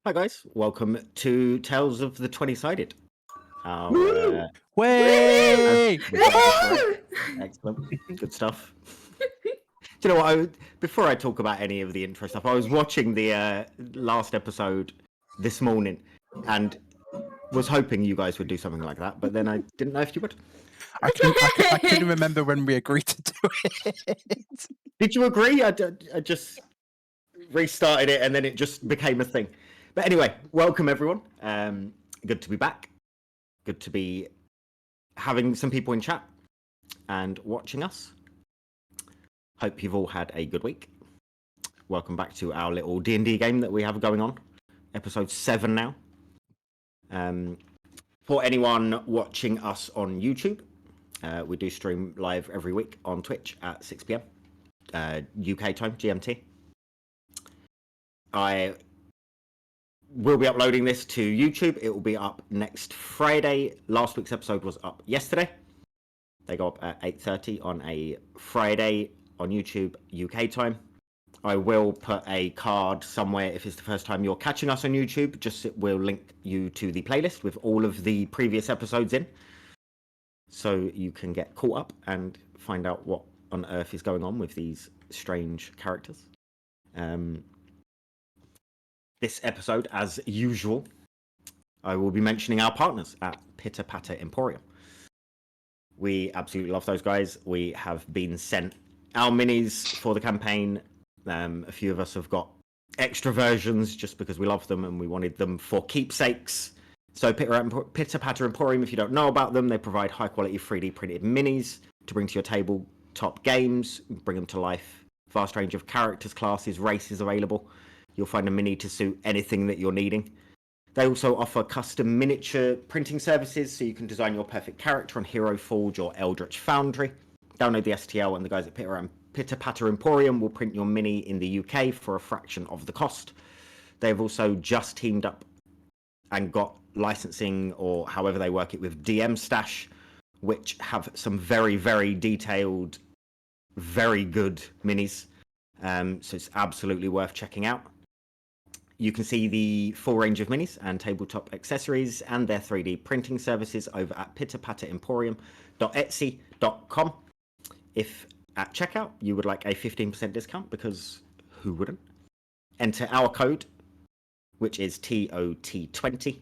Hi guys, welcome to Tales of the 20-Sided. Way! Excellent, good stuff. Do you know what? Before I talk about any of the intro stuff, I was watching the last episode this morning and was hoping you guys would do something like that, but then I didn't know if you would. I couldn't remember when we agreed to do it. Did you agree? I just restarted it and then it just became a thing. But anyway, welcome everyone. Good to be back. Good to be having some people in chat and watching us. Hope you've all had a good week. Welcome back to our little D&D game that we have going on. Episode 7 now. For anyone watching us on YouTube, we do stream live every week on Twitch at 6 PM. UK time, GMT. I will be uploading this to YouTube. It will be up next Friday. Last week's episode was up yesterday. They go up at 8:30 on a Friday on YouTube UK time. I will put a card somewhere if it's the first time you're catching us on YouTube. Just it will link you to the playlist with all of the previous episodes in, so you can get caught up and find out what on earth is going on with these strange characters. This episode, as usual, I will be mentioning our partners at Pitter Patter Emporium. We absolutely love those guys. We have been sent our minis for the campaign. A few of us have got extra versions just because we love them and we wanted them for keepsakes. So Pitter Patter Emporium, if you don't know about them, they provide high quality 3D printed minis to bring to your tabletop games, bring them to life. Vast range of characters, classes, races available. You'll find a mini to suit anything that you're needing. They also offer custom miniature printing services, so you can design your perfect character on Hero Forge or Eldritch Foundry. Download the STL and the guys at Pitter Patter Emporium will print your mini in the UK for a fraction of the cost. They've also just teamed up and got licensing, or however they work it, with DM Stash, which have some very, very detailed, very good minis. So it's absolutely worth checking out. You can see the full range of minis and tabletop accessories and their 3D printing services over at pitterpatteremporium.etsy.com. If at checkout you would like a 15% discount, because who wouldn't? Enter our code, which is TOT20,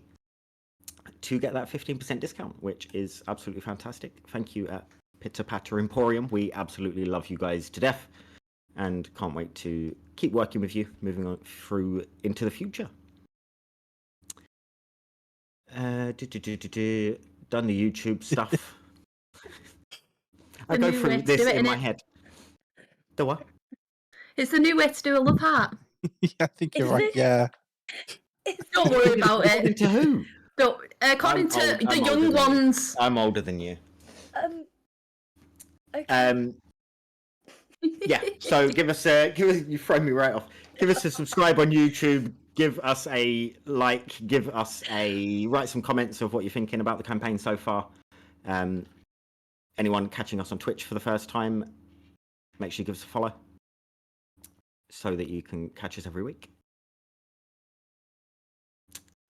to get that 15% discount, which is absolutely fantastic. Thank you at Pitter Patter Emporium. We absolutely love you guys to death and can't wait to keep working with you moving on through into the future. Done the YouTube stuff. I go through this in my head. The what? It's the new way to do a love heart. Yeah, I think you're right. Yeah. Don't worry about it. According to who? Don't, according to the young ones. I'm older than you. Okay. Yeah, so give us you throw me right off. Give us a subscribe on YouTube, give us a like, write some comments of what you're thinking about the campaign so far. Anyone catching us on Twitch for the first time, make sure you give us a follow so that you can catch us every week.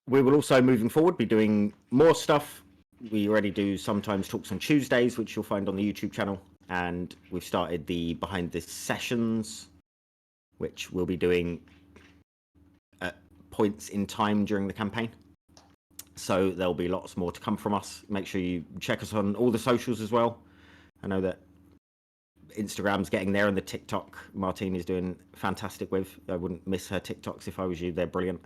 We will also, moving forward, be doing more stuff. We already do sometimes talks on Tuesdays, which you'll find on the YouTube channel. And we've started the behind the sessions, which we'll be doing at points in time during the campaign. So there'll be lots more to come from us. Make sure you check us on all the socials as well. I know that Instagram's getting there, and the TikTok Martine is doing fantastic with. I wouldn't miss her TikToks if I was you. They're brilliant.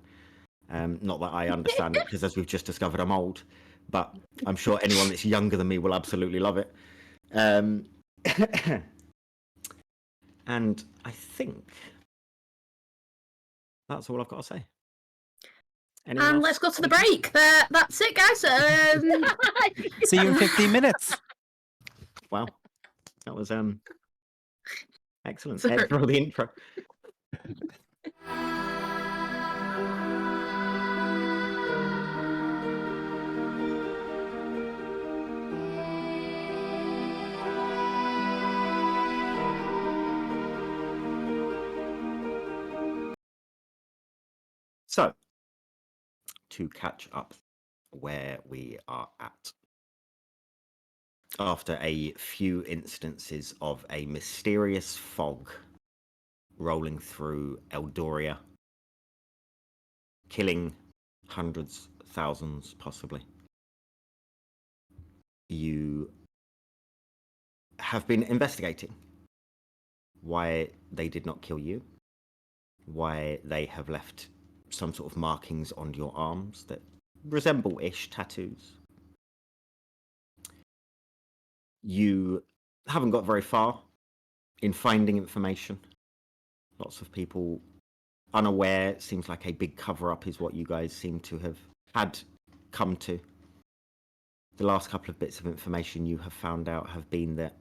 Not that I understand it, because as we've just discovered, I'm old. But I'm sure anyone that's younger than me will absolutely love it. And I think that's all I've got to say. Anyone And else? let's go to the break. That's it, guys. See you in 15 minutes. Wow, that was excellent. Sorry. For the intro. So, to catch up where we are at. After a few instances of a mysterious fog rolling through Eldoria, killing hundreds, thousands, possibly, you have been investigating why they did not kill you, why they have left some sort of markings on your arms that resemble-ish tattoos. You haven't got very far in finding information. Lots of people unaware. It seems like a big cover-up is what you guys seem to have had come to. The last couple of bits of information you have found out have been that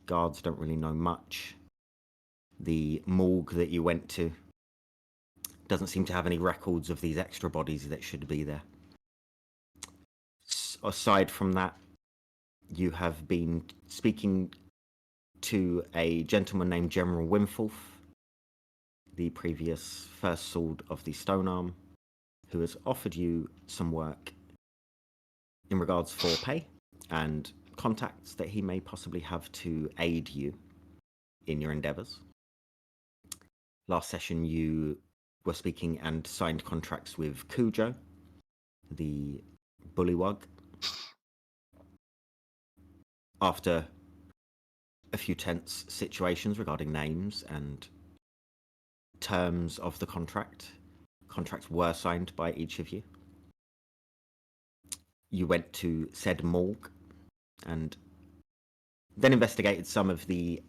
guards don't really know much. The morgue that you went to doesn't seem to have any records of these extra bodies that should be there. Aside from that, you have been speaking to a gentleman named General Wimfulf, the previous First Sword of the Stone Arm, who has offered you some work in regards for pay and contacts that he may possibly have to aid you in your endeavours. Last session you were speaking and signed contracts with Kujo, the bullywug. After a few tense situations regarding names and terms of the contracts were signed by each of you. You went to said morgue and then investigated some of the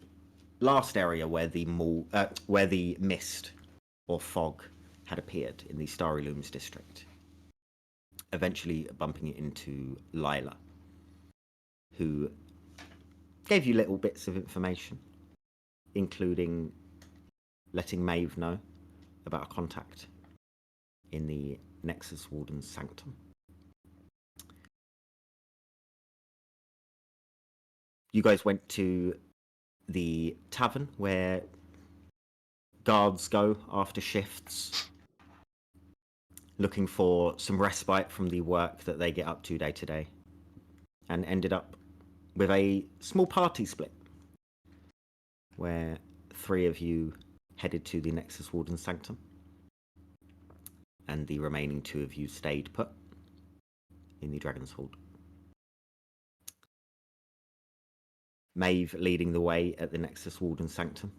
last area where the mist or fog had appeared in the Starry Looms district, eventually bumping it into Lila, who gave you little bits of information, including letting Maeve know about a contact in the Nexus Ward Sanctum. You guys went to the tavern where guards go after shifts, looking for some respite from the work that they get up to day to day, and ended up with a small party split where 3 of you headed to the Nexus Ward Sanctum and the remaining 2 of you stayed put in the Dragon's Hold. Maeve leading the way at the Nexus Ward Sanctum,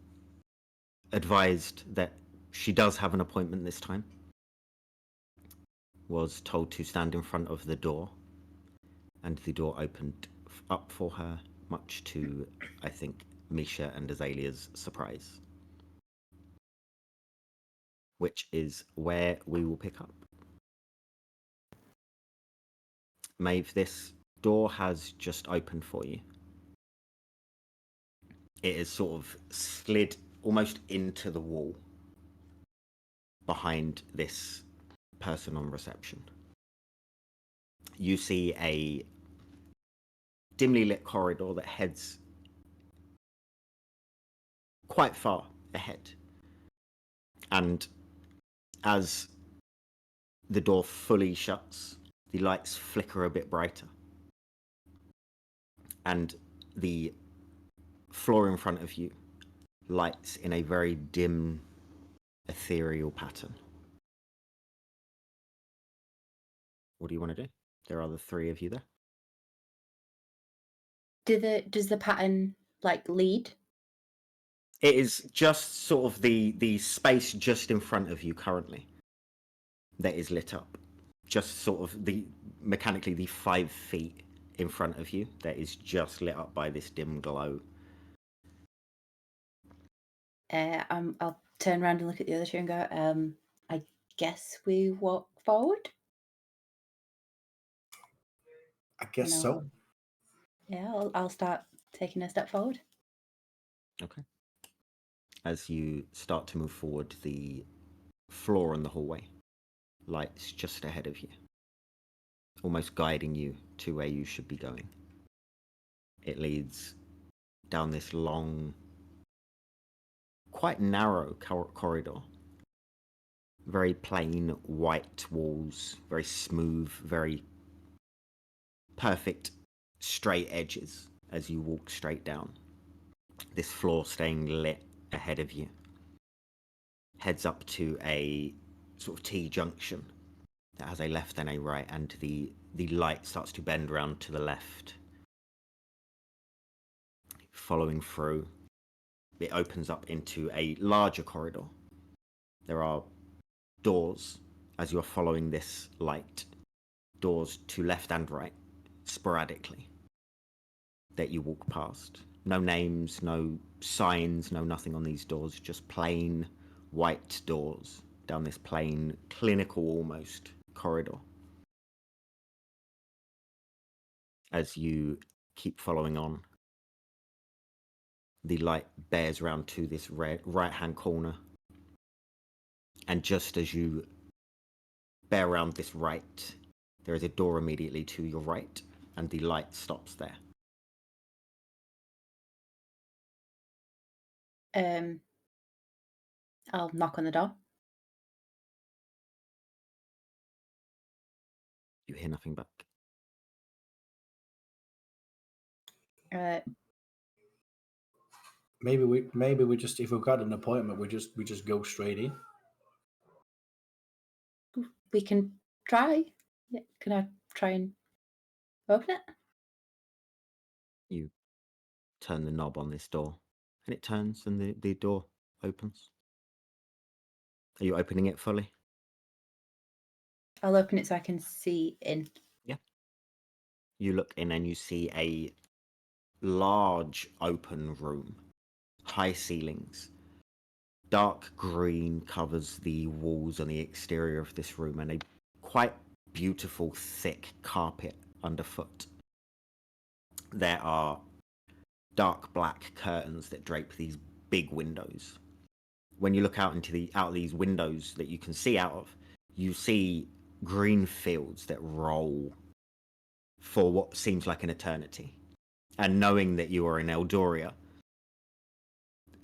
advised that she does have an appointment this time, was told to stand in front of the door, and the door opened up for her, much to, I think, Misha and Azalea's surprise. Which is where we will pick up. Maeve, this door has just opened for you. It is sort of slid almost into the wall behind this person on reception. You see a dimly lit corridor that heads quite far ahead. And as the door fully shuts, the lights flicker a bit brighter. And the floor in front of you lights in a very dim, ethereal pattern. What do you want to do? There are the 3 of you there. Does the pattern lead? It is just sort of the space just in front of you currently that is lit up. Just sort of mechanically the 5 feet in front of you that is just lit up by this dim glow. I'll turn around and look at the other 2 and go, I guess we walk forward? I guess so. Yeah, I'll start taking a step forward. Okay. As you start to move forward, the floor in the hallway lights just ahead of you, almost guiding you to where you should be going. It leads down this long, quite narrow corridor very plain white walls, very smooth, very perfect straight edges as you walk straight down. This floor staying lit ahead of you. Heads up to a sort of T-junction that has a left and a right, and the light starts to bend around to the left. Following through, it opens up into a larger corridor. There are doors as you're following this light. Doors to left and right, sporadically, that you walk past. No names, no signs, no nothing on these doors, just plain white doors down this plain, clinical almost, corridor. As you keep following on, the light bears around to this right-hand corner. And just as you bear around this right, there is a door immediately to your right, and the light stops there. I'll knock on the door. You hear nothing back. Maybe we just, if we've got an appointment, we just go straight in. We can try. Yeah, can I try and open it? You turn the knob on this door, and it turns, and the door opens. Are you opening it fully? I'll open it so I can see in. Yeah. You look in and you see a large open room, high ceilings. Dark green covers the walls on the exterior of this room, and a quite beautiful, thick carpet underfoot. There are dark black curtains that drape these big windows. When you look out of these windows that you can see out of, you see green fields that roll for what seems like an eternity. And knowing that you are in Eldoria,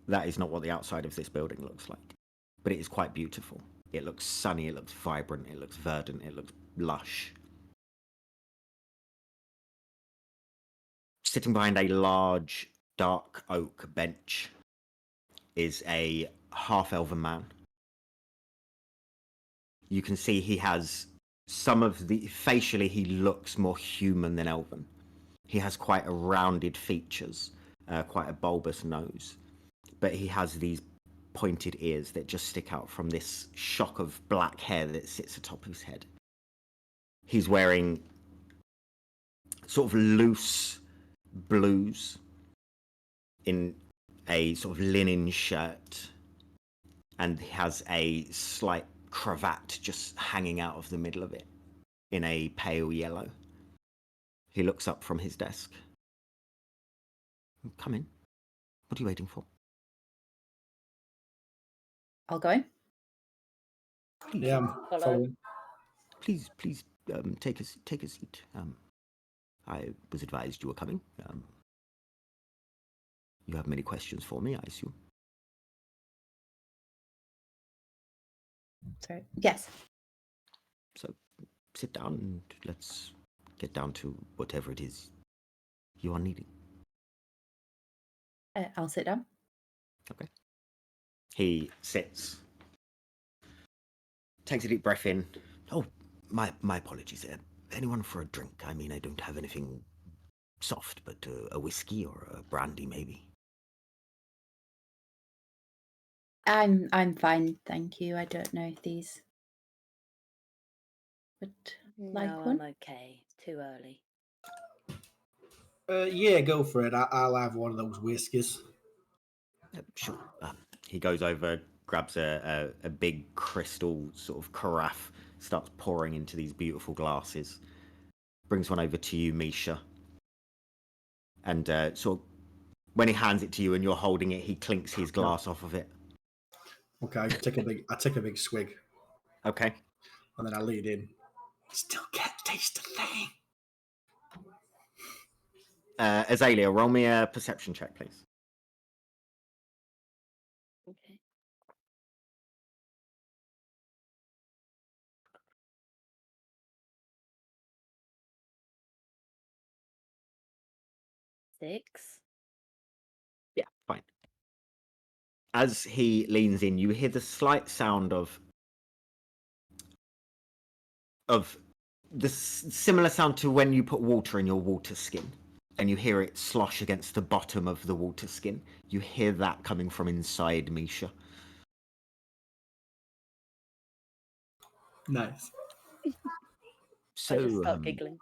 that is not what the outside of this building looks like. But it is quite beautiful. It looks sunny, it looks vibrant, it looks verdant, it looks lush. Sitting behind a large, dark oak bench is a half-elven man. You can see he has facially he looks more human than elven. He has quite a rounded features, quite a bulbous nose. But he has these pointed ears that just stick out from this shock of black hair that sits atop his head. He's wearing sort of loose blues in a sort of linen shirt, and he has a slight cravat just hanging out of the middle of it in a pale yellow. He looks up from his desk. Come in. What are you waiting for? I'll go in. Yeah, I'm following. Please, take a seat. I was advised you were coming. You have many questions for me, I assume. Sorry. Yes. So, sit down and let's get down to whatever it is you are needing. I'll sit down. Okay. He sits, takes a deep breath in. Oh, my apologies. Anyone for a drink? I mean, I don't have anything soft, but a whiskey or a brandy, maybe. I'm fine, thank you. I don't know if these would like No, one. I'm okay. It's too early. Yeah, go for it. I'll have one of those whiskeys. Sure. He goes over, grabs a big crystal sort of carafe, starts pouring into these beautiful glasses. Brings one over to you, Misha. And sort of, when he hands it to you and you're holding it, he clinks his glass off of it. Okay, I take a big swig, Okay. and then I lead in. Still can't taste a thing. Azalea, roll me a perception check, please. Okay. 6. Yeah, fine. As he leans in, you hear the slight sound of the similar sound to when you put water in your water skin, and you hear it slosh against the bottom of the water skin. You hear that coming from inside Misha. Nice. So, I just start giggling.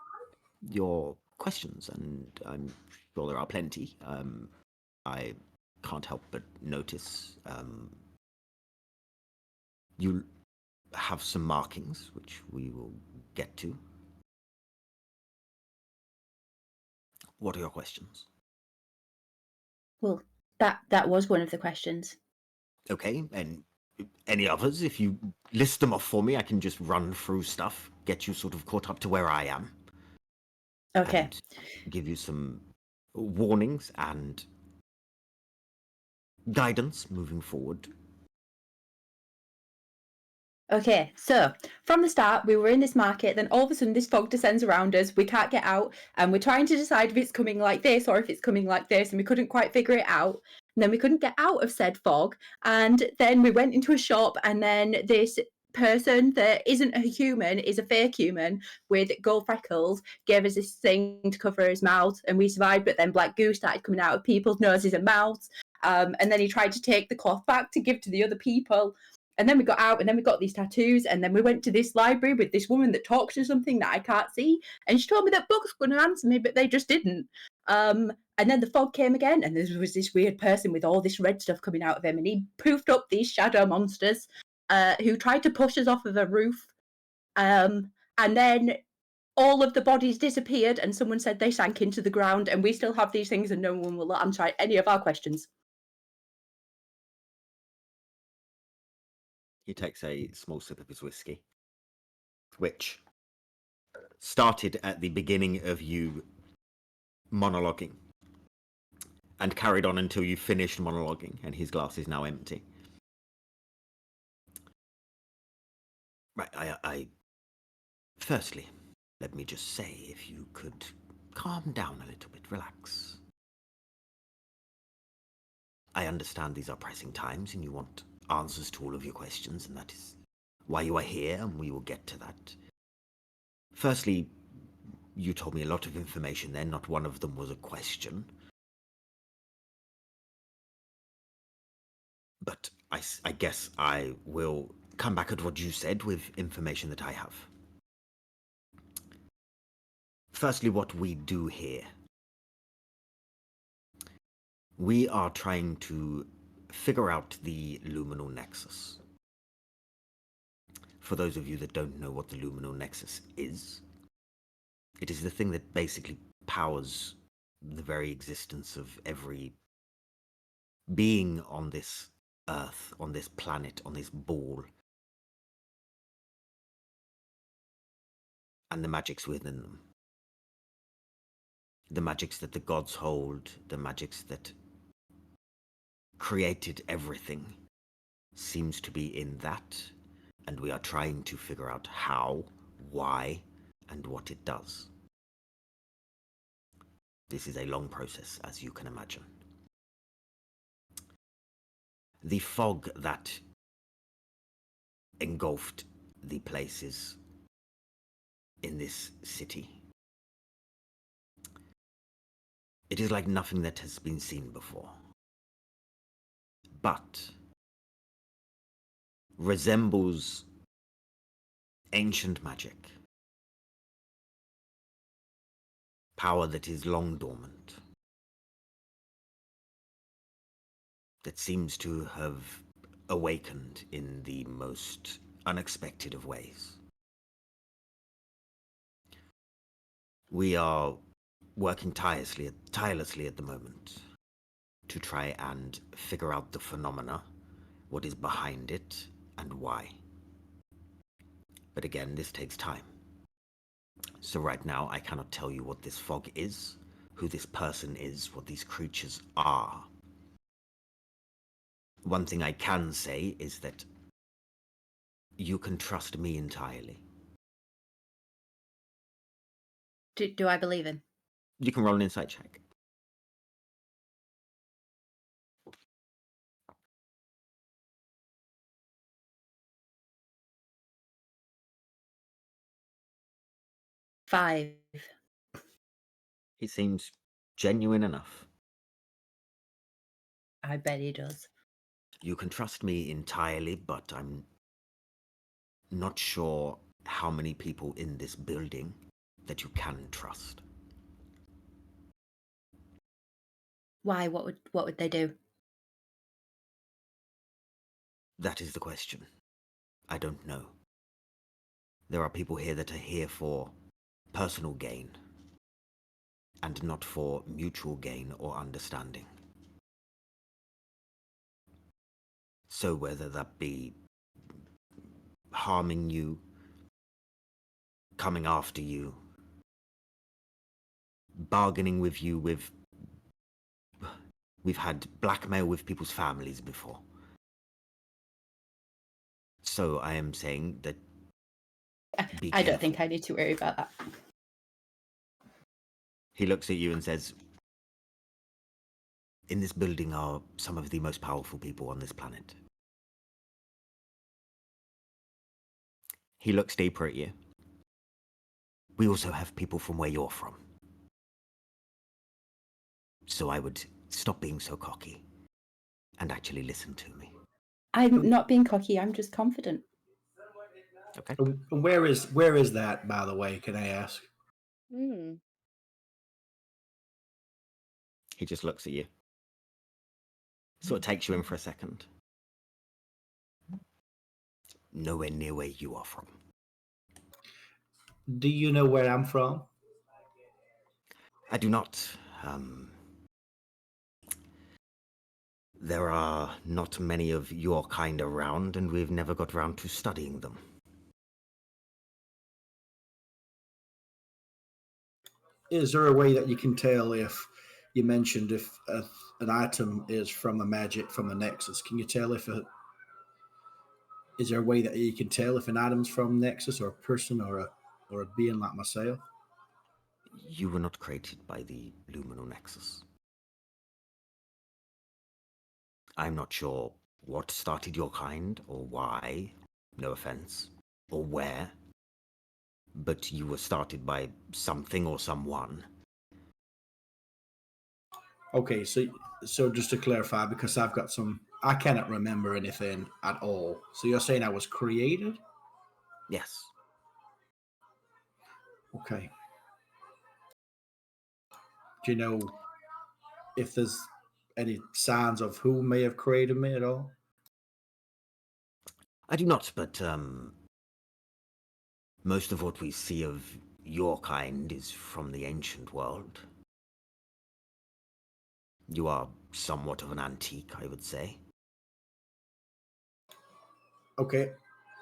your questions, and I'm sure there are plenty. I can't help but notice you have some markings, which we will get to. What are your questions? Well, that was one of the questions. Okay, and any others? If you list them off for me, I can just run through stuff, get you sort of caught up to where I am. Okay. And give you some warnings and guidance moving forward. Okay, so from the start, we were in this market, then all of a sudden this fog descends around us, we can't get out, and we're trying to decide if it's coming like this or if it's coming like this, and we couldn't quite figure it out. And then we couldn't get out of said fog, and then we went into a shop, and then this person that isn't a human, is a fake human with gold freckles, gave us this thing to cover his mouth, and we survived, but then black goo started coming out of people's noses and mouths, and then he tried to take the cloth back to give to the other people. And then we got out, and then we got these tattoos, and then we went to this library with this woman that talks to something that I can't see, and she told me that books were going to answer me, but they just didn't. And then the fog came again, and there was this weird person with all this red stuff coming out of him, and he poofed up these shadow monsters who tried to push us off of a roof. And then all of the bodies disappeared, and someone said they sank into the ground, and we still have these things, and no one will answer any of our questions. He takes a small sip of his whiskey, which started at the beginning of you monologuing and carried on until you finished monologuing, and his glass is now empty. Right, I firstly, let me just say, if you could calm down a little bit, relax. I understand these are pressing times and you want answers to all of your questions, and that is why you are here, and we will get to that. Firstly, you told me a lot of information there, not one of them was a question. But I guess I will come back at what you said with information that I have. Firstly, what we do here. We are trying to figure out the luminal nexus. For those of you that don't know what the luminal nexus is, it is the thing that basically powers the very existence of every being on this earth, on this planet, on this ball, and the magics within them. The magics that the gods hold, the magics that created everything, seems to be in that, and we are trying to figure out how, why, and what it does. This is a long process, as you can imagine. The fog that engulfed the places in this city, it is like nothing that has been seen before, but resembles ancient magic, power that is long dormant, that seems to have awakened in the most unexpected of ways. We are working tirelessly at the moment to try and figure out the phenomena, what is behind it, and why. But again, this takes time. So right now, I cannot tell you what this fog is, who this person is, what these creatures are. One thing I can say is that you can trust me entirely. Do I believe him? You can roll an insight check. 5. He seems genuine enough. I bet he does. You can trust me entirely, but I'm not sure how many people in this building that you can trust. Why? What would they do? That is the question. I don't know. There are people here that are here for personal gain, and not for mutual gain or understanding. So whether that be harming you, coming after you, bargaining with you we've had blackmail with people's families before. So I am saying that be I don't careful. think I need to worry about that. He looks at you and says, in this building are some of the most powerful people on this planet. He looks deeper at you. We also have people from where you're from. So I would stop being so cocky and actually listen to me. I'm not being cocky. I'm just confident. Okay? And where is that, by the way? Can I ask? He just looks at you. Sort of takes you in for a second. Nowhere near where you are from. Do you know where I'm from? I do not. There are not many of your kind around, and we've never got round to studying them. Is there a way that you can tell if you mentioned if an item is from a Nexus? Can you tell if is there a way that you can tell if an item's from Nexus or a person or a being like myself? You were not created by the Luminal Nexus. I'm not sure what started your kind, or why, no offense, or where, but you were started by something or someone. Okay, so just to clarify, because I cannot remember anything at all. So you're saying I was created? Yes. Okay. Do you know if there's any signs of who may have created me at all? I do not, but most of what we see of your kind is from the ancient world. You are somewhat of an antique, I would say. Okay.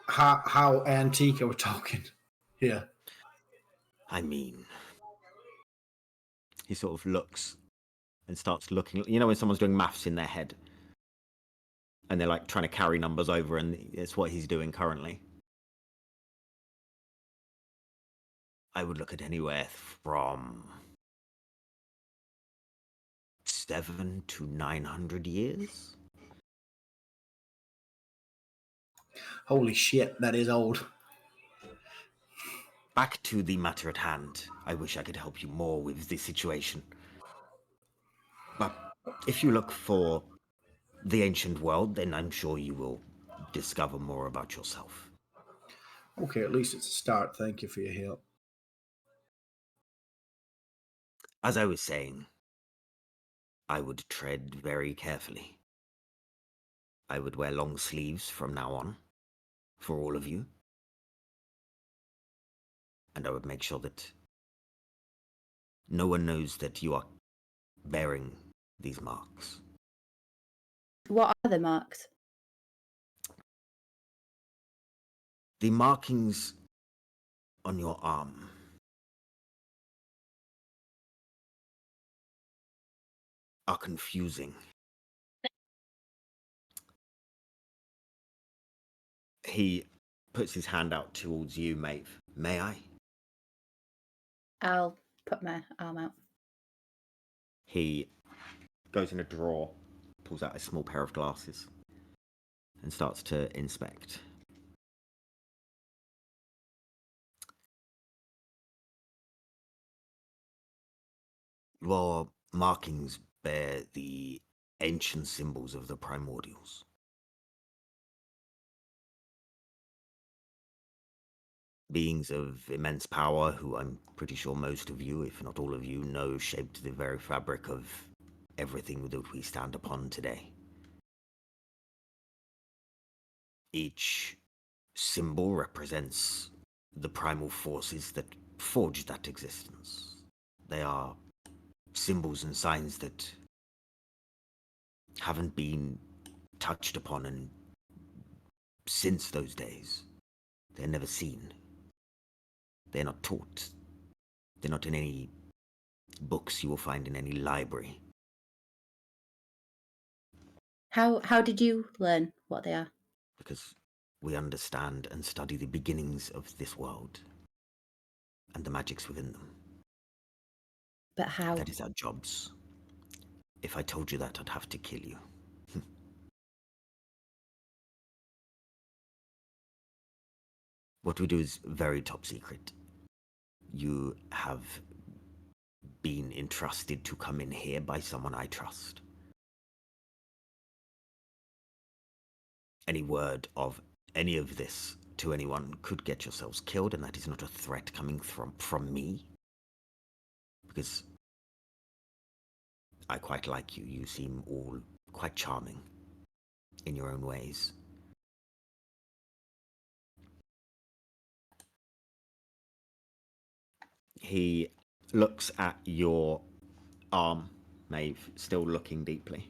How antique are we talking? Yeah. I mean, he sort of looks and starts looking. You know when someone's doing maths in their head? And they're like trying to carry numbers over, and it's what he's doing currently. I would look at anywhere from 700 to 900 years. Holy shit, that is old. Back to the matter at hand. I wish I could help you more with this situation. But if you look for the ancient world, then I'm sure you will discover more about yourself. Okay, at least it's a start. Thank you for your help. As I was saying, I would tread very carefully. I would wear long sleeves from now on, for all of you. And I would make sure that no one knows that you are bearing these marks. What are the marks? The markings on your arm are confusing. He puts his hand out towards you, Maeve. May I? I'll put my arm out. He goes in a drawer, pulls out a small pair of glasses, and starts to inspect. Your markings bear the ancient symbols of the primordials. Beings of immense power, who I'm pretty sure most of you, if not all of you, know shaped the very fabric of everything that we stand upon today. Each symbol represents the primal forces that forged that existence. They are symbols and signs that haven't been touched upon and since those days. They're never seen. They're not taught. They're not in any books you will find in any library. How did you learn what they are? Because we understand and study the beginnings of this world and the magics within them. But how? That is our jobs. If I told you that, I'd have to kill you. What we do is very top secret. You have been entrusted to come in here by someone I trust. Any word of any of this to anyone could get yourselves killed, and that is not a threat coming from me. Because I quite like you. You seem all quite charming in your own ways. He looks at your arm, Maeve, still looking deeply.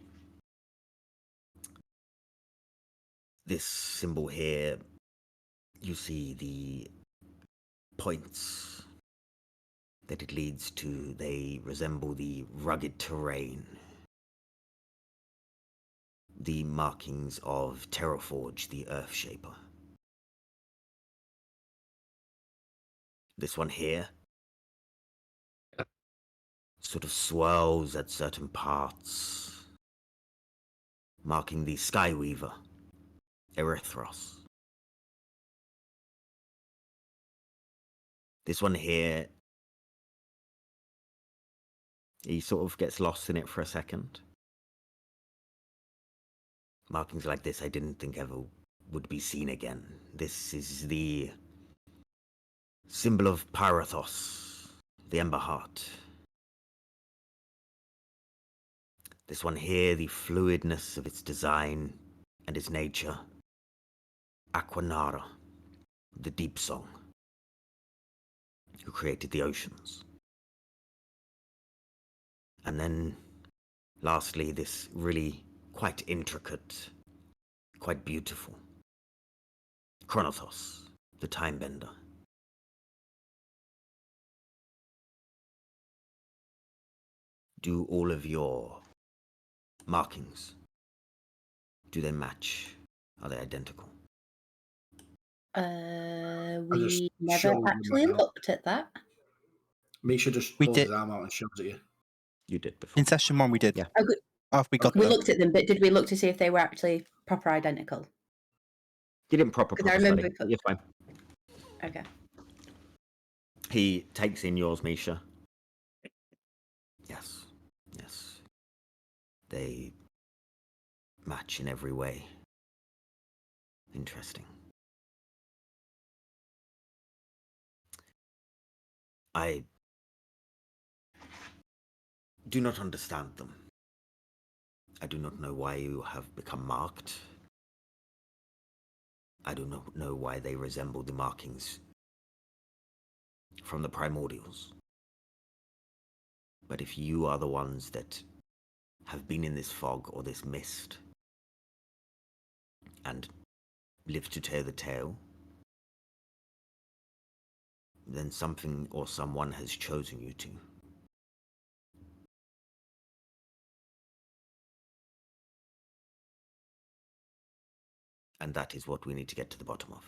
This symbol here, you see the points that it leads to. They resemble the rugged terrain, the markings of Terraforge, the Earthshaper. This one here sort of swirls at certain parts, marking the Skyweaver, Erithros. This one here, he sort of gets lost in it for a second. Markings like this I didn't think ever would be seen again. This is the symbol of Pyrathos, the Ember Heart. This one here, the fluidness of its design and its nature. Aquanara, the Deep Song, who created the oceans. And then, lastly, this really quite intricate, quite beautiful Chronothos, the Time Bender. Do all of your markings, do they match? Are they identical? We just never showed them actually out. looked at that. Misha just We pulls did. his arm out and shows it you. You did before. In session 1, we did. Yeah. Oh, good. After we got We them. looked at them, but did we look to see if they were actually proper identical? You didn't proper 'Cause I study. remember- You're fine. Okay. He takes in yours, Misha. Yes. Yes. They match in every way. Interesting. I do not understand them. I do not know why you have become marked. I do not know why they resemble the markings from the primordials. But if you are the ones that have been in this fog or this mist and live to tell the tale, then something or someone has chosen you to. And that is what we need to get to the bottom of.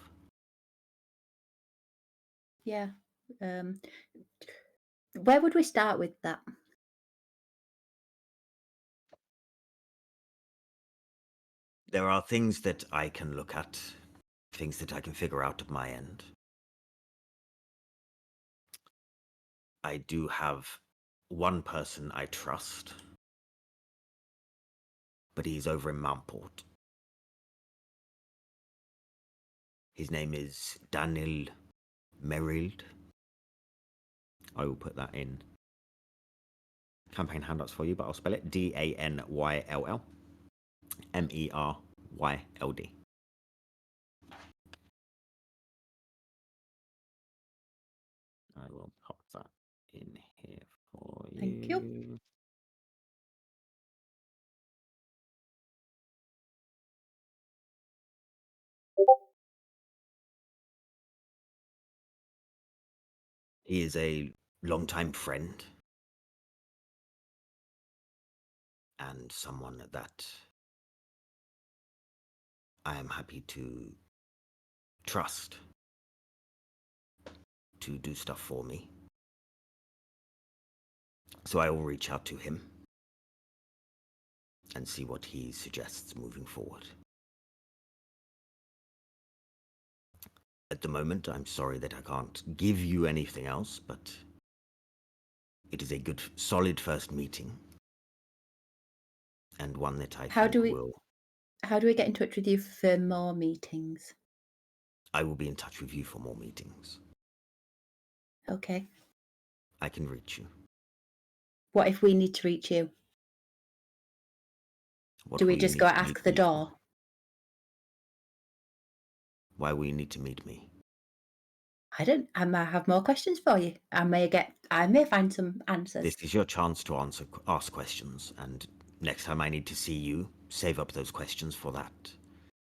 Yeah. Where would we start with that? There are things that I can look at, things that I can figure out at my end. I do have one person I trust, but he's over in Mountport. His name is Daniel Merild. I will put that in campaign handouts for you, but I'll spell it Danyll Meryld. I will pop that in here for you. Thank you. He is a longtime friend and someone that I am happy to trust to do stuff for me. So I will reach out to him and see what he suggests moving forward. At the moment, I'm sorry that I can't give you anything else, but it is a good, solid first meeting. And one that I How think do we- will... How do we get in touch with you for more meetings? I will be in touch with you for more meetings. Okay. I can reach you. What if we need to reach you? What Do we will you just need go to ask meet the me door? for? Why will you need to meet me? I might have more questions for you. I may find some answers. This is your chance to ask questions, and next time I need to see you, save up those questions for that.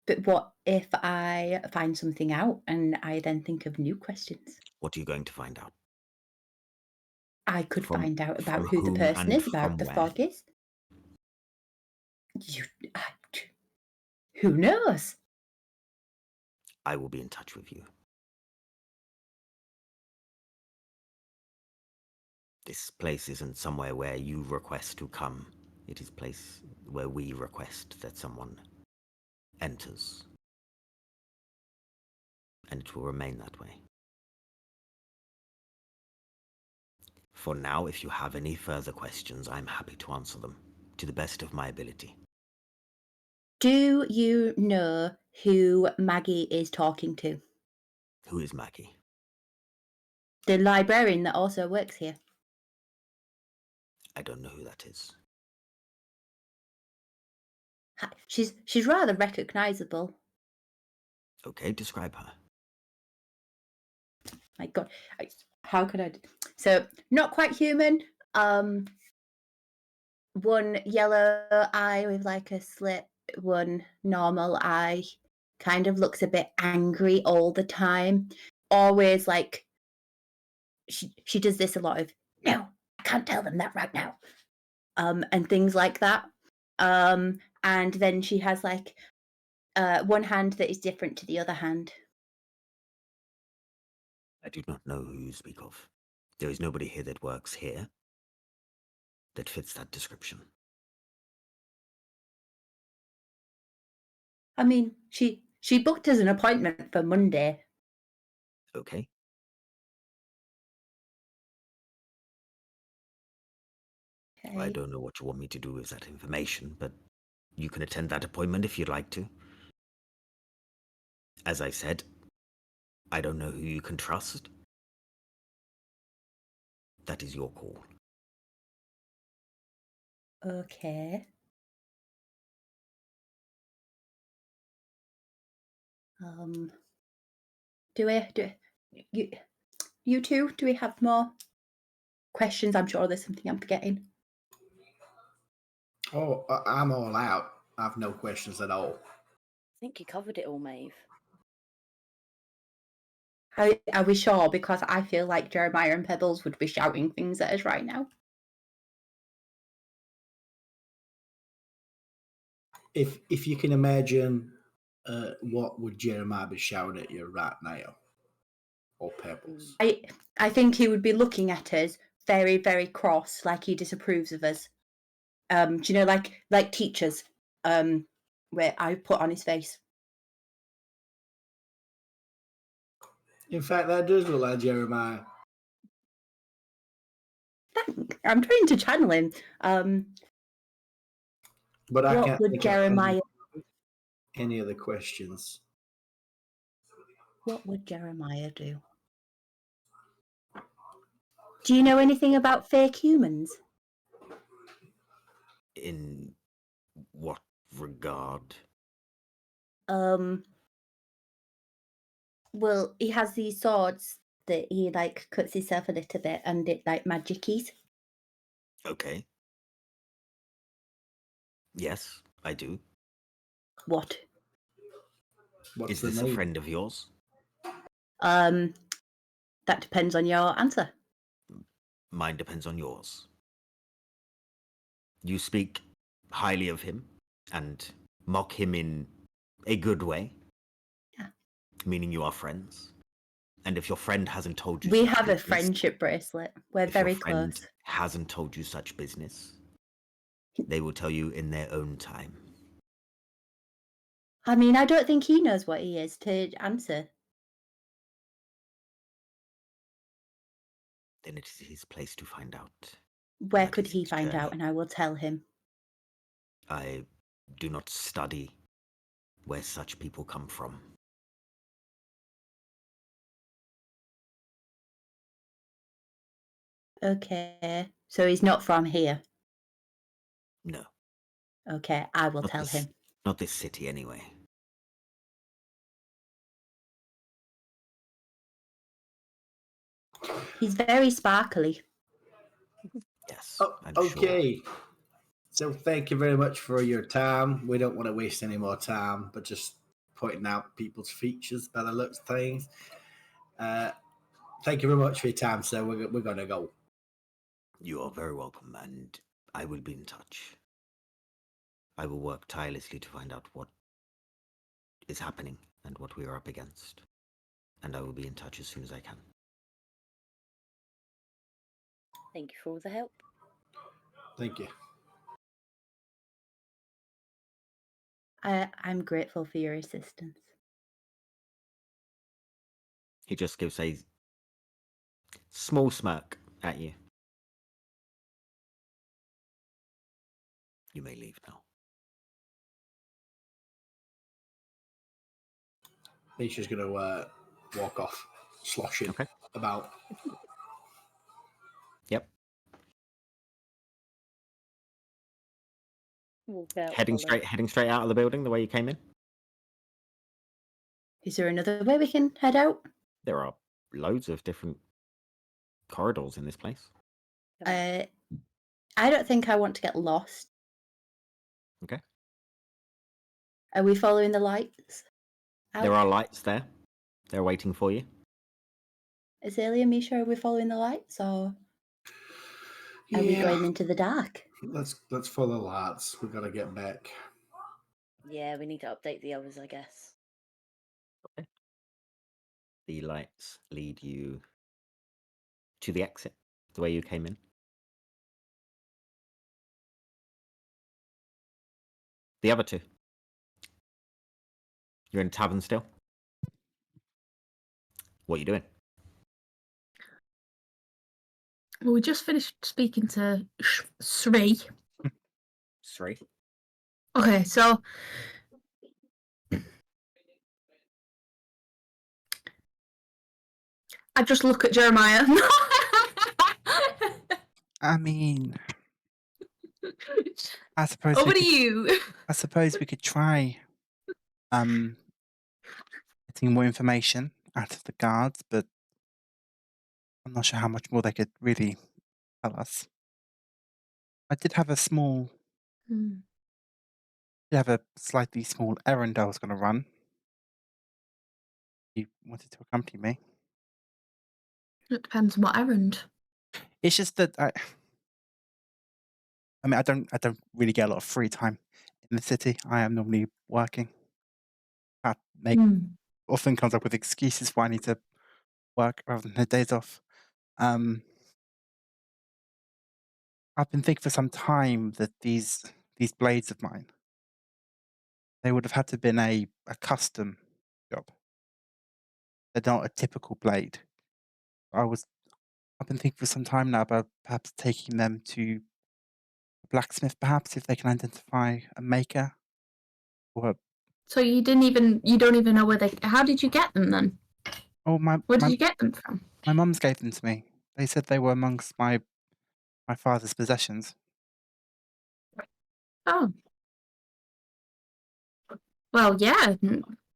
But what if I find something out and I then think of new questions? What are you going to find out? I could From- find out from about who the whom person and is, about from the where? fog is. Who knows? I will be in touch with you. This place isn't somewhere where you request to come. It is a place where we request that someone enters. And it will remain that way. For now, if you have any further questions, I'm happy to answer them, to the best of my ability. Do you know who Maggie is talking to? Who is Maggie? The librarian that also works here. I don't know who that is. She's rather recognisable. Okay, describe her. My God, how could I? So not quite human. One yellow eye with like a slit. One normal eye. Kind of looks a bit angry all the time. Always like she does this a lot of. No, I can't tell them that right now. And things like that. And then she has like one hand that is different to the other hand. I do not know who you speak of. There is nobody here that works here that fits that description. I mean, she booked us an appointment for Monday. Okay. Okay. I don't know what you want me to do with that information, but you can attend that appointment if you'd like to. As I said, I don't know who you can trust. That is your call. Okay. You two, do we have more questions? I'm sure there's something I'm forgetting. Oh, I'm all out. I have no questions at all. I think you covered it all, Maeve. Are we sure? Because I feel like Jeremiah and Pebbles would be shouting things at us right now. If you can imagine, what would Jeremiah be shouting at you right now? Or Pebbles? I think he would be looking at us very, very cross, like he disapproves of us. Do you know, like teachers, where I put on his face. In fact, that does look like Jeremiah. I'm trying to channel him. But I What can't would think of Jeremiah? any other questions. What would Jeremiah do? Do you know anything about fake humans? In what regard? Well, he has these swords that he like cuts himself a little bit, and it like magicies. Okay. Yes, I do. What? What's Is the this a name? friend of yours? That depends on your answer. Mine depends on yours. You speak highly of him and mock him in a good way. Yeah. Meaning you are friends. And if your friend hasn't told you We such have a business, friendship bracelet. We're if your very friend close. hasn't told you such business, they will tell you in their own time. I mean, I don't think he knows what he is to answer. Then it is his place to find out. Where That could is he his find out? journey. And I will tell him. I do not study where such people come from. Okay. So he's not from here. No, Okay, I will not tell this, him. not this city anyway. He's very sparkly. Yes, Oh, I'm sure. okay. So thank you very much for your time. We don't want to waste any more time, but just pointing out people's features by the looks of things. Thank you very much for your time, sir. We're going to go. You are very welcome, and I will be in touch. I will work tirelessly to find out what is happening and what we are up against. And I will be in touch as soon as I can. Thank you for all the help. Thank you. I'm grateful for your assistance. He just gives a small smirk at you. You may leave now. He's just going to walk off, sloshing Okay. about. Yep. Walk out, Heading follow. straight out of the building the way you came in. Is there another way we can head out? There are loads of different corridors in this place. I don't think I want to get lost. Okay. Are we following the lights? There are lights there. They're waiting for you. Azalea, Misha, are we following the lights, or are we going into the dark? Let's follow lads. We've got to get back. Yeah, we need to update the others, I guess. Okay. The lights lead you to the exit, the way you came in. The other two. You're in tavern still. What are you doing? Well, we just finished speaking to Sri. Sri. Okay, so I just look at Jeremiah. I mean, I suppose Over we to could, you. I suppose we could try getting more information out of the guards, but I'm not sure how much more they could really tell us. I did have a slightly small errand I was going to run. You wanted to accompany me. It depends on what errand. It's just that I mean, I don't really get a lot of free time in the city. I am normally working. That often comes up with excuses why I need to work rather than the days off. I've been thinking for some time that these blades of mine, they would have had to have been a custom job. They're not a typical blade. I've been thinking for some time now about perhaps taking them to a blacksmith, perhaps if they can identify a maker. Or So you don't even know where they. How did you get them then? Where did you get them from? my mum's gave them to me. They said they were amongst my father's possessions. Oh. Well, yeah.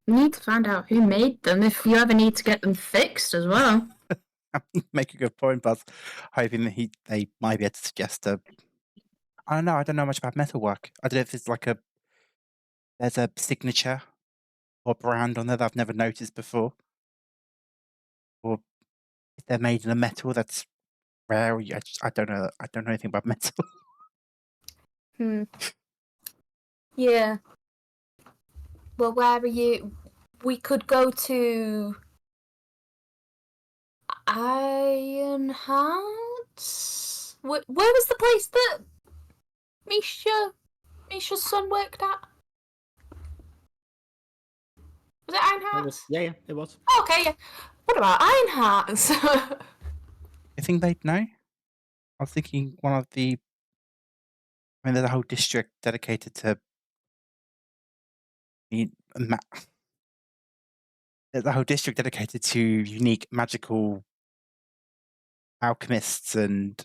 Need to find out who made them if you ever need to get them fixed as well. Make a good point, Buzz. Hoping that they might be able to suggest a. I don't know. I don't know much about metalwork. I don't know if it's like there's a signature or brand on there that I've never noticed before, or if they're made in a metal that's rare. I don't know. I don't know anything about metal. Yeah. Well, where are you? We could go to Iron Hearts. Where was the place that Misha's son worked at? Was it Iron Hearts? Yeah, it was. Okay, yeah. What about Iron Hearts? I think they'd know. I was thinking one of the. I mean, there's a whole district dedicated to. There's a whole district dedicated to unique magical alchemists and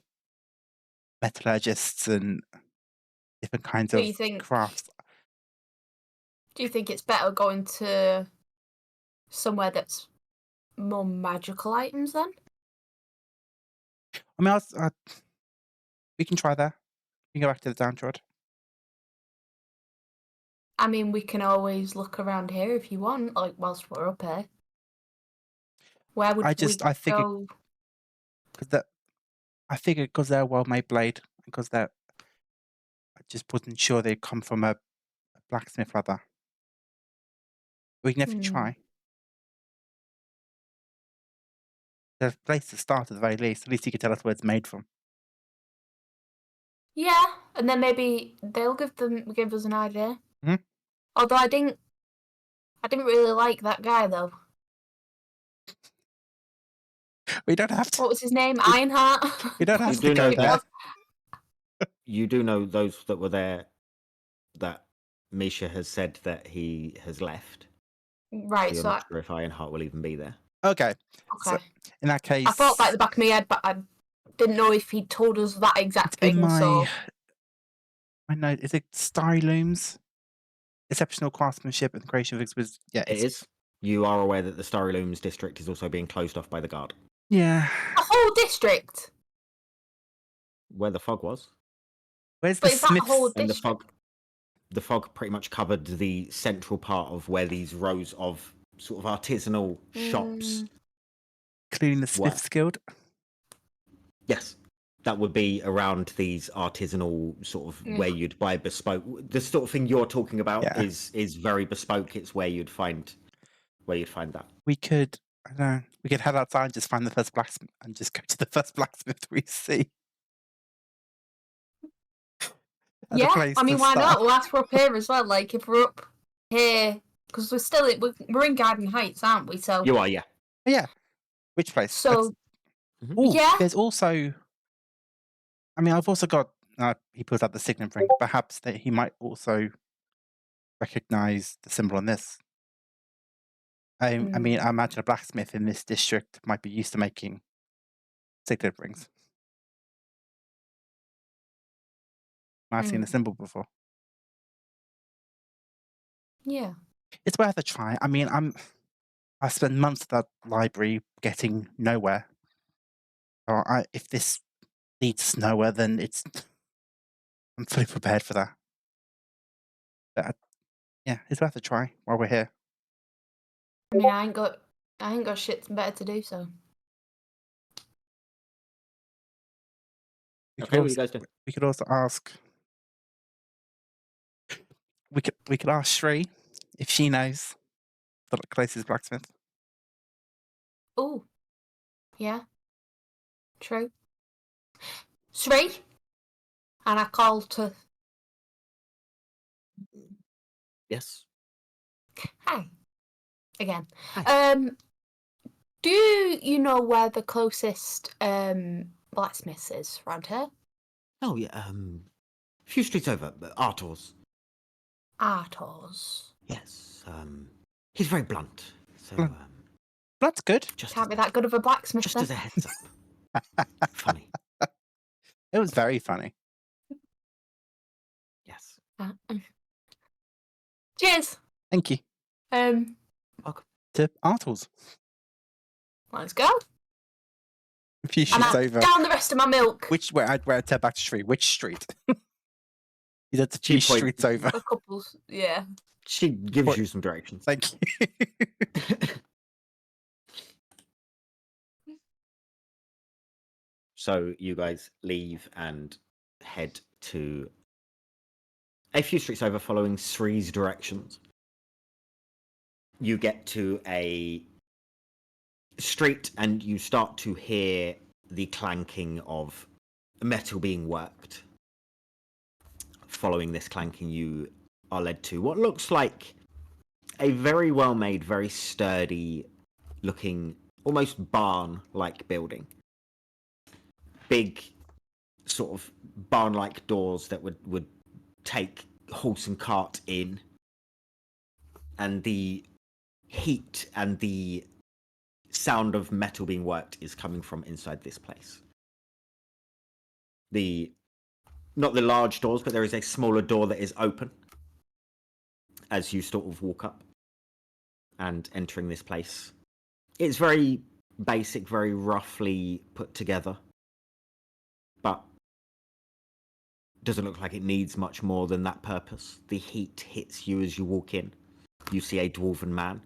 metallurgists and different kinds Do of you think- crafts. Do you think it's better going to somewhere that's more magical items then? I mean, we can try there. We can go back to the Downtrod. I mean, we can always look around here if you want, like whilst we're up here. Where would I figured go? I figured because they're a well-made blade, because I just wasn't sure they'd come from a blacksmith rather. We can definitely try. There's a place to start at the very least. At least you could tell us where it's made from. Yeah, and then maybe they'll give us an idea. Mhm. Although I didn't really like that guy though. We don't have to. What was his name? Ironheart. We don't have You to do go know there. that. You do know those that were there. That Misha has said that he has left. Right. You're So not sure if Ironheart will even be there. Okay. okay. So, in that case, I thought that at the back of my head, but I didn't know if he told us that exact in thing. my note, is it Starry Looms? Exceptional craftsmanship and creation of exhibits. Yeah, It is. You are aware that the Starry Looms district is also being closed off by the guard. Yeah. The whole district. Where the fog was. Where's But the is that the smiths? whole And district? the fog pretty much covered the central part of where these rows of sort of artisanal shops. Including the Smiths Guild? Yes. That would be around these artisanal sort of where you'd buy bespoke. The sort of thing you're talking about is very bespoke. It's where you'd find that. We could, I don't know, we could head outside and just find the first blacksmith and just go to the first blacksmith we see. Yeah, I mean, why not? Well, that's we're up here as well. Like, if we're up here, because we're in Garden Heights, aren't we? So You are, yeah. Yeah. Which place? So, yeah. There's also, I mean, I've also got, he pulls out the signet ring. Perhaps that he might also recognize the symbol on this. I mean, I imagine a blacksmith in this district might be used to making signet rings. I've seen the symbol before. Yeah. It's worth a try. I mean, I spent months at that library getting nowhere. So if this leads nowhere, then I'm fully prepared for that. But yeah, it's worth a try while we're here. I mean, I ain't got shit better to do, so. Okay, what are you guys doing? We could also ask. We could ask Shri if she knows the closest blacksmith. Oh, yeah, true. Sri, and I call to. Yes. Hi, again. Hi. Do you know where the closest blacksmith is around here? Oh yeah, a few streets over, Artor's. Artor's. Yes, he's very blunt. So Blunt. That's good. Can't be that good of a blacksmith just then. as a heads up. Funny. It was very funny. Yes. Cheers. Thank you. Welcome. To Artles. Let's go. A few And streets I over. down the rest of my milk. Where I turn back to street. Which street? You had a Key few point. streets over. A couple, yeah. She gives What? you some directions. Thank you. So you guys leave and head to a few streets over, following Sri's directions. You get to a street and you start to hear the clanking of metal being worked. Following this clanking, you are led to what looks like a very well made, very sturdy looking, almost barn-like building. Big sort of barn-like doors that would take horse and cart in. And the heat and the sound of metal being worked is coming from inside this place. Not the large doors, but there is a smaller door that is open as you sort of walk up and entering this place. It's very basic, very roughly put together, but doesn't look like it needs much more than that purpose. The heat hits you as you walk in. You see a dwarven man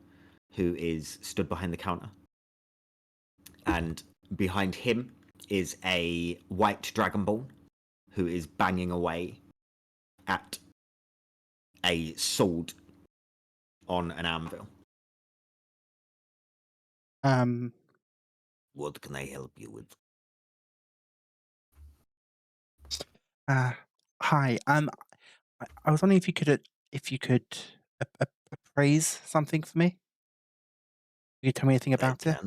who is stood behind the counter, and behind him is a white dragonborn who is banging away at a sword on an anvil. What can I help you with? Hi. I was wondering if you could appraise something for me. You could tell me anything about it.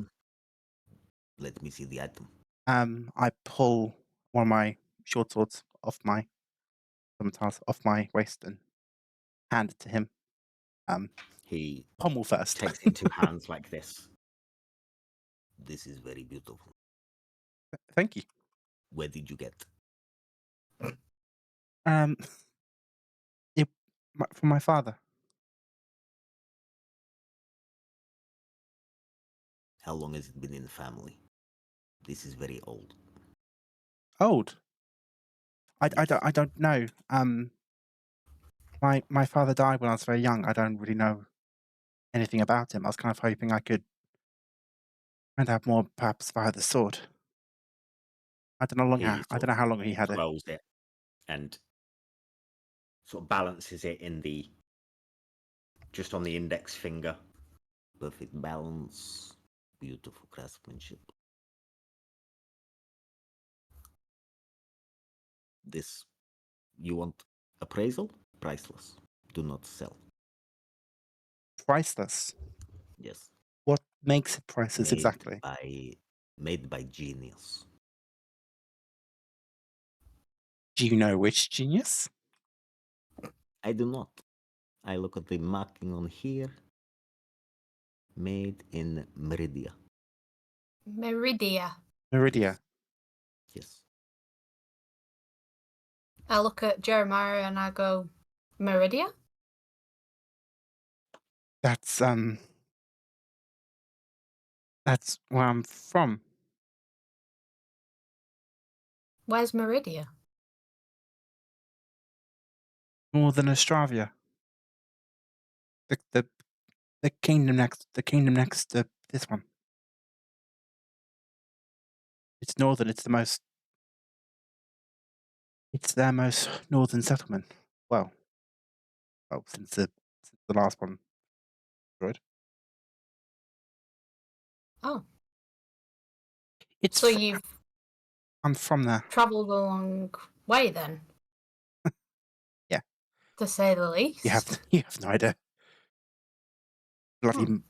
Let me see the item. I pull one of my short swords off my waist and hand it to him. He Pommel first. takes it in two hands like this. This is very beautiful. Thank you. Where did you get? From my father. How long has it been in the family? This is very old. Old. I Yes. don't know. My father died when I was very young. I don't really know anything about him. I was kind of hoping I could find out more, perhaps via the sword. I don't know how long he had it. Twirls it and sort of balances it just on the index finger. Perfect balance, beautiful craftsmanship. This, you want appraisal? Priceless. Do not sell. Priceless. Yes. What makes it priceless exactly? Made by genius. Do you know which genius? I do not. I look at the marking on here. Made in Meridia. Meridia. Meridia. Yes. I look at Jeremiah and I go, Meridia? That's where I'm from. Where's Meridia? Northern Astravia. The kingdom next to this one. It's northern, it's their most northern settlement. Well, since the last one. Good. Oh. It's so you've I'm from there. travelled a long way then? Yeah. To say the least. You have no idea. Bloody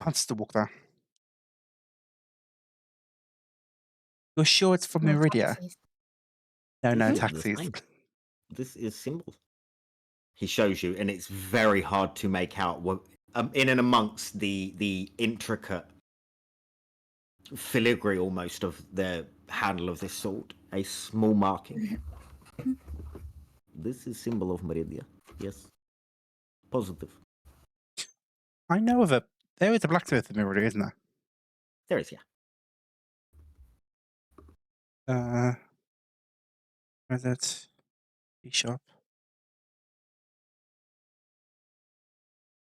months to walk there. You're sure it's from No Meridia? taxis. No, no This is the taxis. same. This is symbol. He shows you, and it's very hard to make out what in and amongst the intricate filigree almost of the handle of this sword. A small marking. This is symbol of Meridia. Yes. Positive. I know of a. There is a blacksmith in Meridia, isn't there? There is, yeah. Where's that? Tea shop.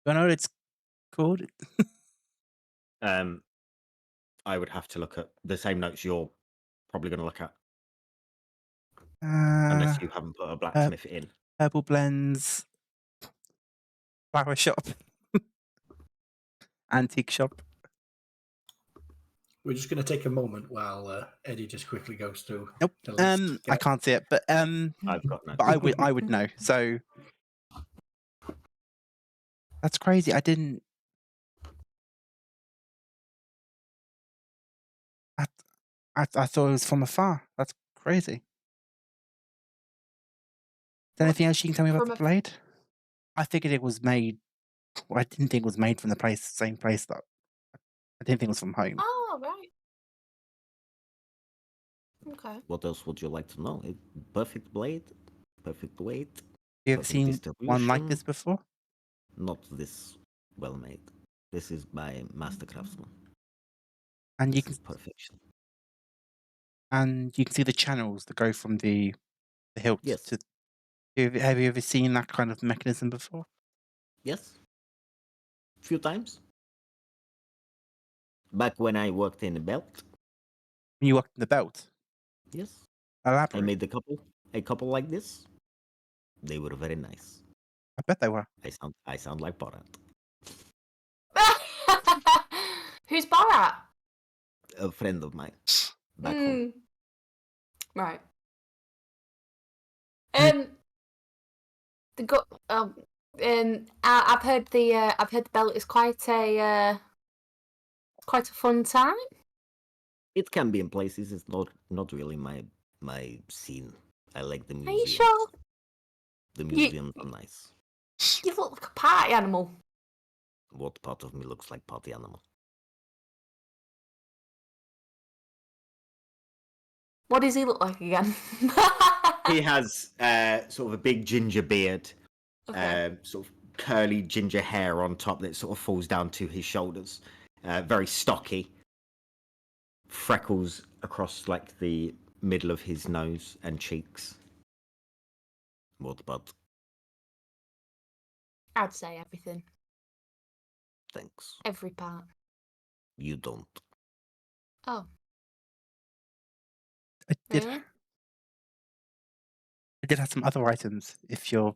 Do I know what it's called? I would have to look at the same notes you're probably going to look at, Uh, unless you haven't put a blacksmith in. Herbal blends. Flower shop. Antique shop. We're just going to take a moment while Eddie just quickly goes through Nope. the list. I can't see it, but I've got no. but I would know. So that's crazy. I didn't. I thought it was from afar. That's crazy. Is there anything else you can tell me about the blade? I figured it was made. Well, I didn't think it was made from the same place that. I didn't think it was from home. Oh, right. Okay. What else would you like to know? Perfect blade, perfect weight. Have you ever perfect seen one like distribution. this before? Not this well made. This is by master craftsman. And you This can is perfection. and you can see the channels that go from the hilt Yes. to. Have you ever seen that kind of mechanism before? Yes. Few times. Back when I worked in the belt. When you worked in the belt? Yes. Elaborate. I made a couple like this. They were very nice. I bet they were. I sound like Borat. Who's Borat? A friend of mine. Back home. Right. Mm. I've heard the belt is quite a fun time. It can be in places. It's not really my scene. I like the Are museums. you sure? The museums are nice. You look like a party animal. What part of me looks like party animal? What does he look like again? He has sort of a big ginger beard, Okay. sort of curly ginger hair on top that sort of falls down to his shoulders. Very stocky. Freckles across like the middle of his nose and cheeks. What about? I'd say everything. Thanks. Every part. You don't. Oh. I did. Really? I did have some other items. If you're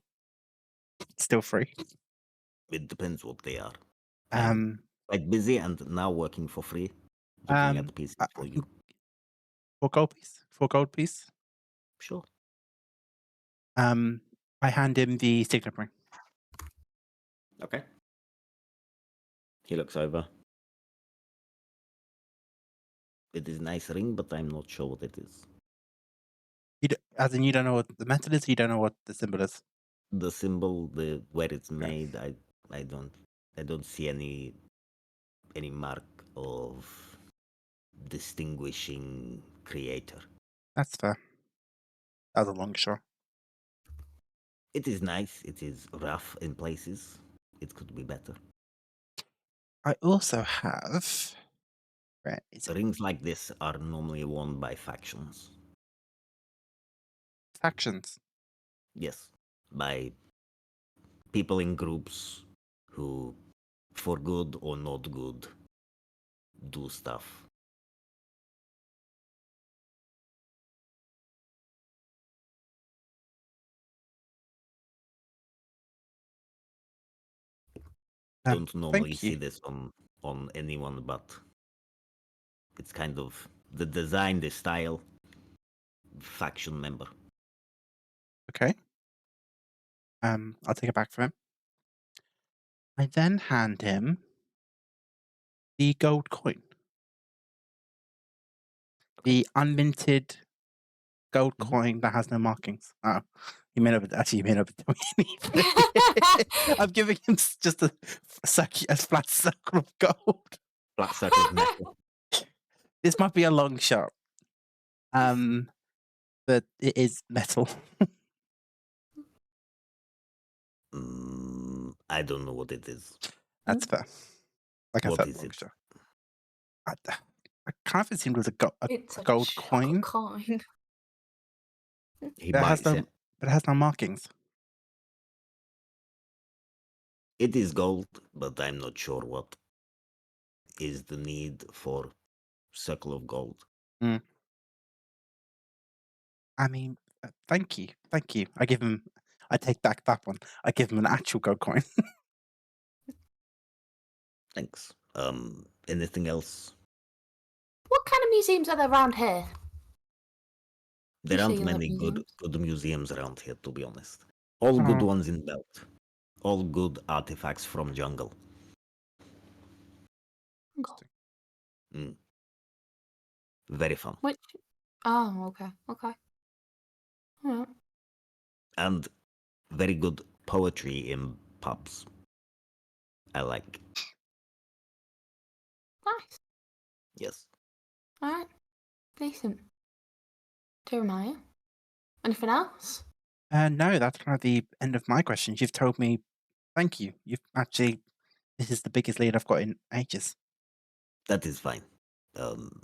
still free. It depends what they are. Quite busy and now working for free. Looking at the pieces for you. 4 gold piece. 4 gold piece. Sure. I hand him the signet ring. Okay. He looks over. It is a nice ring, but I'm not sure what it is. As in, you don't know what the metal is. You don't know what the symbol is. The symbol, where it's made, I don't see any mark of distinguishing creator. That's fair. That was a long shot. It is nice. It is rough in places. It could be better. I also have. Where is it? Rings like this are normally worn by factions. Factions. Yes, by people in groups who, for good or not good, do stuff. Don't normally see this on anyone, but it's kind of the design, the style, faction member. Okay. I'll take it back from him. I then hand him the gold coin. The unminted gold Mhm. coin that has no markings. Oh, you may not be telling me anything. I'm giving him just a flat circle of gold. Flat circle of metal. This might be a long shot. But it is metal. I don't know what it is. That's fair. Like I What said, is long it? shot. I kind of assumed it was a It's a gold chocolate coin. He But buys it. it has no markings. It is gold, but I'm not sure what is the need for circle of gold. I mean, thank you. I take back that one. I give him an actual gold coin. Thanks. Anything else? What kind of museums are there around here? There You say aren't you love many good museums. museums around here, to be honest. All good Oh. ones in Belt. All good artifacts from jungle. Very fun. Which? Oh, okay. Okay. All right. And very good poetry in pubs. I like. Nice. Yes. All right. Decent. Jeremiah. Anything else? No, that's kind of the end of my questions. You've told me. Thank you. This is the biggest lead I've got in ages. That is fine.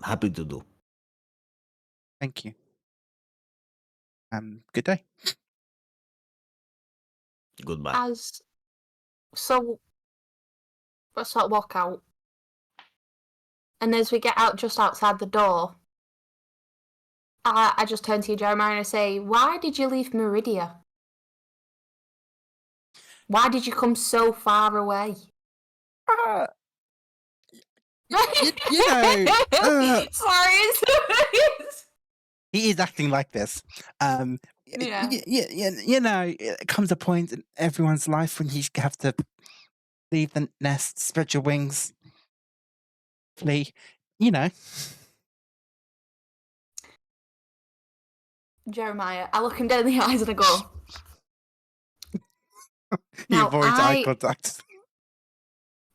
Happy to do. Thank you. Good day. Goodbye. So let's sort of walk out. And as we get out just outside the door, I just turn to you, Jeremiah, and I say, why did you leave Meridia? Why did you come so far away? You know, Sorry. he is acting like this. Yeah. You know, it comes a point in everyone's life when you have to leave the nest, spread your wings, flee. You know. Jeremiah, I look him dead in the eyes and I go. He avoids eye contact.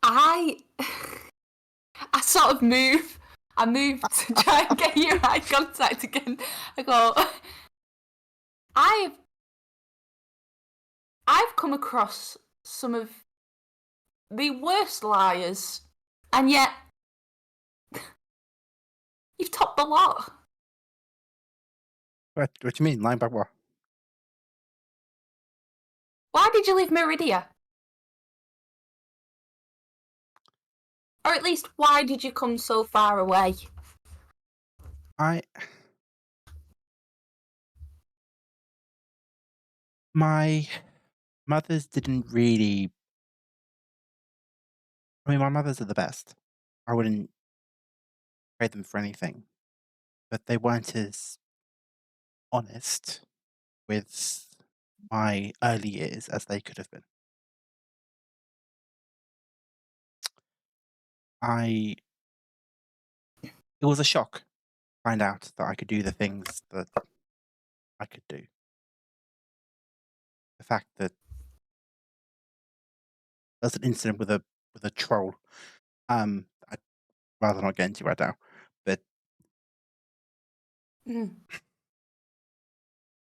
I sort of move. I move to try and get your eye contact again. I go. I've come across some of the worst liars, and yet you've topped the lot. What do you mean? Lying back what? Why did you leave Meridia? Or at least, why did you come so far away? My mothers didn't really. I mean, my mothers are the best. I wouldn't trade them for anything. But they weren't as honest with my early years as they could have been. It was a shock to find out that I could do the things that I could do. The fact that there's an incident with a troll. I'd rather not get into right now, but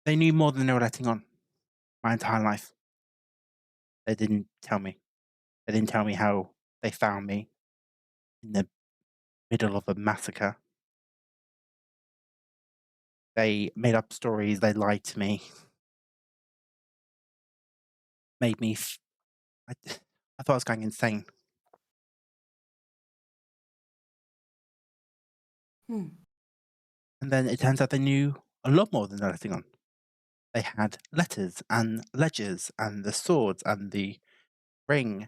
they knew more than they were letting on my entire life. They didn't tell me. They didn't tell me how they found me in the middle of a massacre. They made up stories. They lied to me. Made me. I thought I was going insane. And then it turns out they knew a lot more than they're letting on. They had letters and ledgers and the swords and the ring.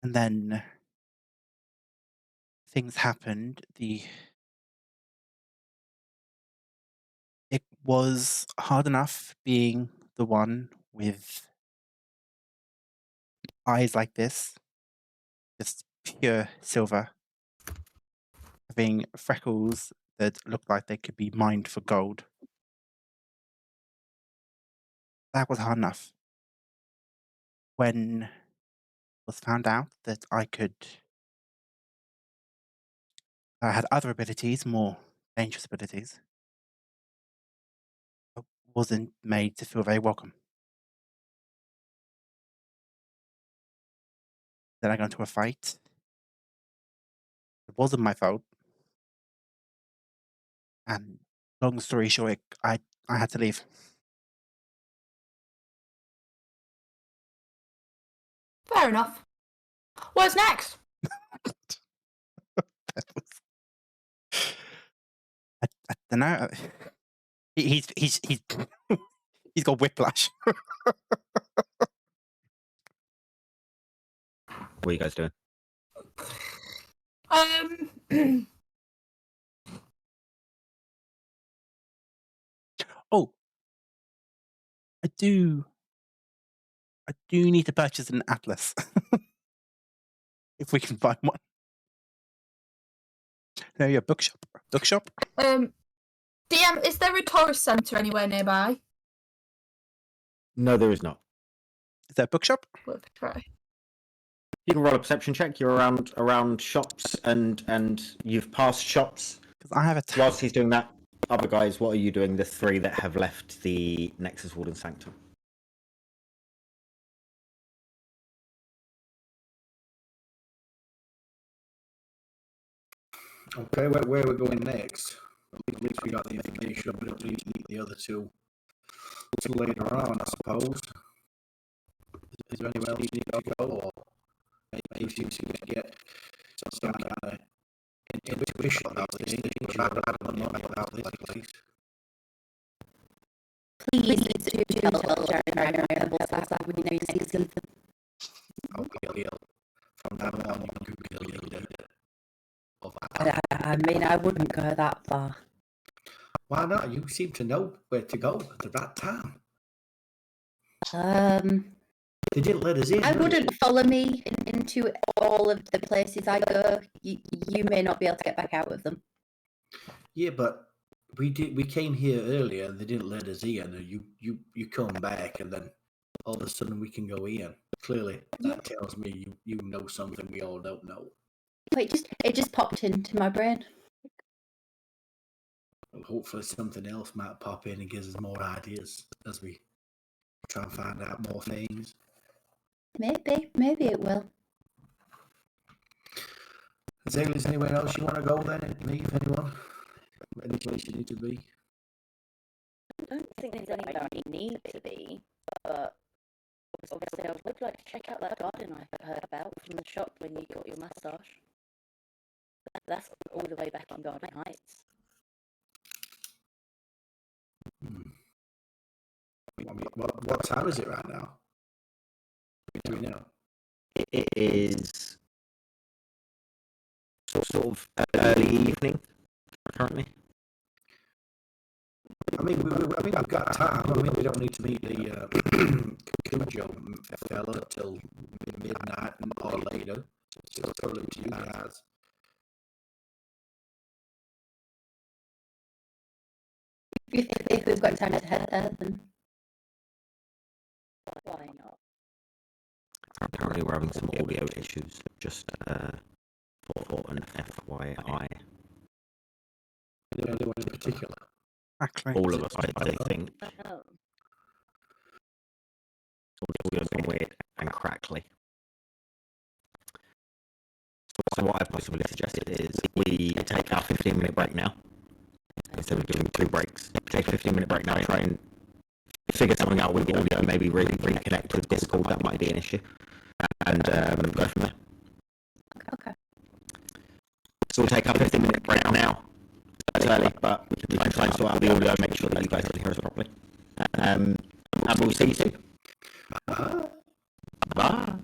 And then things happened. It was hard enough being the one with eyes like this, just pure silver, having freckles that look like they could be mined for gold. That was hard enough. When it was found out that I had other abilities, more dangerous abilities, I wasn't made to feel very welcome. Then I got into a fight. It wasn't my fault. And long story short, I had to leave. Fair enough. What's next? That was- I don't know. He's he's got whiplash. What are you guys doing? Oh, I do need to purchase an atlas. If we can find one. No, yeah, bookshop. DM, is there a tourist centre anywhere nearby? No, there is not. Is there a bookshop? Worth a try. You can roll a perception check. You're around shops and you've passed shops. Because I have a Whilst he's doing that, other guys, what are you doing? The three that have left the Nexus Ward Sanctum. Okay, where we're going next? At least we got the information. We don't need to meet the other two till later on, I suppose. Is there anywhere else you need to go, or maybe you seem to get some kind of intuition about these things? I don't know about this place. Please do tell Jeremy that we know season. Okay, from now on, you can Google a little bit of I mean, I wouldn't go that far. Why not? You seem to know where to go at the right time. They didn't let us in. I wouldn't follow me into all of the places I go. You may not be able to get back out of them. Yeah, but we did. We came here earlier, and they didn't let us in. And you come back, and then all of a sudden we can go in. Clearly, that tells me you know something we all don't know. Wait, it just popped into my brain. Well, hopefully, something else might pop in and gives us more ideas as we try and find out more things. Maybe it will. Zayla, is anywhere else you want to go then? Leave anyone? Any place you need to be? I don't think there's anywhere I need to be, but obviously I would like to check out that garden I heard about from the shop when you got your massage. That's all the way back in Garden Heights. I mean, what time is it right now? Do we know? It is sort of early evening currently. I mean, we've got time. I mean, we don't need to meet the Kujo fella till midnight or later. It's totally to you guys. If we've got time to head there, then Why not? Apparently, we're having some audio issues. Just for an FYI. Anyone in particular? Actually, All of us, I think. Oh. Audio's gone weird and crackly. So what I possibly suggested is we take our 15-minute break now. Instead of doing 2 breaks. Take a 15-minute break now, try and figure something out with the audio, maybe reconnect with Discord, that might be an issue. And go from there. okay. So we'll take our 15-minute break now. It's early, but we can try and sort out the audio, make sure that you guys can hear us properly. And we'll see you soon. Bye.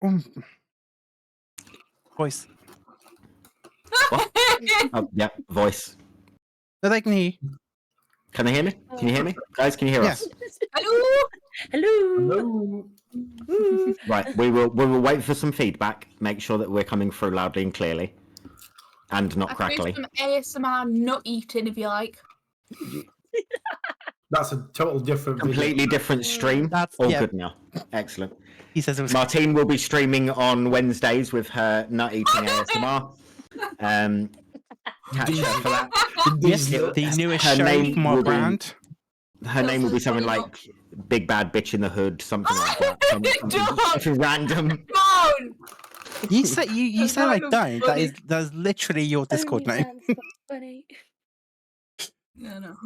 Voice. Oh, yeah, voice. No, they can hear you. Can they hear me? Can you hear me? Guys, can you hear us? Hello. Hello. Hello. Right, we will wait for some feedback, make sure that we're coming through loudly and clearly. And not I crackly. can do some ASMR nut eating if you like. That's a total different video. Completely different stream. That's All yeah. good now. Excellent. He says it was. Martine will be streaming on Wednesdays with her nut eating ASMR. Catch her for that. Yes, the newest Her show name from our will be- brand. Her name will be something like Big Bad Bitch in the Hood, something like that. Something random. Don't. You say you say I That's don't. funny. That's literally your Discord name. OnlyFans top 20. No.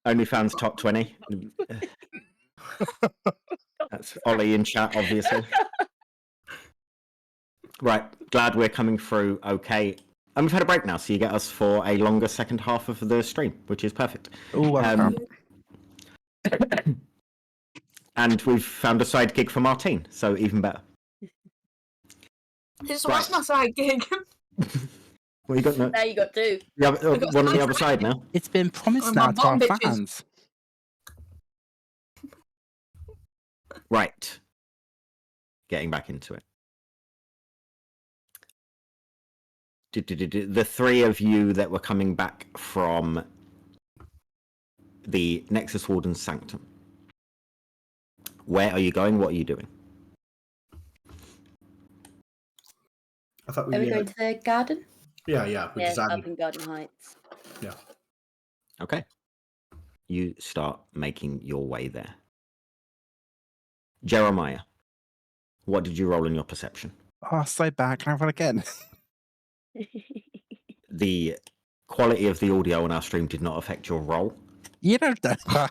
OnlyFans top 20. That's Ollie in chat, obviously. Right, glad we're coming through okay. And we've had a break now, so you get us for a longer second half of the stream, which is perfect. Oh, And we've found a side gig for Martine, so even better. This was my side gig. Well, you got no, Now you got two. one on the other side now. it's been promised Oh, now my to our bum bitches. fans. Right. Getting back into it. The three of you that were coming back from the Nexus Ward Sanctum. Where are you going? What are you doing? I thought Are we going to the garden? we Yeah, decided. up in Garden Heights. Yeah. Okay. You start making your way there. Jeremiah, what did you roll in your perception? Oh, so bad. Can I roll again? The quality of the audio on our stream did not affect your roll. You don't know that.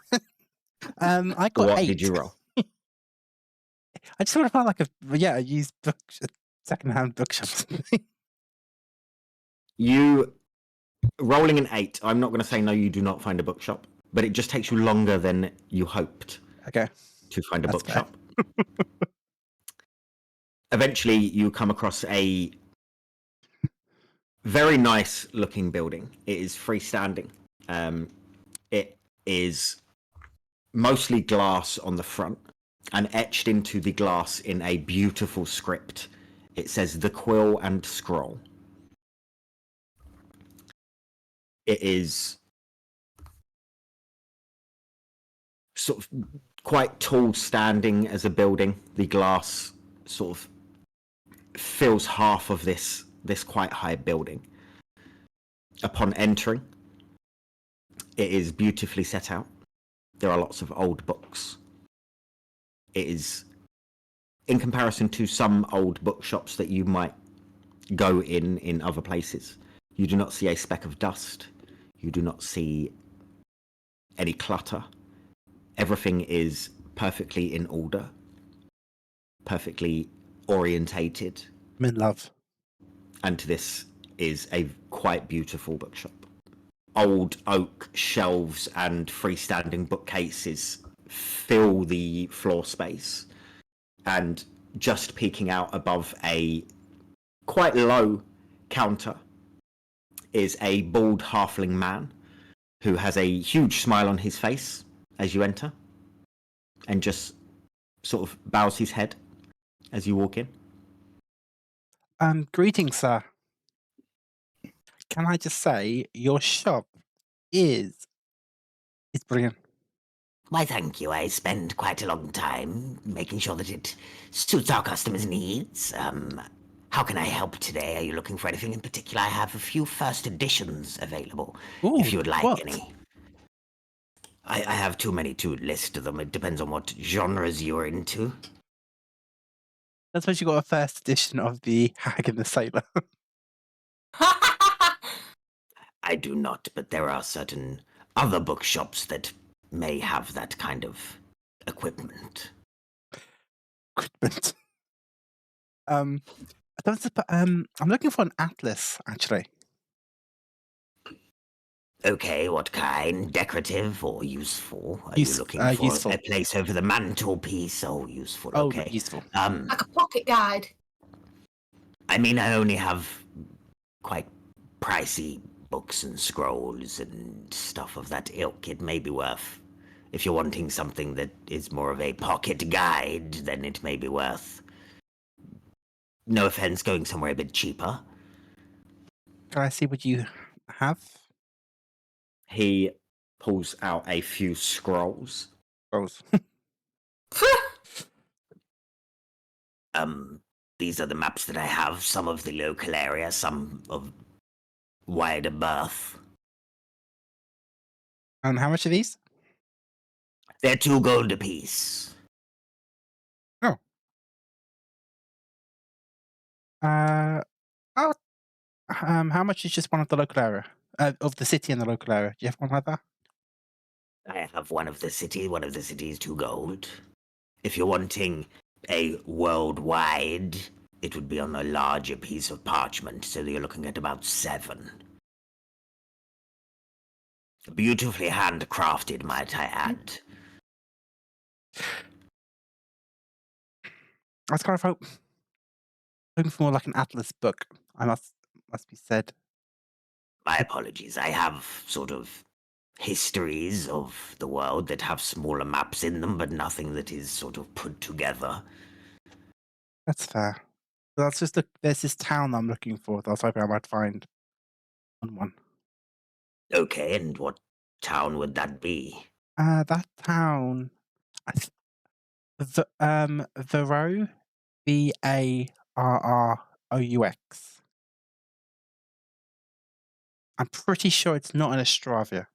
I got What 8. did you roll? I just sort of felt like a used book, a second-hand bookshop. You rolling an 8. I'm not going to say no, you do not find a bookshop, but it just takes you longer than you hoped Okay. to find a That's fair. bookshop. Eventually, you come across a very nice looking building. It is freestanding. It is mostly glass on the front, and etched into the glass in a beautiful script, it says The Quill and Scroll. It is sort of quite tall standing as a building. The glass sort of fills half of this quite high building. Upon entering, it is beautifully set out. There are lots of old books. It is, in comparison to some old bookshops that you might go in other places, you do not see a speck of dust. You do not see any clutter. Everything is perfectly in order, perfectly orientated, I'm in love. and this is a quite beautiful bookshop. Old oak shelves and freestanding bookcases fill the floor space, and just peeking out above a quite low counter is a bald halfling man who has a huge smile on his face as you enter, and just sort of bows his head as you walk in. Greetings, sir. Can I just say your shop is brilliant. Why, thank you. I spend quite a long time making sure that it suits our customers' needs. How can I help today? Are you looking for anything in particular? I have a few first editions available, Ooh, if you would like what? any. I have too many to list them. It depends on what genres you're into. I suppose you got a first edition of the Hag and the Sailor. I do not, but there are certain other bookshops that may have that kind of equipment. Equipment. I don't suppo- I'm looking for an atlas, actually. Okay, what kind? Decorative or useful? Are Use- you looking for useful. a place over the mantelpiece? Oh, useful. Oh, Okay. useful. Like a pocket guide. I mean, I only have quite pricey books and scrolls and stuff of that ilk. It may be worth, if you're wanting something that is more of a pocket guide, then it may be worth, no offense, going somewhere a bit cheaper. Can I see what you have? He pulls out a few scrolls. Scrolls. These are the maps that I have, some of the local area, some of wider berth. And how much are these? They're 2 gold apiece. Oh. Oh. How much is just one of the local area? Of the city and the local area. Do you have one like that? I have one of the city is 2 gold. If you're wanting a worldwide, it would be on a larger piece of parchment, so you're looking at about 7. Beautifully handcrafted, might I add. I was kind of hoping for more like an atlas book. I must be said. My apologies, I have sort of histories of the world that have smaller maps in them, but nothing that is sort of put together. That's fair. But that's just there's this town I'm looking for that I was hoping I might find on one. Okay, and what town would that be? That town, Varroux, Varroux. I'm pretty sure it's not in Astravia.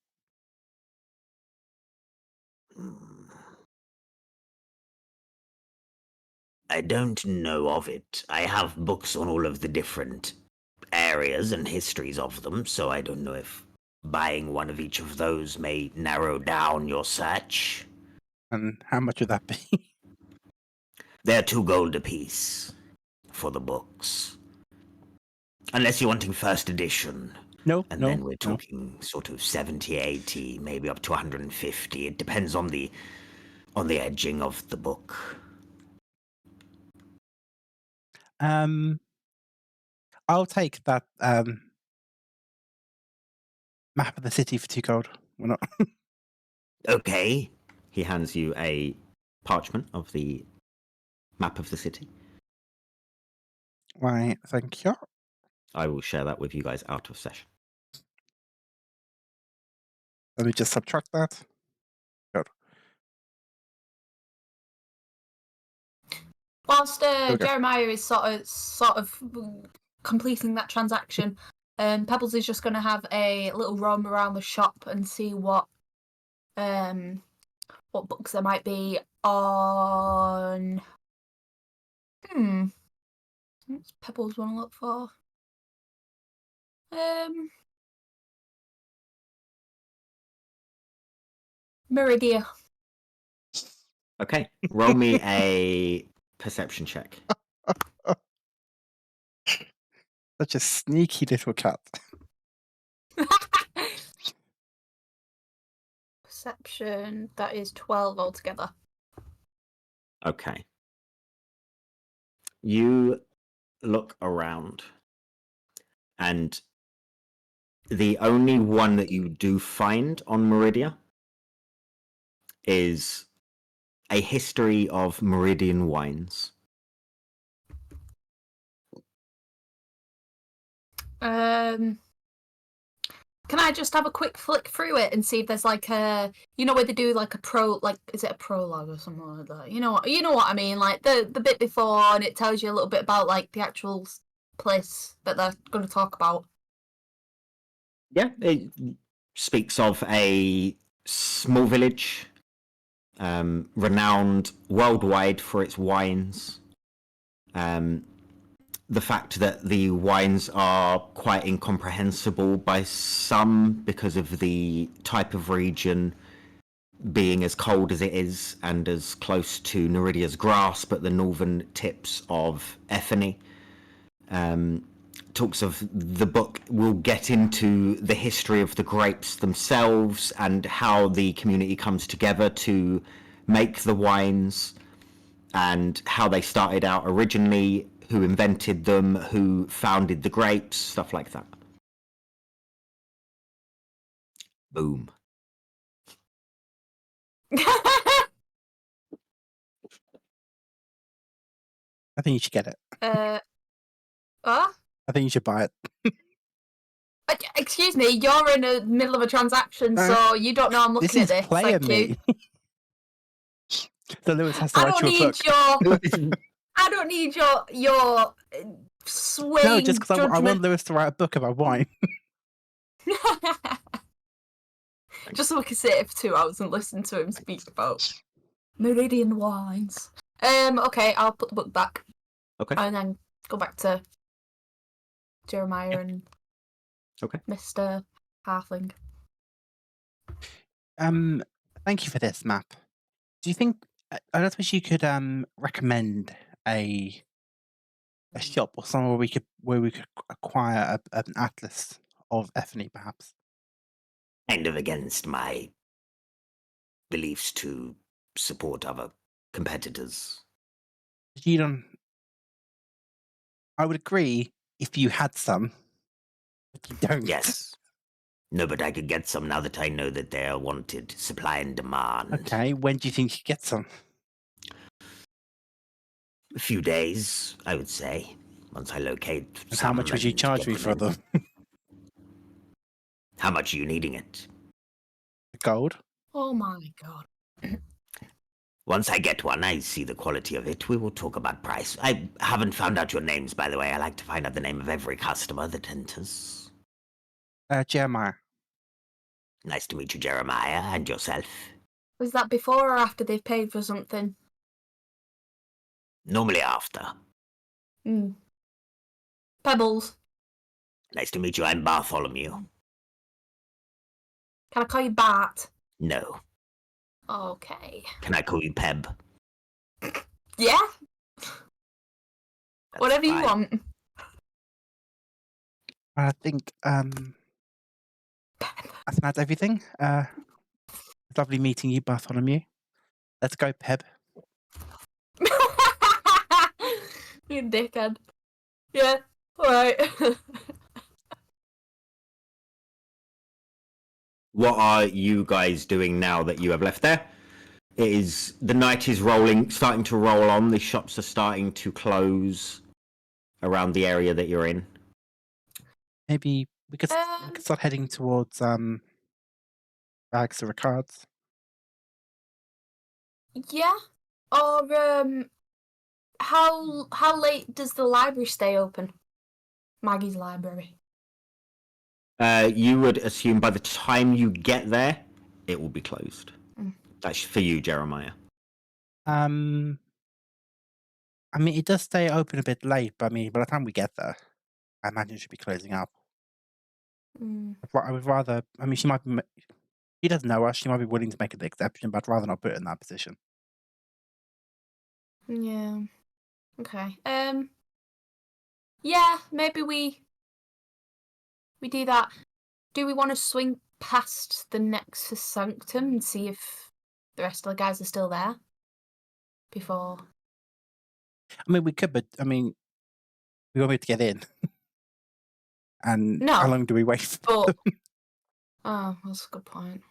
I don't know of it. I have books on all of the different areas and histories of them, so I don't know if buying one of each of those may narrow down your search. And how much would that be? They're 2 gold apiece for the books. Unless you're wanting first edition. No, And then we're talking sort of 70, 80, maybe up to 150. It depends on the edging of the book. I'll take that map of the city for 2 gold. Why not? Okay. He hands you a parchment of the map of the city. Why, thank you. I will share that with you guys out of session. Let me just subtract that. Good. Whilst Okay. Jeremiah is sort of completing that transaction, Pebbles is just going to have a little roam around the shop and see what books there might be on. What's Pebbles want to look for? Meridia. Okay, roll me a perception check. Such a sneaky little cat. Perception, that is 12 altogether. Okay. You look around, and the only one that you do find on Meridia is a history of Meridian wines. Can I just have a quick flick through it and see if there's like a, where they do like is it a prologue or something like that? You know what I mean, like the bit before, and it tells you a little bit about like the actual place that they're going to talk about. Yeah, it speaks of a small village, renowned worldwide for its wines. The fact that the wines are quite incomprehensible by some because of the type of region being as cold as it is and as close to Neridia's grasp at the northern tips of Ethany. Talks of the book will get into the history of the grapes themselves and how the community comes together to make the wines and how they started out originally, who invented them, who founded the grapes, stuff like that. Boom. I think you should get it. What? I think you should buy it. Excuse me, you're in the middle of a transaction, so you don't know I'm looking This at is this. player Thank you. me. So Lewis has to I write don't you a need book. your. I don't need your swing. No, just because I want judgment. Lewis to write a book about wine. Just so we can sit here for 2 hours and listen to him speak about Meridian wines. Okay, I'll put the book back. Okay. And then go back to Jeremiah and Okay. Mr. Halfling. Thank you for this map. Do you think I don't suppose you could recommend a shop or somewhere where we could acquire an atlas of Ethne, perhaps? Kind of against my beliefs to support other competitors. You don't. I would agree if you had some, but you don't. Yes. No, but I could get some now that I know that they are wanted. Supply and demand. Okay, when do you think you get some? A few days, I would say, once I locate And some how much would you and charge get me for in. them? How much are you needing it? Gold? Oh my god. Once I get one, I see the quality of it. We will talk about price. I haven't found out your names, by the way. I like to find out the name of every customer that enters. Jeremiah. Nice to meet you, Jeremiah, and yourself. Was that before or after they've paid for something? Normally after. Pebbles. Nice to meet you. I'm Bartholomew. Can I call you Bart? No. Okay. Can I call you Peb? Yeah? That's Whatever you fine. want. I think that's everything. Lovely meeting you, Bartholomew. Let's go, Peb. You dickhead. Yeah, alright. What are you guys doing now that you have left there? It is the night is starting to roll on. The shops are starting to close around the area that you're in. Maybe we could start heading towards bags of Riccard's. Yeah. Or how late does the library stay open? Maggie's library. You would assume by the time you get there, it will be closed. Mm. That's for you, Jeremiah. I mean, it does stay open a bit late, but I mean, by the time we get there, I imagine it should be closing up. I would rather. I mean, she might be. She doesn't know us. She might be willing to make an exception, but I'd rather not put her in that position. Yeah. Okay. Yeah, maybe we do that. Do we want to swing past the Nexus Sanctum and see if the rest of the guys are still there before? I mean, we could, but I mean, we won't be able to get in. And No. how long do we wait for? But oh, that's a good point.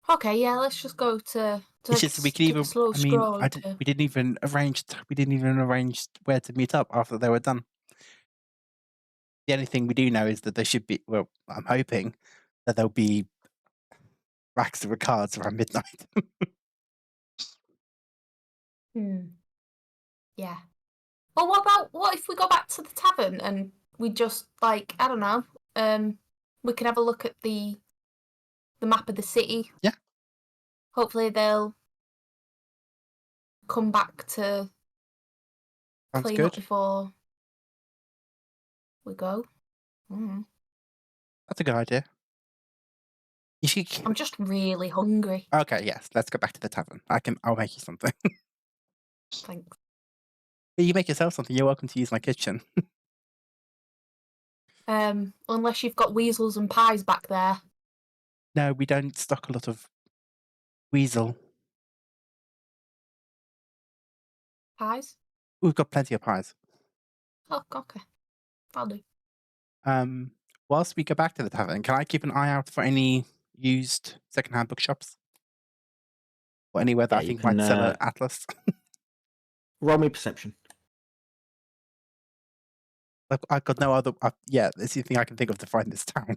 Okay, yeah, let's just go to. It's just we could take a even. slow I mean, scroll we didn't even arrange. We didn't even arrange where to meet up after they were done. The only thing we do know is that there should be. Well, I'm hoping that there'll be racks of Riccards around midnight. Yeah. Well, what if we go back to the tavern and we just I don't know, we can have a look at the map of the city. Yeah. Hopefully they'll come back to Sounds clean good. up before we go. That's a good idea. You should. I'm just really hungry. Okay, yes. Let's go back to the tavern. I'll make you something. Thanks. You make yourself something. You're welcome to use my kitchen. Unless you've got weasels and pies back there. No, we don't stock a lot of weasel. Pies? We've got plenty of pies. Oh, okay. I'll do. Whilst we go back to the tavern, can I keep an eye out for any used secondhand bookshops? Or anywhere that Yeah, I you think can, might sell an atlas? Roll me perception. I've got no other... yeah, it's the thing I can think of to find this town.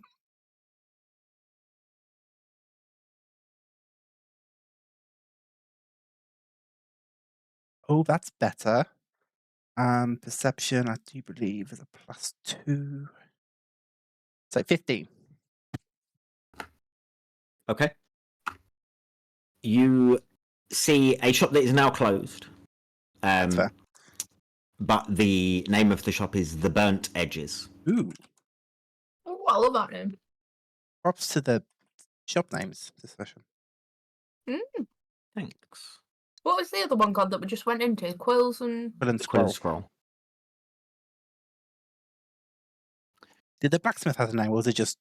Oh, that's better. Perception, I do believe, is a +2. So 15. Okay. You see a shop that is now closed. That's fair. But the name of the shop is The Burnt Edges. Ooh, Oh, I love that name. props to the shop names this session. Thanks. What was the other one called that we just went into? Quills and... Quill and The Quill Scroll. Scroll. Did the blacksmith have a name, or was it just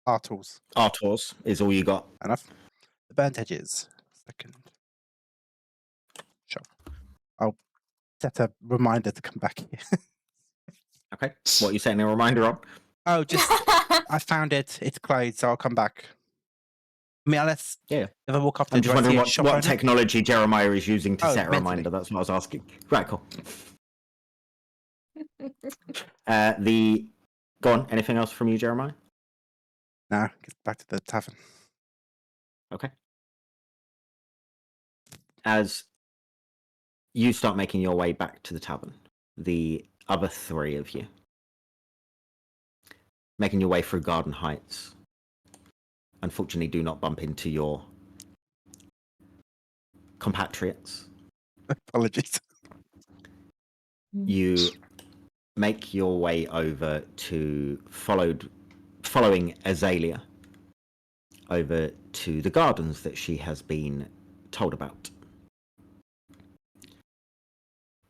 our tools? Artors is all you got. Enough. The Burnt Edges. Second shop. I'll set a reminder to come back here. Okay. What are you setting a reminder on? Oh, just I found it. It's closed, so I'll come back. I mean, unless Yeah. if I walk up to I'm do just I see wondering a shop what owner? technology Jeremiah is using to Oh, set a mentally. reminder. That's what I was asking. Right, cool. Go on. Anything else from you, Jeremiah? No, get back to the tavern. Okay. As you start making your way back to the tavern, the other three of you making your way through Garden Heights, unfortunately do not bump into your compatriots. Apologies. You make your way over to following Azalea over to the gardens that she has been told about.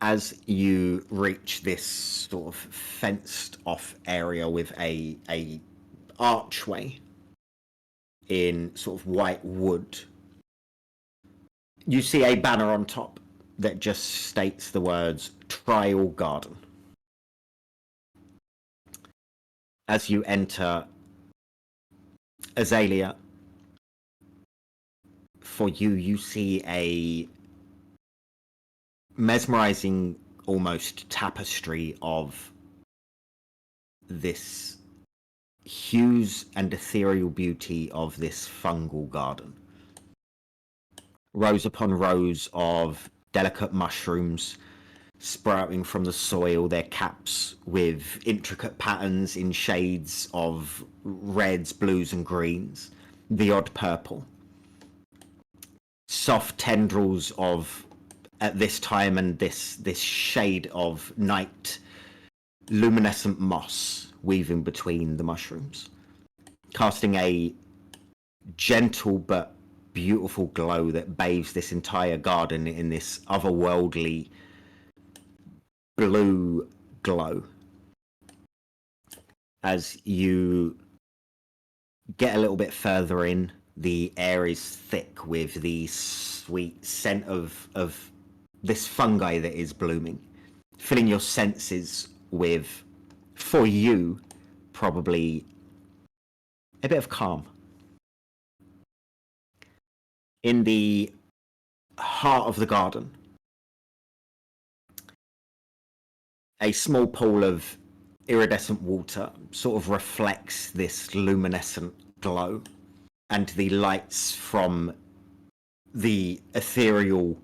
As you reach this sort of fenced off area with a archway in sort of white wood, you see a banner on top that just states the words Trial Garden. As you enter, Azalea, for you see a mesmerizing almost tapestry of this hues and ethereal beauty of this fungal garden. Rows upon rows of delicate mushrooms sprouting from the soil, their caps with intricate patterns in shades of reds, blues and greens, the odd purple. Soft tendrils of, at this time and this shade of night, luminescent moss weaving between the mushrooms, casting a gentle but beautiful glow that bathes this entire garden in this otherworldly blue glow. As you get a little bit further in, the air is thick with the sweet scent of this fungi that is blooming, filling your senses with, for you, probably a bit of calm. In the heart of the garden, a small pool of iridescent water sort of reflects this luminescent glow, and the lights from the ethereal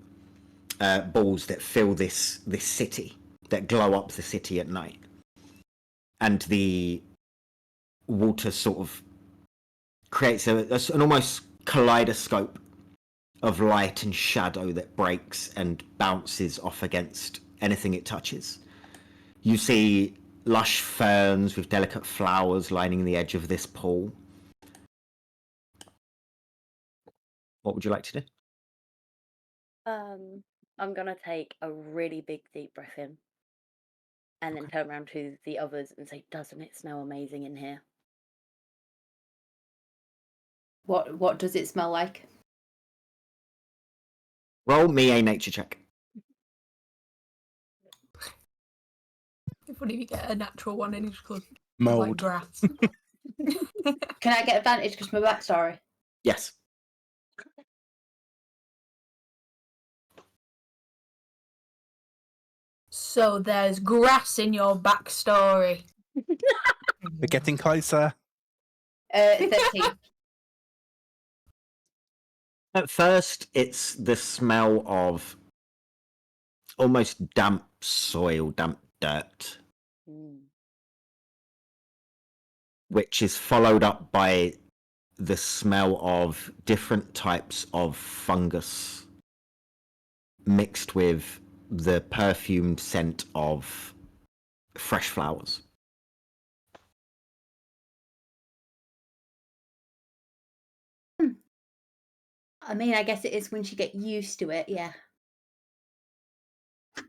balls that fill this city, that glow up the city at night. And the water sort of creates an almost kaleidoscope of light and shadow that breaks and bounces off against anything it touches. You see lush ferns with delicate flowers lining the edge of this pool. What would you like to do? I'm gonna take a really big deep breath in and then turn around to the others and say, "Doesn't it smell amazing in here?" What does it smell like? Roll me a nature check. funny if you get a natural one and you just goes like Mold. grass. Can I get advantage because my backstory? Yes. So there's grass in your backstory. We're getting closer. 13. At first, it's the smell of almost damp soil, damp dirt, which is followed up by the smell of different types of fungus mixed with the perfumed scent of fresh flowers. I mean, I guess it is once you get used to it, yeah.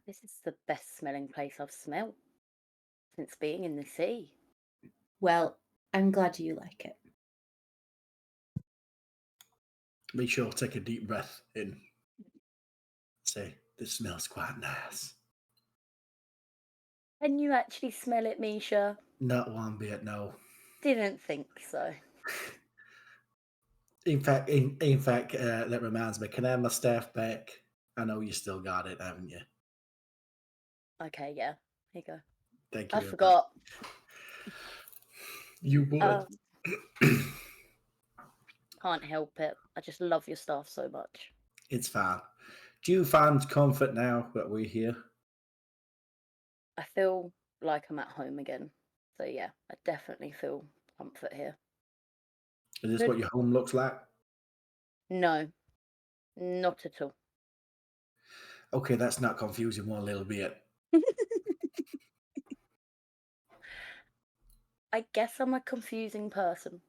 This is the best smelling place I've smelt since being in the sea. Well, I'm glad you like it. Make sure to take a deep breath in. Say, this smells quite nice. Can you actually smell it, Misha? Not one bit, no. Didn't think so. In fact, that reminds me. Can I have my staff back? I know you still got it, haven't you? Okay, yeah. Here you go. Thank you. I very forgot. much. You would. Can't help it. I just love your staff so much. It's fine. Do you find comfort now that we're here? I feel like I'm at home again. So yeah, I definitely feel comfort here. Is this Good. what your home looks like? No, not at all. Okay, that's not confusing one little bit. I guess I'm a confusing person.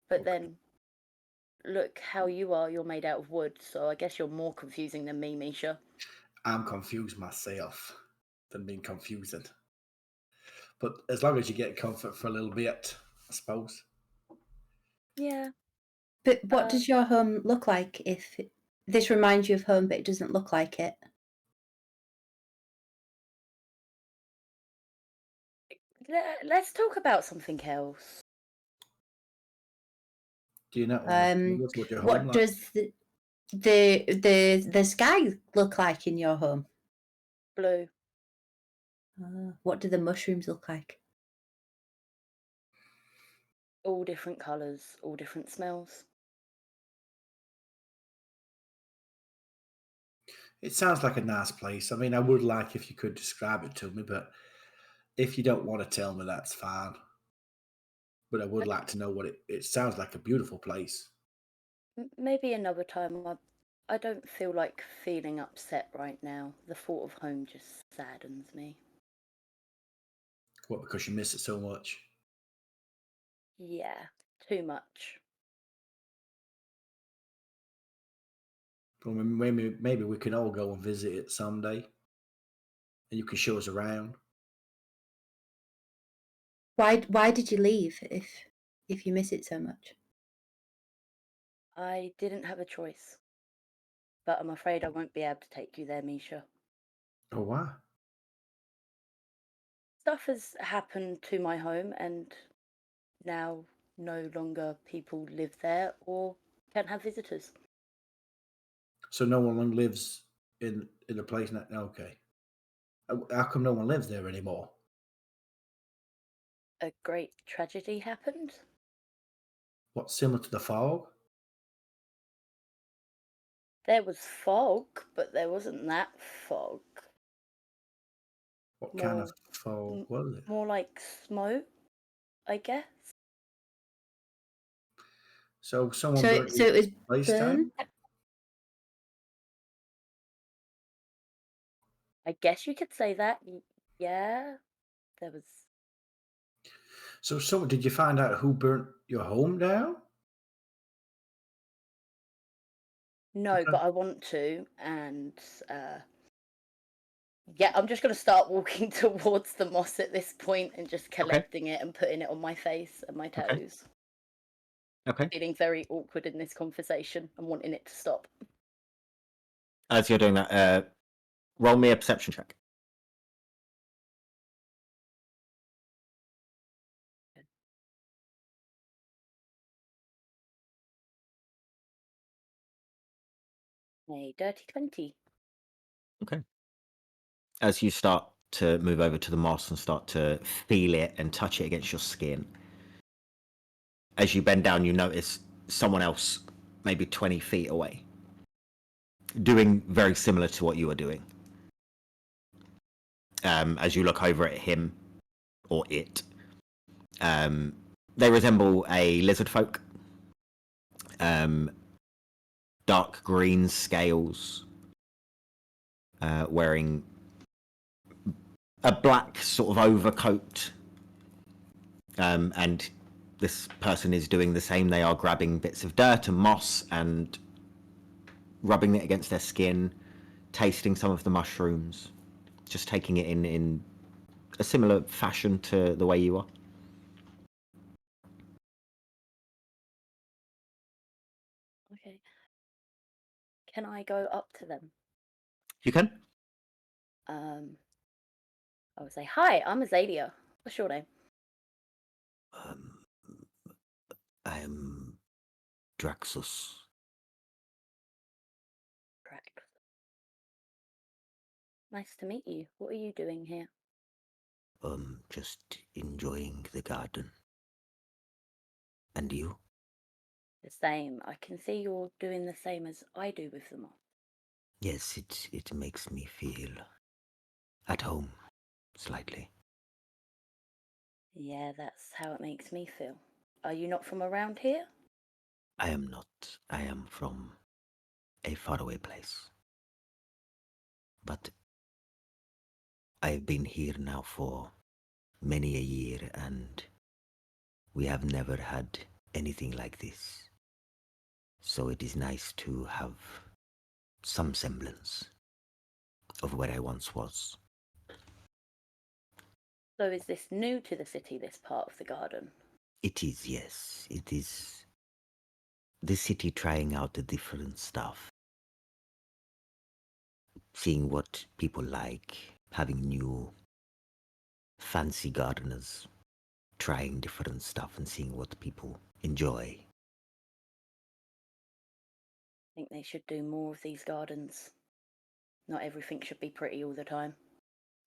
But then, look how you are. You're made out of wood, so I guess you're more confusing than me, Misha. I'm confused myself than being confusing. But as long as you get comfort for a little bit, I suppose. Yeah. But what does your home look like if this reminds you of home, but it doesn't look like it? Let's talk about something else. Do you know what your home What like? does the sky look like in your home? Blue. What do the mushrooms look like? All different colours, all different smells. It sounds like a nice place. I mean, I would like if you could describe it to me, but if you don't want to tell me, that's fine. But I would like to know what it sounds like a beautiful place. Maybe another time. I don't feel like feeling upset right now. The thought of home just saddens me. What, because you miss it so much? Yeah, too much. Well, maybe we can all go and visit it someday, and you can show us around. Why did you leave if you miss it so much? I didn't have a choice. But I'm afraid I won't be able to take you there, Misha. Oh, why? Stuff has happened to my home, and now no longer people live there or can have visitors. So no one lives in the place now? Okay. How come no one lives there anymore? A great tragedy happened. What, similar to the fog? There was fog, but there wasn't that fog. What kind of fog was it? More like smoke, I guess. So someone So burnt it was your place burn? down? I guess you could say that. Yeah, there was. So did you find out who burnt your home down? No, Okay. but I want to, and yeah, I'm just going to start walking towards the moss at this point and just collecting it and putting it on my face and my toes. Okay. Feeling very awkward in this conversation and wanting it to stop. As you're doing that, roll me a perception check. A dirty 20. Okay. As you start to move over to the moss and start to feel it and touch it against your skin, as you bend down, you notice someone else maybe 20 feet away doing very similar to what you are doing. As you look over at him or it, they resemble a lizard folk. Dark green scales, wearing a black sort of overcoat, and this person is doing the same. They are grabbing bits of dirt and moss and rubbing it against their skin, tasting some of the mushrooms, just taking it in a similar fashion to the way you are. Okay. Can I go up to them? You can? I would say, hi, I'm Azalia. What's your name? I am Draxus. Drax. Nice to meet you. What are you doing here? Just enjoying the garden. And you? The same. I can see you're doing the same as I do with them all. Yes, it makes me feel at home, slightly. Yeah, that's how it makes me feel. Are you not from around here? I am not. I am from a faraway place. But I've been here now for many a year, and we have never had anything like this. So it is nice to have some semblance of where I once was. So is this new to the city, this part of the garden? It is, yes. It is the city trying out the different stuff. Seeing what people like, having new fancy gardeners trying different stuff and seeing what people enjoy. I think they should do more of these gardens. Not everything should be pretty all the time.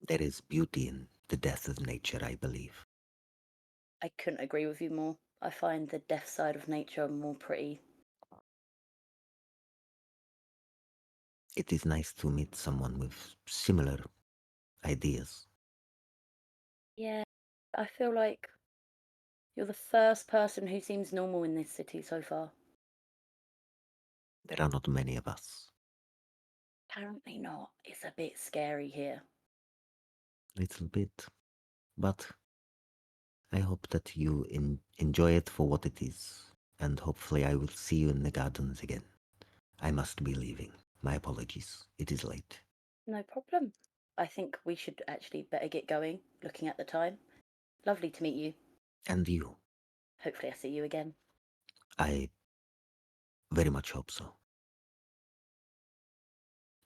There is beauty in the death of nature, I believe. I couldn't agree with you more. I find the deaf side of nature more pretty. It is nice to meet someone with similar ideas. Yeah, I feel like you're the first person who seems normal in this city so far. There are not many of us. Apparently not. It's a bit scary here. Little bit. But I hope that you enjoy it for what it is. And hopefully I will see you in the gardens again. I must be leaving. My apologies. It is late. No problem. I think we should actually better get going, looking at the time. Lovely to meet you. And you. Hopefully I see you again. I very much hope so.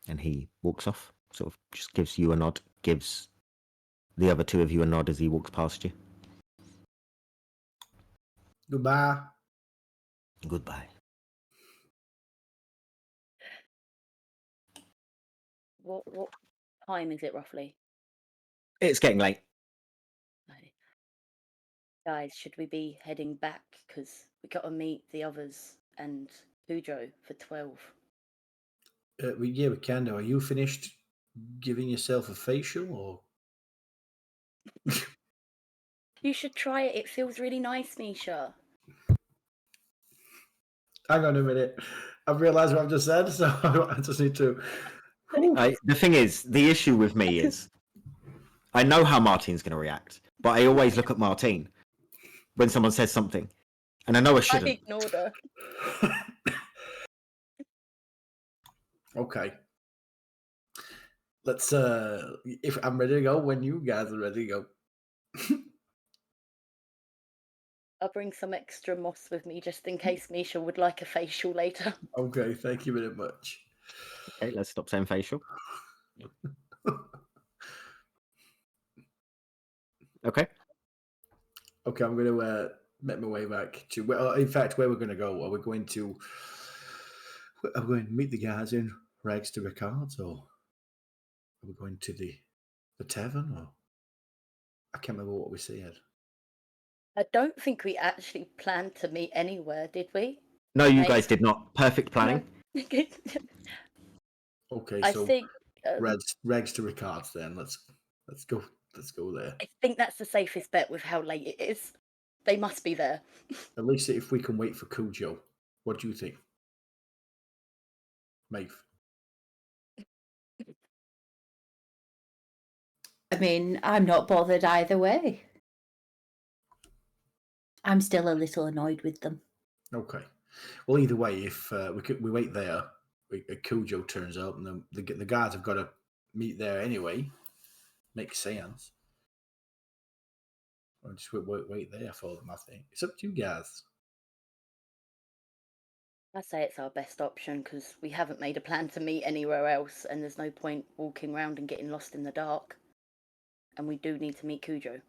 And he walks off, sort of just gives you a nod, gives the other two of you a nod as he walks past you. Goodbye. Goodbye. What time is it roughly? It's getting late. Right. Guys, should we be heading back? Because we got to meet the others and Kujo for 12. We can do. Are you finished giving yourself a facial, or? You should try it. It feels really nice, Misha. Hang on a minute. I've realised what I've just said, so I just need to. The thing is, the issue with me is, I know how Martine's going to react, but I always look at Martine when someone says something, and I know I shouldn't. I ignored her. Okay. Let's. If I'm ready to go, when you guys are ready to go. I'll bring some extra moss with me just in case Misha would like a facial later. Okay, thank you very much. Okay, let's stop saying facial. Okay. Okay, I'm going to make my way back to. In fact, where we're going to go? Are we going to meet the guys in Rags to Riccard's, or are we going to the tavern? Or I can't remember what we said. I don't think we actually planned to meet anywhere, did we? No, you Right. guys did not. Perfect planning. Okay, I so think rags to Riccard's then. Let's go there. I think that's the safest bet with how late it is. They must be there. At least if we can wait for Kujo. What do you think? Maeve? I mean, I'm not bothered either way. I'm still a little annoyed with them. Okay. Well, either way, if we wait there, Kujo turns up, and then the guards have got to meet there anyway. Makes sense. Or just wait there for them, I think. It's up to you guys. I say it's our best option because we haven't made a plan to meet anywhere else, and there's no point walking around and getting lost in the dark. And we do need to meet Kujo.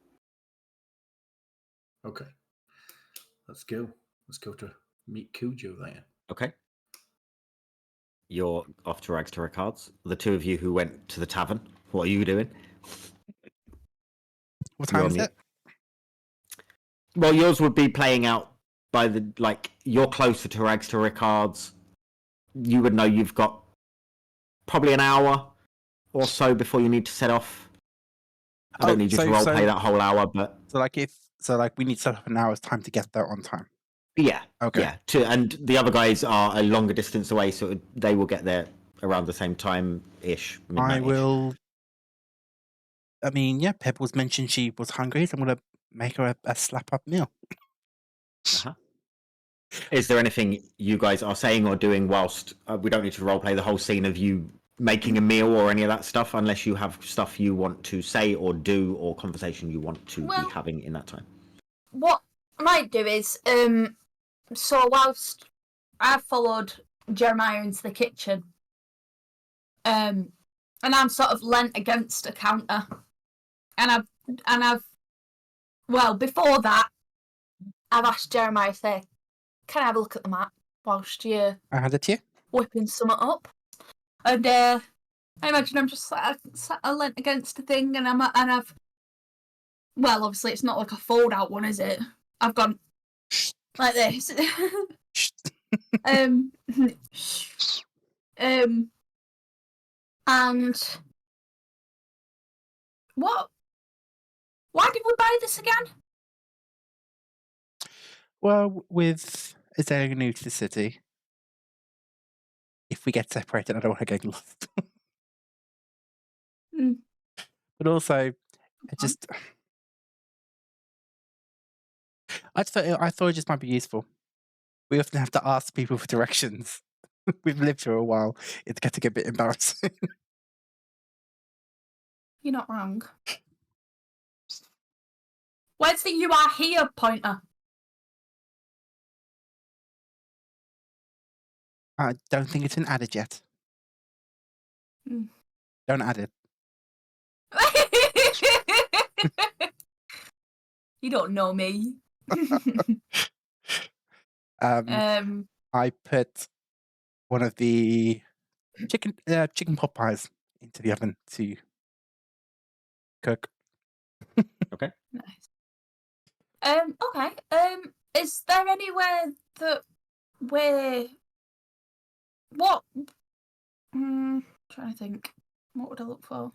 Okay. Let's go. Let's go to meet Kujo then. Okay. You're off to Rags to Riccard's. The two of you who went to the tavern, what are you doing? What time is it? Well, yours would be playing out by you're closer to Rags to Riccard's. You would know you've got probably an hour or so before you need to set off. I don't need you to roleplay that whole hour, but so we need to set up an hour's time to get there on time. Yeah. Okay. Yeah. And the other guys are a longer distance away, so they will get there around the same time-ish. I will. I mean, yeah, Pebbles mentioned she was hungry, so I'm going to make her a slap-up meal. Uh-huh. Is there anything you guys are saying or doing whilst we don't need to roleplay the whole scene of you making a meal or any of that stuff, unless you have stuff you want to say or do or conversation you want to be having in that time? What I might do is, so whilst I've followed Jeremiah into the kitchen, and I'm sort of leant against a counter, and I've well, before that, I've asked Jeremiah, say, can I have a look at the map whilst you're whipping something up? And I imagine I'm just sat leant against a thing, and I've well, obviously it's not like a fold out one, is it? I've gone like this. And what? Why did we buy this again? Well, with Azalea new to the city, if we get separated, I don't want to get lost. But also, I thought it just might be useful. We often have to ask people for directions. We've lived here a while. It's getting a bit embarrassing. You're not wrong. Where's the "you are here" pointer? I don't think it's been added yet. Don't add it. You don't know me. I put one of the chicken pot pies into the oven to cook. Okay. Nice. Okay. Is there anywhere that we're what? Trying to think. What would I look for?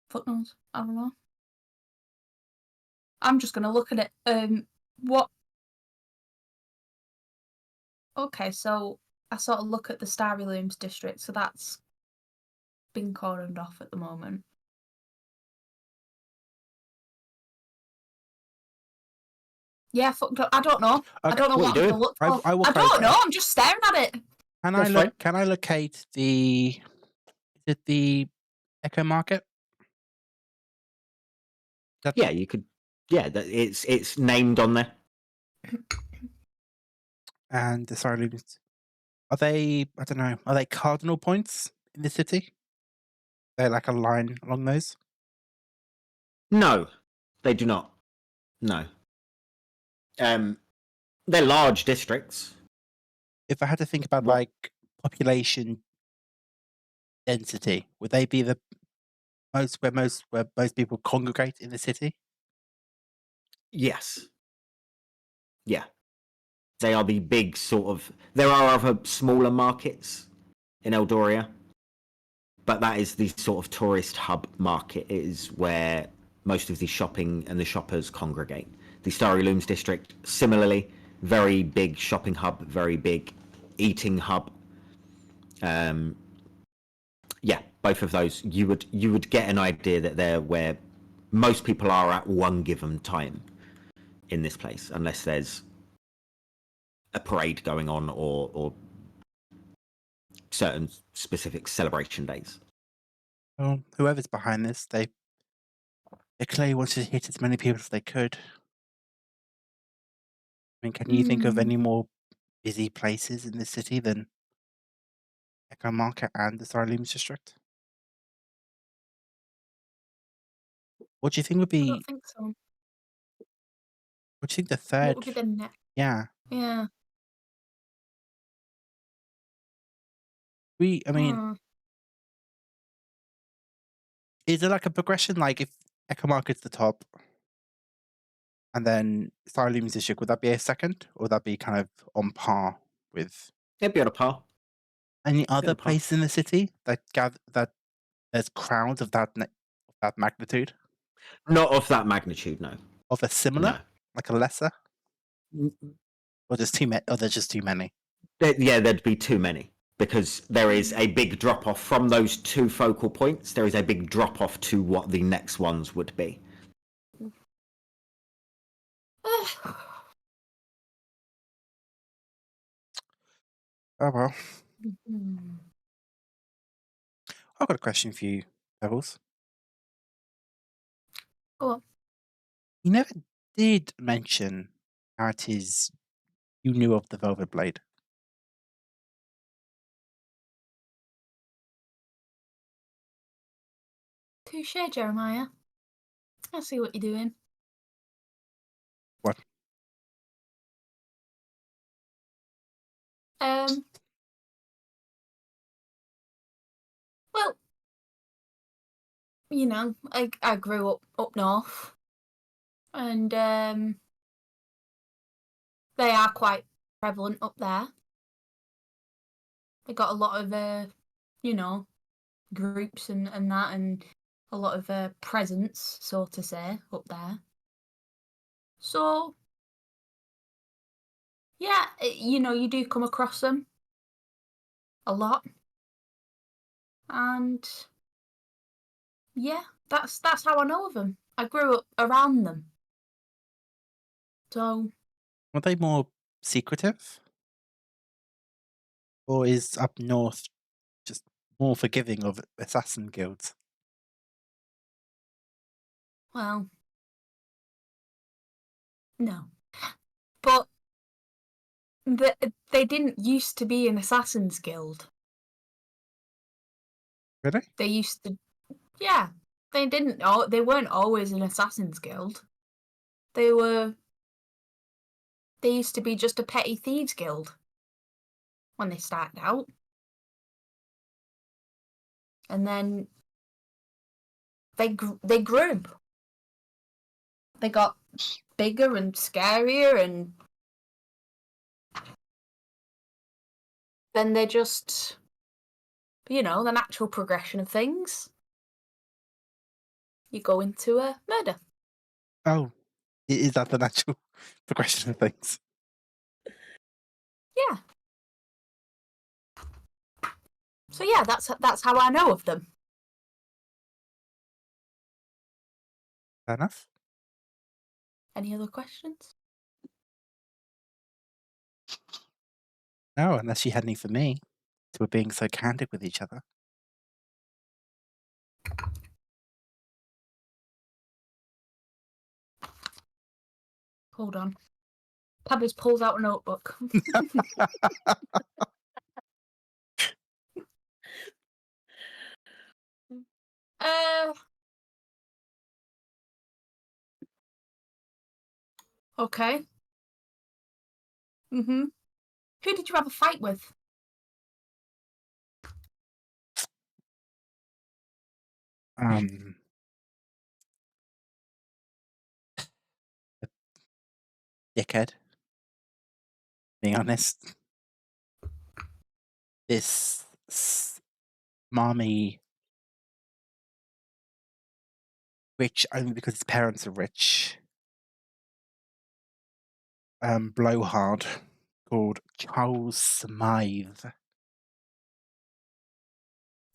Footnotes. I don't know. I'm just gonna look at it. What? Okay, so I sort of look at the Starry Looms district, so that's been cordoned off at the moment. Yeah, I don't know. I don't know what I'm gonna look for. I don't know. I'm just staring at it. Can I locate the? Is it the Echo Market? Yeah, you could. Yeah, it's named on there. And the Starry Looms, are they? I don't know. Are they cardinal points in the city? They're like a line along those. No, they do not. No. They're large districts. If I had to think about What- like population density, would they be the where most people congregate in the city? Yes. Yeah. They are the big sort of. There are other smaller markets in Eldoria, but that is the sort of tourist hub market. It is where most of the shopping and the shoppers congregate. The Starry Looms district, similarly, very big shopping hub, very big eating hub. Yeah, both of those, you would get an idea that they're where most people are at one given time in this place, unless there's a parade going on or certain specific celebration days. Well, whoever's behind this, they clearly wanted to hit as many people as they could. I mean, can you think of any more busy places in the city than Echo Market and the Starry Looms district? What do you think would I be? don't think so. What do you think the What third? would be the next? Yeah, Yeah. I mean, Hmm. is there like a progression? Like if Echo Market's the top, and then Starry Looms district, would that be a second, or would that be kind of on par with It'd be on a par. any other a par. place in the city that that there's crowds of that magnitude, Not of that magnitude, no. of a similar, No. like a lesser, or just too many? Or there's just too many. Yeah, there'd be too many because there is a big drop off from those two focal points. There is a big drop off to what the next ones would be. Oh well. Hmm. I've got a question for you, Pebbles. Go on. You never did mention how it is you knew of the Velvet Blade. Touche, Jeremiah. I see what you're doing. What? Well, you know, I grew up north, and they are quite prevalent up there. They got a lot of you know, groups and that, and a lot of presence, so to say, up there. So yeah, you know, you do come across them a lot, and yeah, that's how I know of them. I grew up around them, so Were they more secretive? Or is up north just more forgiving of assassin guilds? well, no, but they didn't used to be an assassins guild. Really? They used to, yeah. They didn't. They weren't always an assassins guild. They used to be just a petty thieves guild when they started out, and then they grew. They got bigger and scarier, and then they just, you know, the natural progression of things. You go into a murder. Oh, is that the natural progression of things? Yeah. So yeah, that's how I know of them. Fair enough. Any other questions? No, unless you had any for me. So we're being so candid with each other. Hold on. Pablo's pulls out a notebook. Okay. Mm-hmm. Who did you have a fight with? Dickhead. Being honest, this smarmy, rich only because his parents are rich, blowhard called Charles Smythe.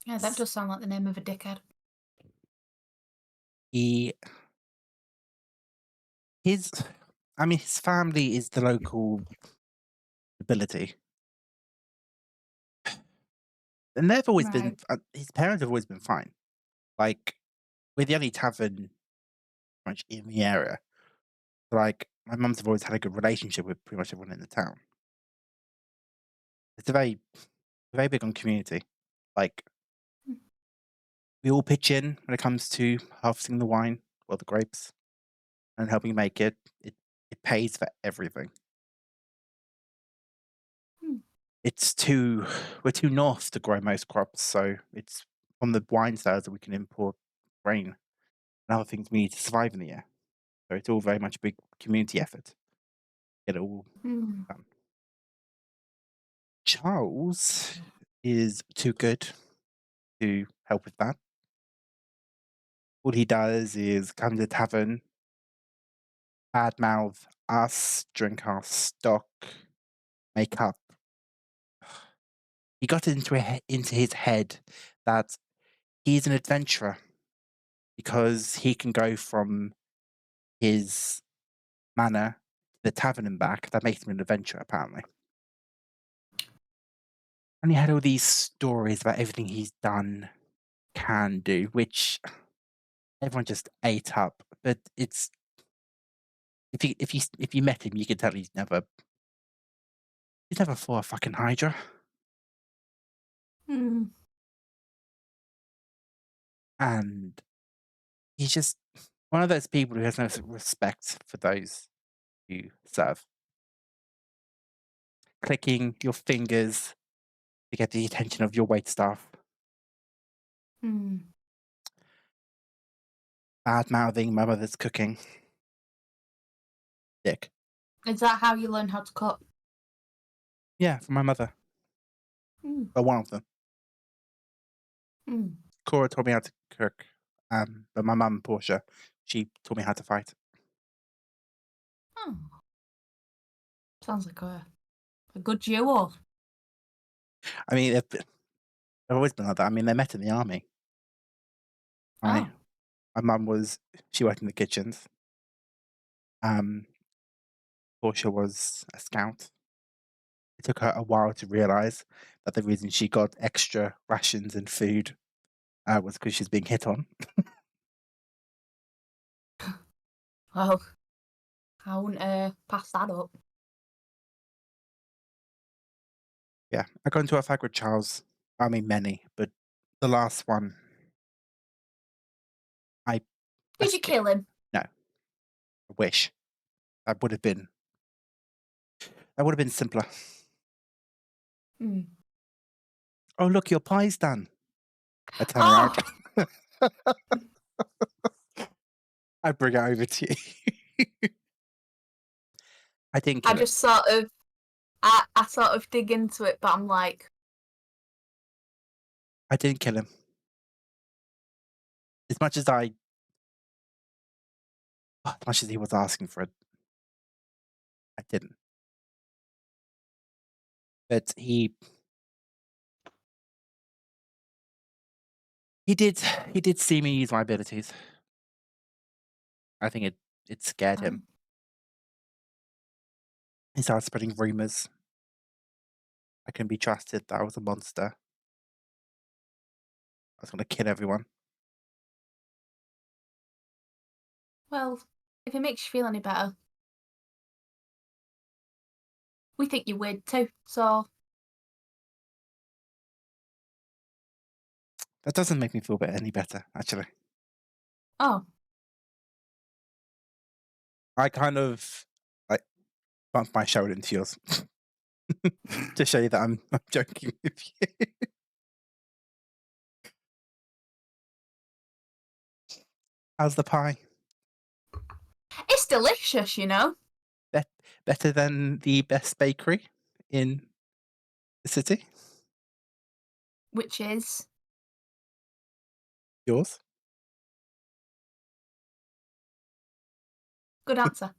Yeah, that does sound like the name of a dickhead. His family is the local nobility. And they've always been, his parents have always been fine. Like, we're the only tavern pretty much in the area. Like, my mums have always had a good relationship with pretty much everyone in the town. It's very big on community. Like, we all pitch in when it comes to harvesting the wine or the grapes and helping make it. It pays for everything. We're too north to grow most crops, so it's from the wine sales that we can import grain and other things we need to survive in the year. So it's all very much a big community effort. Get it all done. Charles is too good to help with that. All he does is come to the tavern, badmouth us, drink our stock, make up. He got into his head that he's an adventurer because he can go from his manor to the tavern and back. That makes him an adventurer, apparently. And he had all these stories about everything he's done, can do, which everyone just ate up. But it's if you met him, you could tell he's never fought a fucking Hydra. And he's just one of those people who has no respect for those you serve. Clicking your fingers to get the attention of your waitstaff. Bad mouthing my mother's cooking. Dick. Is that how you learn how to cook? Yeah, from my mother. But one of them. Cora taught me how to cook. But my mum, Portia, she taught me how to fight. Oh. Sounds like a good duo. I mean, they've always been like that. I mean, they met in the army. My mum she worked in the kitchens. Portia was a scout. It took her a while to realise that the reason she got extra rations and food was because she's being hit on. Well, I wouldn't pass that up. Yeah, I got into a fight with Charles. I mean, many, but the last one, Did you kill him? No. I wish. That would have been simpler. Oh, look, your pie's done. I turn around. I bring it over to you. I didn't kill him. Just sort of, I sort of dig into it, but I'm like, I didn't kill him. As much as he was asking for it, I didn't. But he did see me use my abilities. I think it scared him. He started spreading rumors. I couldn't be trusted. That I was a monster. I was going to kill everyone. well, if it makes you feel any better, we think you're weird too, so... That doesn't make me feel any better, actually. Oh. I kind of, bump my shoulder into yours to show you that I'm joking with you. How's the pie? It's delicious, you know. Better than the best bakery in the city? Which is Yours? good answer.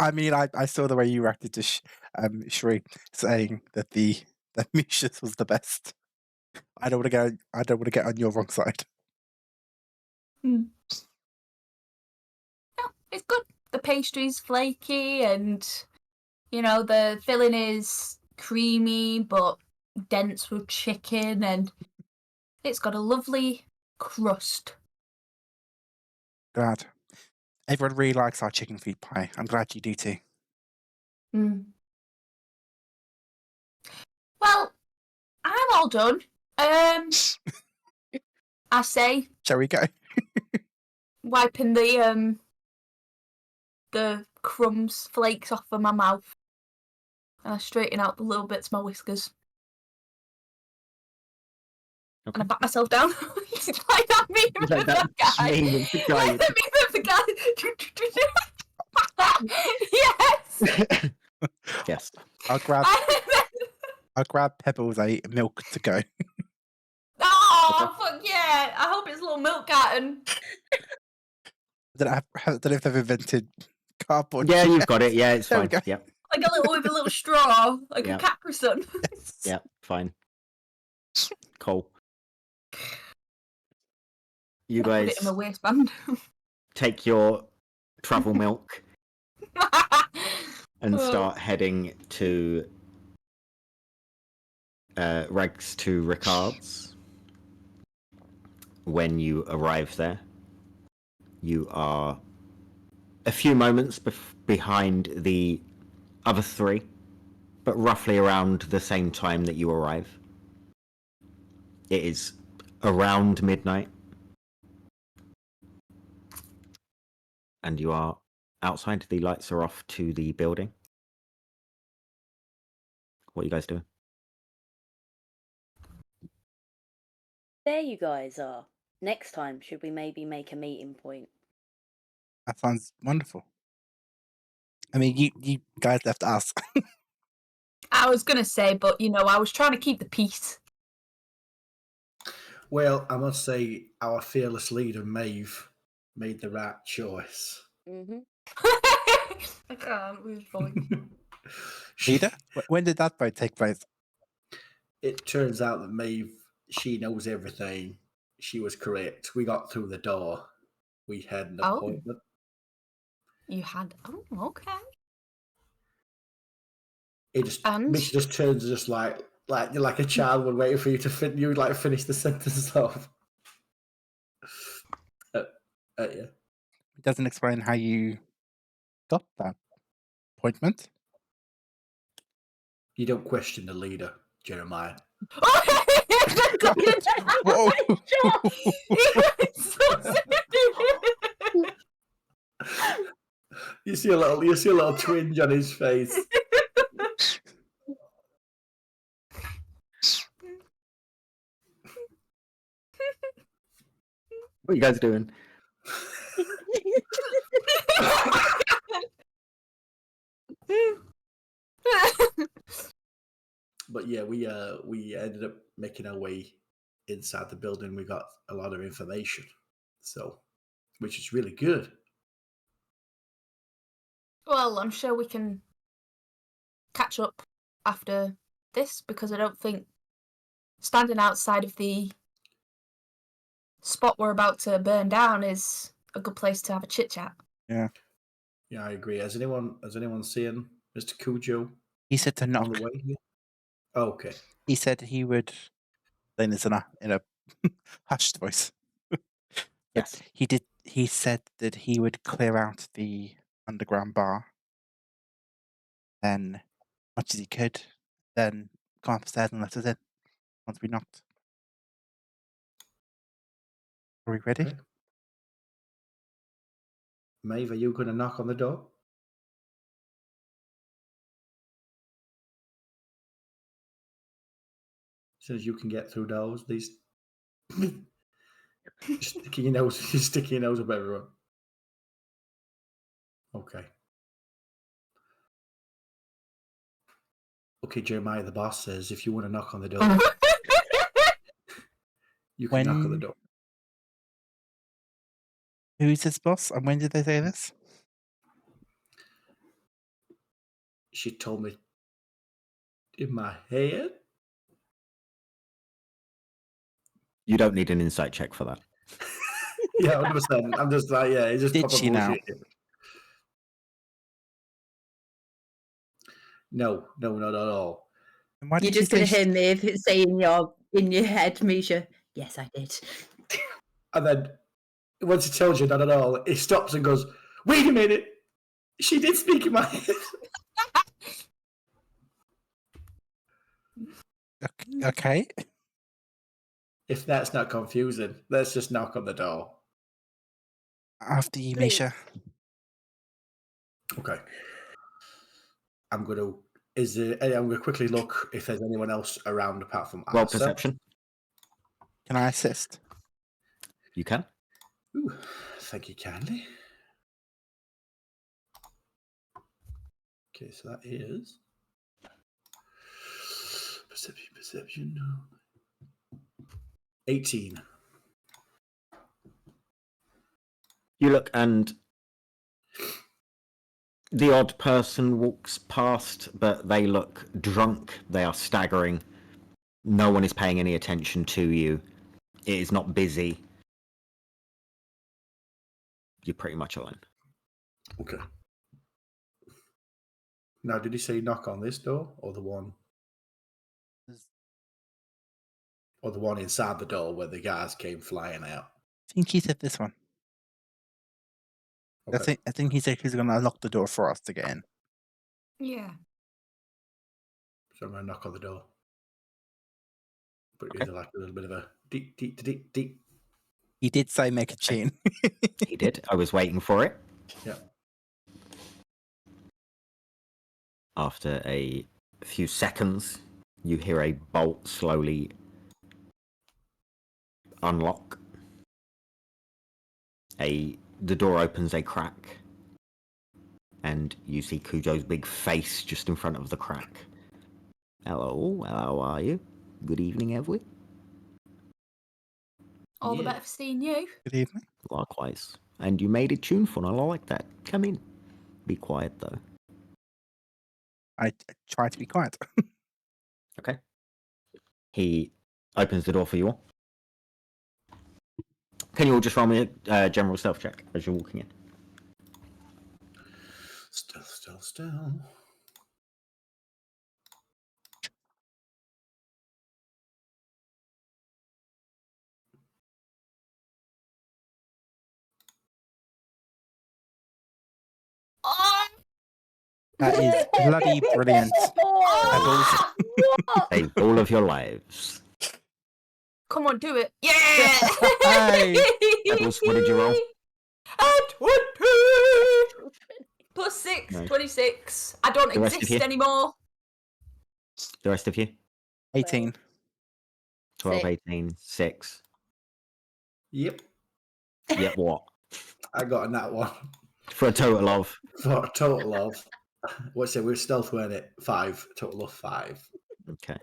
I mean, I saw the way you reacted to Shri saying that the Misha's was the best. I don't want to get on your wrong side. No, it's good. The pastry's flaky, and you know the filling is creamy but dense with chicken, and it's got a lovely crust. Glad. Everyone really likes our chicken feet pie. I'm glad you do too. Mm. Well, I'm all done. I say, Shall we go? wiping the crumbs, flakes off of my mouth, and I straighten out the little bits of my whiskers. Okay. And I back myself down. It's like that meme Like of that the guy. meme of the guy. Like the meme of the guy. Yes. Yes. I'll grab Pebbles a milk to go. Oh, fuck yeah. I hope it's a little milk carton. I don't know if they've invented cardboard. Yeah, you've got it. Yeah, it's There we fine. go. Yep. Like with a little straw, like Yeah. a Capri Sun. Yes. Yep. Fine. Cool. You Put it guys in my waistband. take your travel milk and Oh. start heading to Regs to Riccard's. When you arrive there, you are a few moments behind the other three, but roughly around the same time that you arrive. It is around midnight, and you are outside. The lights are off to the building. What are you guys doing? There you guys are. Next time, should we maybe make a meeting point? That sounds wonderful. I mean, you guys left us. I was going to say, but, you know, I was trying to keep the peace. Well, I must say, our fearless leader, Maeve, made the right choice. Mm-hmm. I can't lose voice. Leader? When did that vote take place? It turns out that Maeve, she knows everything. She was correct. We got through the door. We had an Oh. appointment. You had... Oh, okay. It just And? Misha just turns just like a child would wait for you to finish the sentence off. Yeah. It doesn't explain how you got that appointment. You don't question the leader, Jeremiah. Whoa. You see a little twinge on his face. What are you guys doing? But yeah, we ended up making our way inside the building. We got a lot of information, which is really good. Well, I'm sure we can catch up after this, because I don't think standing outside of the spot we're about to burn down is a good place to have a chit chat. Yeah. Yeah, I agree. Has anyone seen Mr. Kujo He said to on knock. the way here? Okay. He said he would. Saying this in a hushed voice. Yes. He said that he would clear out the underground bar, then, much as he could, then come upstairs and let us in once we knocked. Are we ready? Okay. Maeve, are you going to knock on the door? soon as you can get through doors, these sticking your nose, you're sticking your nose up everywhere. Okay. Okay, Jeremiah, the boss says if you want to knock on the door, you can knock on the door. Who's this boss, and when did they say this? She told me in my head. You don't need an insight check for that. Yeah, 100%. I'm just like, yeah, it's just Did proper she now? bullshit. No, not at all. And why You're did she just going to say hear Maeve say in your head, Misha, yes, I did. And then once he tells you not at all, he stops and goes, wait a minute. She did speak in my head. Okay. If that's not confusing, let's just knock on the door. After you, Please. Misha. Okay. I'm gonna quickly look if there's anyone else around apart from Roll Arthur. perception. Can I assist? You can. Ooh, thank you kindly. Okay, so that is perception. 18. You look and the odd person walks past, but they look drunk. They are staggering. No one is paying any attention to you. It is not busy. You're pretty much alone. Okay. Now, did he say knock on this door or the one? Or the one inside the door where the guys came flying out? I think he said this one. Okay. I think he said he's going to unlock the door for us to get in. Yeah. So I'm going to knock on the door. But Okay. either like a little bit of a deep. He did say make a tune. He did. I was waiting for it. Yeah. After a few seconds, you hear a bolt slowly unlock. The door opens a crack, and you see Kujo's big face just in front of the crack. Hello, how are you? Good evening, have we? All the Yeah. better for seeing you. Good evening. Likewise. And you made it tuneful, I like that. Come in. Be quiet, though. I try to be quiet. Okay. He opens the door for you all. Can you all just roll me a general stealth check as you're walking in? Still. Oh! That is bloody brilliant. Pebbles. Save all of your lives. Come on, do it. Yeah! Hey. Pebbles, what did you roll? 20! Plus 6, Nice. 26. I don't The rest of exist you? anymore. The rest of you? 18. 12, Six. 18, 6. Yep. Yep, what? I got a nat one. For a total of... For a total of, what's it? We're stealth, weren't it? 5. Total of 5. Okay.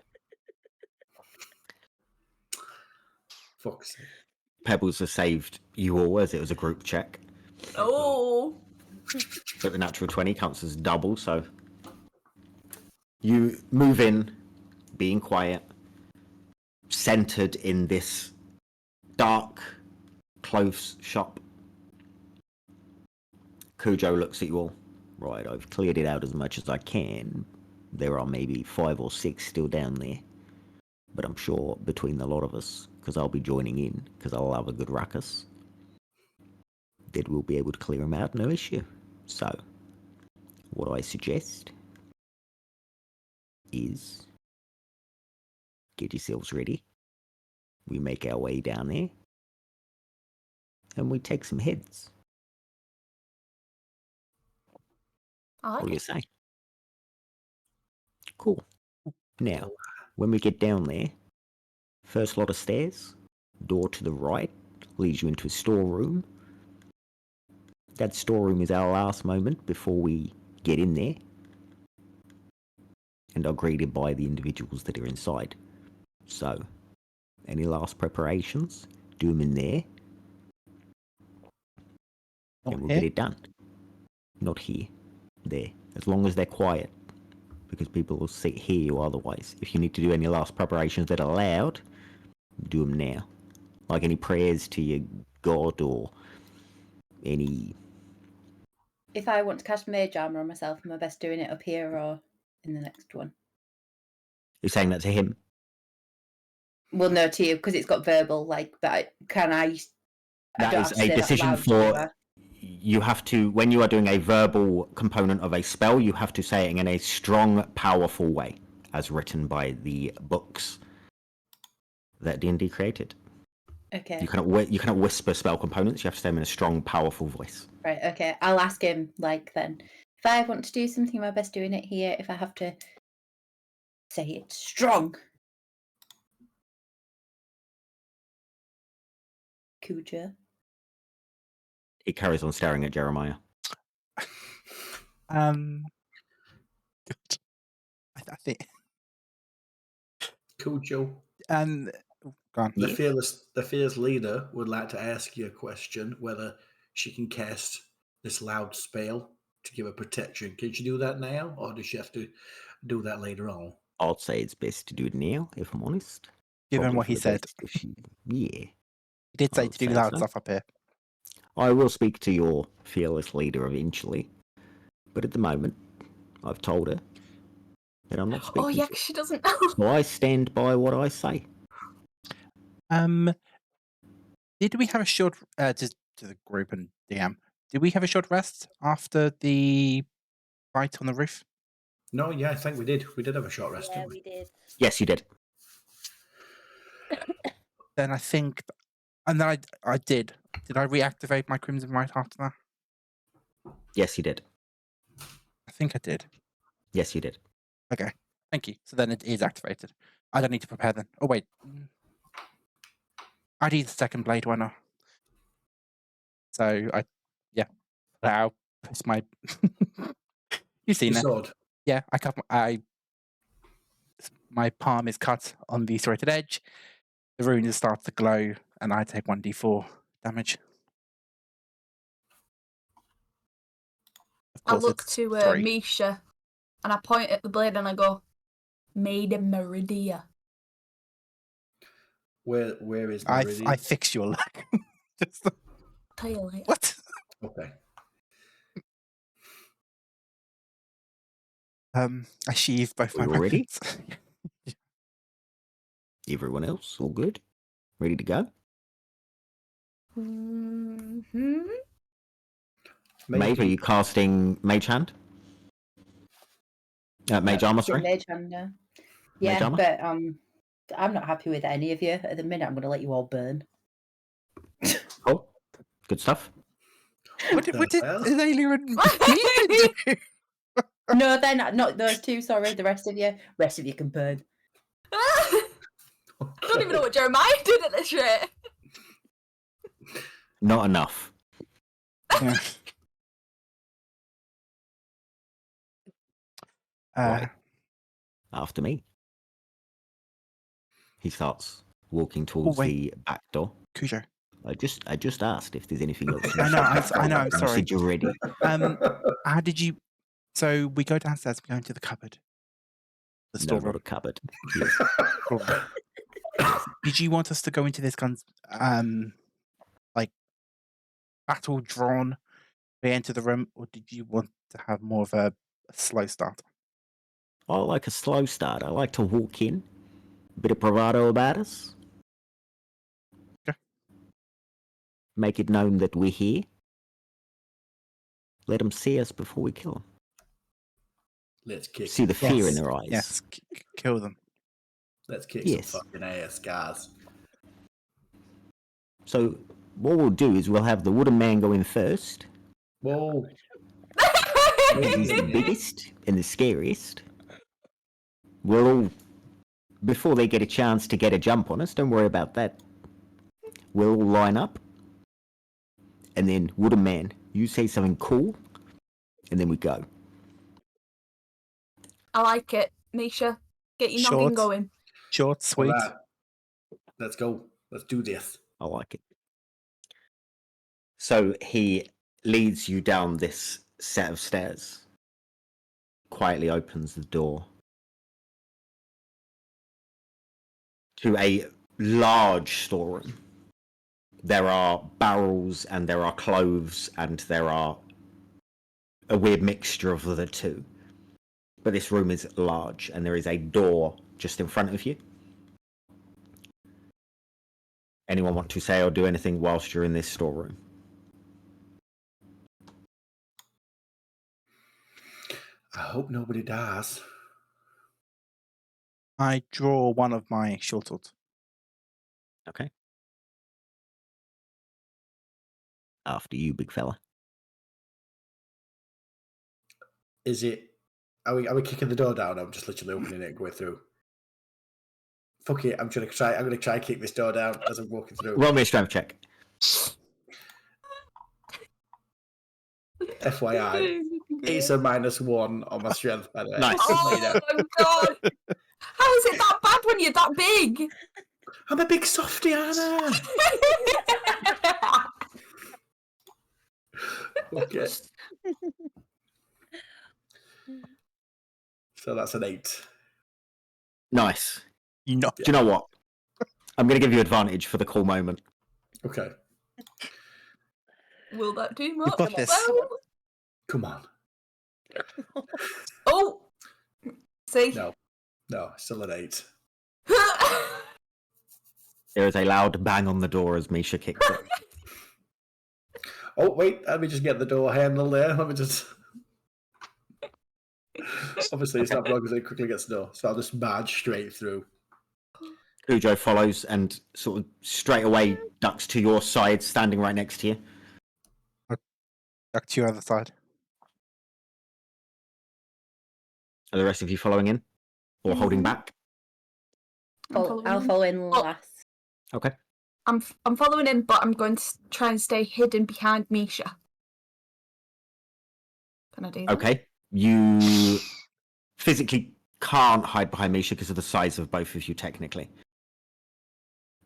Fuck's sake. Pebbles has saved you all as it was a group check. Oh. But the natural 20 counts as double, so... You move in, being quiet, centered in this dark clothes shop. Kujo looks at you all. Right, I've cleared it out as much as I can. There are maybe 5 or 6 still down there. But I'm sure between the lot of us, because I'll be joining in, because I'll have a good ruckus, that we'll be able to clear them out, no issue. So, what I suggest is get yourselves ready. We make our way down there, and we take some heads. I What like do you it. say? Cool. Now, when we get down there, First lot of stairs, door to the right, leads you into a storeroom. That storeroom is our last moment before we get in there and are greeted by the individuals that are inside. So, any last preparations, do them in there, and we'll get it done. Not here, there, as long as they're quiet, because people will hear you otherwise. If you need to do any last preparations that are loud, do them now. Like any prayers to your god or any... If I want to cast mage armor on myself, am I best doing it up here or in the next one? You're saying that to him? Well, no, to you, because it's got verbal, like, but can I... That is a decision for... You have to, when you are doing a verbal component of a spell, you have to say it in a strong, powerful way, as written by the books that D&D created. Okay. You cannot whisper spell components. You have to say them in a strong, powerful voice. Right, okay. I'll ask him, like, then. If I want to do something, am I best doing it here? If I have to say it strong. Kujo. He carries on staring at Jeremiah. I think. Kujo. Go on. The fearless leader would like to ask you a question: whether she can cast this loud spell to give her protection. Can she do that now, or does she have to do that later on? I'd say it's best to do it now, if I'm honest. Given Probably what for he the said. best if yeah. He did say I would to do say loud so. stuff up here. I will speak to your fearless leader eventually, but at the moment, I've told her that I'm not speaking. Oh yeah, to her. 'cause she doesn't know. So I stand by what I say. Did we have a short to the group and DM? Did we have a short rest after the fight on the roof? No, yeah, I think we did. We did have a short rest, Yeah, didn't we? we did. Yes, you did. Then I think, and then I did. Did I reactivate my Crimson Right after that? Yes, you did. I think I did. Yes, you did. Okay, thank you. So then it is activated. I don't need to prepare then. Oh wait, I need the second blade. Why not? So now it's my. You've seen Your it. sword. Yeah, my palm is cut on the serrated edge. The rune starts to glow, and I take 1d4 damage. Of I course, look it's to 3. Misha and I point at the blade and I go, Made in Meridia. Where is I Meridian? fix your luck. Just, Tell you later. what? Okay. I sheathe both my We all ready? weapons. Everyone else, all good? Ready to go? Mm-hmm. Maeve, are you casting Mage Hand? Mage Armor, sorry? Mage hand now. Mage Yeah, armor? but I'm not happy with any of you. At the minute, I'm going to let you all burn. Oh, good stuff. What did hell? Azalea and me do? No, they're not those two. Sorry, the rest of you. Rest of you can burn. I don't even know what Jeremiah did at this rate. Not enough. Yeah. Right. After me. He starts walking towards wait. the back door. Kujo. I just asked if there's anything else. I know, I'm You sorry. said you're ready. How did you? So we go downstairs. We go into the cupboard. The No, storeroom. not a cupboard. Yes. Storeroom. Did you want us to go into this like battle drawn? We enter the room, or did you want to have more of a slow start? I like a slow start. I like to walk in, a bit of bravado about us. Okay. Make it known that we're here. Let them see us before we kill them. Let's kick. See the fear in Yes. their eyes. Yes, kill them. Let's kick Yes. some fucking ass, guys. So what we'll do is we'll have the wooden man go in first. Whoa. He's the biggest and the scariest. We'll all before they get a chance to get a jump on us, don't worry about that. We'll all line up. And then, Wooden Man, you say something cool, and then we go. I like it. Misha, get your noggin Short. going. Short, sweet. Alright. Let's go. Let's do this. I like it. So he leads you down this set of stairs, quietly opens the door to a large storeroom. There are barrels and there are cloves and there are a weird mixture of the two. But this room is large and there is a door just in front of you. Anyone want to say or do anything whilst you're in this storeroom? I hope nobody dies. I draw one of my short swords. Okay. After you, big fella. Is it? Are we kicking the door down? I'm just literally opening it and going through. Fuck it! I'm gonna try and kick this door down as I'm walking through. Roll me a strength check. FYI, it's a -1 on my strength. By the way. Nice. Oh my god! How is it that bad when you're that big? I'm a big softy, Anna. Okay. So that's an 8. Nice. You know. Do you know what? I'm going to give you advantage for the cool moment. Okay. Will that do much? got this. Well, Come on. oh! See? No, still an 8. There is a loud bang on the door as Misha kicks it. Oh wait, let me just get the door handle there. Let me just. Obviously, it's not wrong because it quickly gets the door, so I'll just barge straight through. Kujo follows and sort of straight away ducks to your side, standing right next to you. Duck to your other side. Are the rest of you following in? Or holding back? I'll follow in last. Okay. I'm following in, but I'm going to try and stay hidden behind Misha. Can I do that? Okay. You physically can't hide behind Misha because of the size of both of you, technically.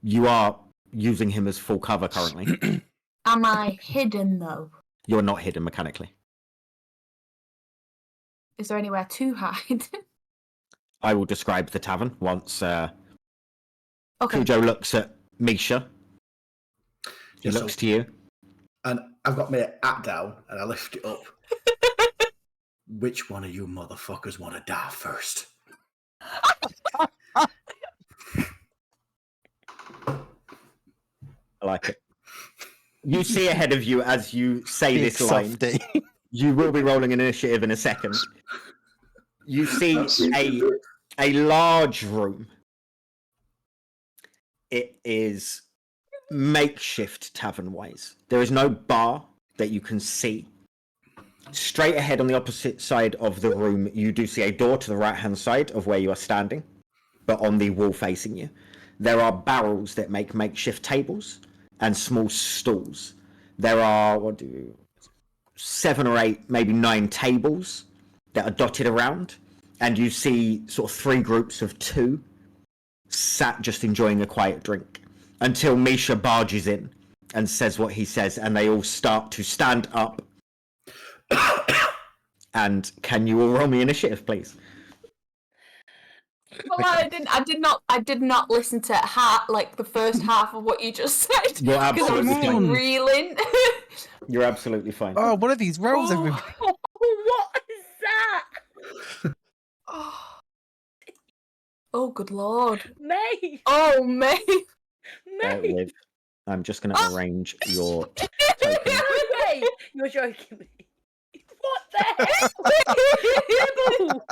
You are using him as full cover currently. Am I hidden, though? You're not hidden mechanically. Is there anywhere to hide? I will describe the tavern once Okay. Kujo looks at Misha. He Yeah, looks to you. And I've got my hat down and I lift it up. Which one of you motherfuckers want to die first? I like it. You see ahead of you as you say Big this line. softy. You will be rolling an initiative in a second. You see a large room. It is makeshift tavern-wise. There is no bar that you can see. Straight ahead on the opposite side of the room, you do see a door to the right-hand side of where you are standing, but on the wall facing you. There are barrels that make makeshift tables and small stools. There are 7 or 8, maybe 9 tables that are dotted around, and you see sort of 3 groups of 2 sat just enjoying a quiet drink until Misha barges in and says what he says, and they all start to stand up. And can you all roll me initiative, please? Well, I did not listen to like the first half of what you just said. You're Because I was absolutely still fine. reeling. You're absolutely fine. Oh, what are these rolls? Everybody? What is that? Oh, good lord. May! Oh, May. May! I'm just going to arrange your token. May! You're joking me. What the hell? Nibbles!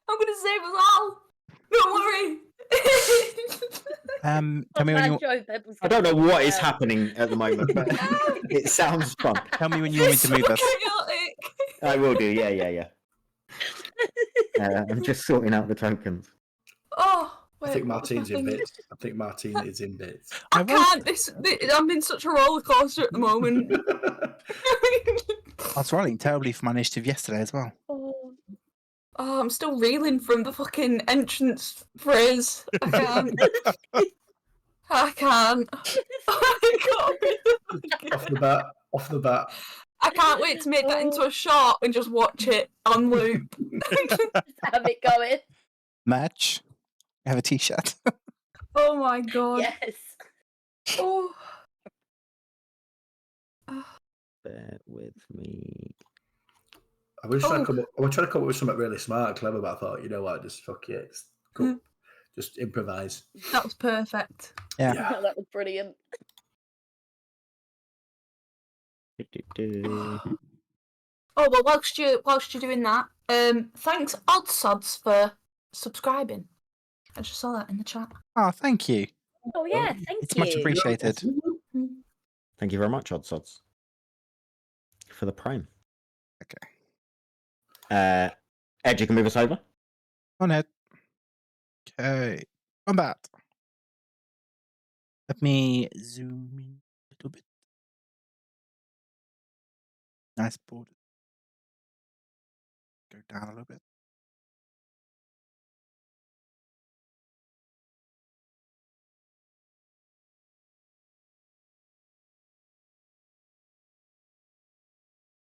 I'm going to save us all. Don't worry. Tell me when you I don't know what is happening at the moment, but it sounds fun. tell me when you want me to move us. Chaotic. I will do. Yeah. I'm just sorting out the tokens. Oh, I wait, think what was my Martine's in thing? bits. I think Martine is in bits. I can't. I'm in such a roller coaster at the moment. I was rolling terribly for my initiative yesterday as well. Oh, I'm still reeling from the fucking entrance phrase. I can't. I can't. Off the bat. I can't wait to make that into a short and just watch it on loop. just have it going. Match. I have a t-shirt. Oh my god. Yes. Oh. Bear with me. I was trying to come up with something really smart and clever, but I thought, you know what, just fuck it. Cool. Just improvise. That was perfect. Yeah. That was brilliant. Oh well, whilst you're doing that, thanks Oddsods for subscribing. I just saw that in the chat. Oh, thank you. Oh yeah, thank It's you. much appreciated. Thank you very much, Oddsods, for the prime. Okay. Ed, you can move us over. On it. Okay. Combat. Let me zoom in a little bit. Nice border. Go down a little bit.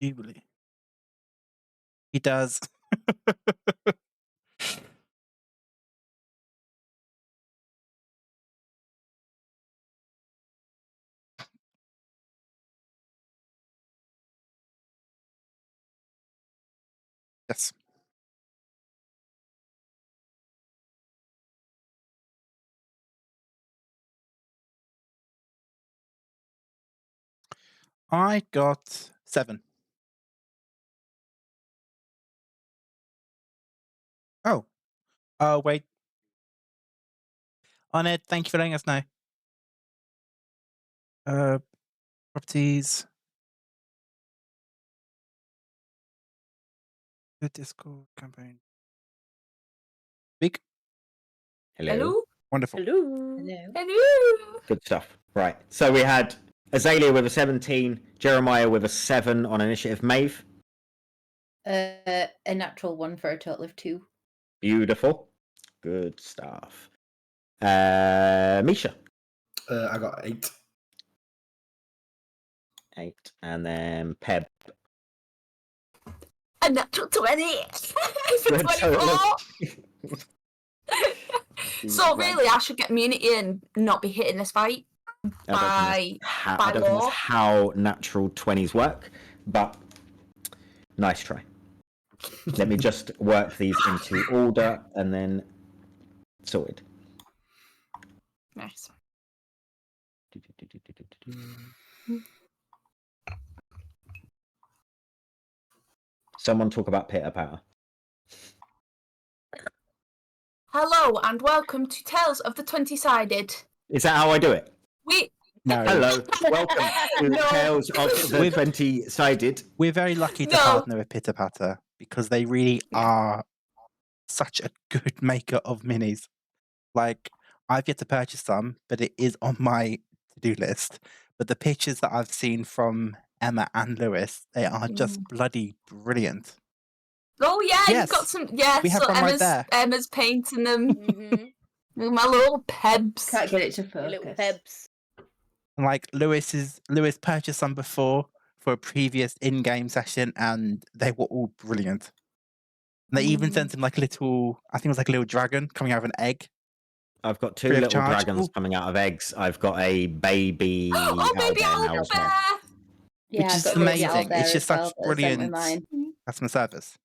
Jubilee. He does. Yes. I got 7. Oh. Oh, wait. On it. Thank you for letting us know. Properties. The Discord campaign. Big. Hello? Wonderful. Hello. Hello? Good stuff. Right. So we had Azalea with a 17, Jeremiah with a 7 on initiative. Maeve. A natural 1 for a total of 2. Beautiful. Good stuff. Misha. I got 8. 8. And then Peb. A natural 20 for Good total. 24. So really, I should get immunity and not be hitting this fight I by don't think law. that's how natural 20s work, but nice try. Let me just work these into order and then sorted. Nice. Someone talk about pitter patter. Hello and welcome to Tales of the 20-Sided. Is that how I do it? No. Hello, welcome to No. Tales of the 20-Sided. We're very lucky to No. partner with Pitter Patter because they really are such a good maker of minis. Like, I've yet to purchase some, but it is on my to-do list. But the pictures that I've seen from Emma and Lewis, they are just bloody brilliant. Oh yeah, Yes. you've got some. Yeah, We have so one right there. Emma's painting them. Mhm. My little pebs. Can't get it to Your focus. little pebs. And like Lewis purchased some before for a previous in-game session, and they were all brilliant. And they even sent him like a little, I think it was like a little dragon coming out of an egg. I've got 2 Free of little charge. dragons Ooh. coming out of eggs. I've got a baby Oh, baby owlbear now owlbear! as well. Yeah, Which I've is got a baby amazing. out there It's just as well such that I sent with brilliant mine. customer service.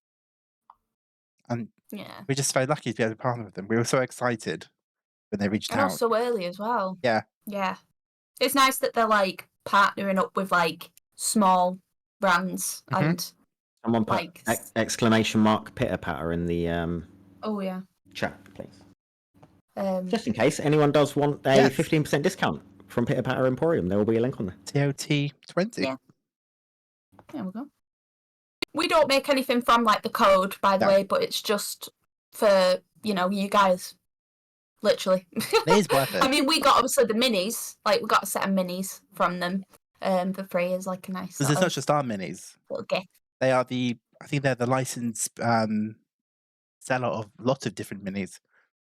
And Yeah, we're just very lucky to be able to partner with them. We were so excited when they reached and out. also early as well. Yeah. Yeah, it's nice that they're like partnering up with like small brands and Someone put like. exclamation mark pitter patter in the Oh yeah. chat, please. Just Just in case anyone does want a Yes. 15% discount from Pitter Patter Emporium, there will be a link on there. TOT 20. Yeah. There we go. we don't make anything from like the code, by the way, but it's just for you guys, literally. It is worth it. I mean, we got obviously the minis, like we got a set of minis from them, for free as like a nice. Because it's not just our minis. Little gift. They are I think they're the licensed seller of a lot of different minis,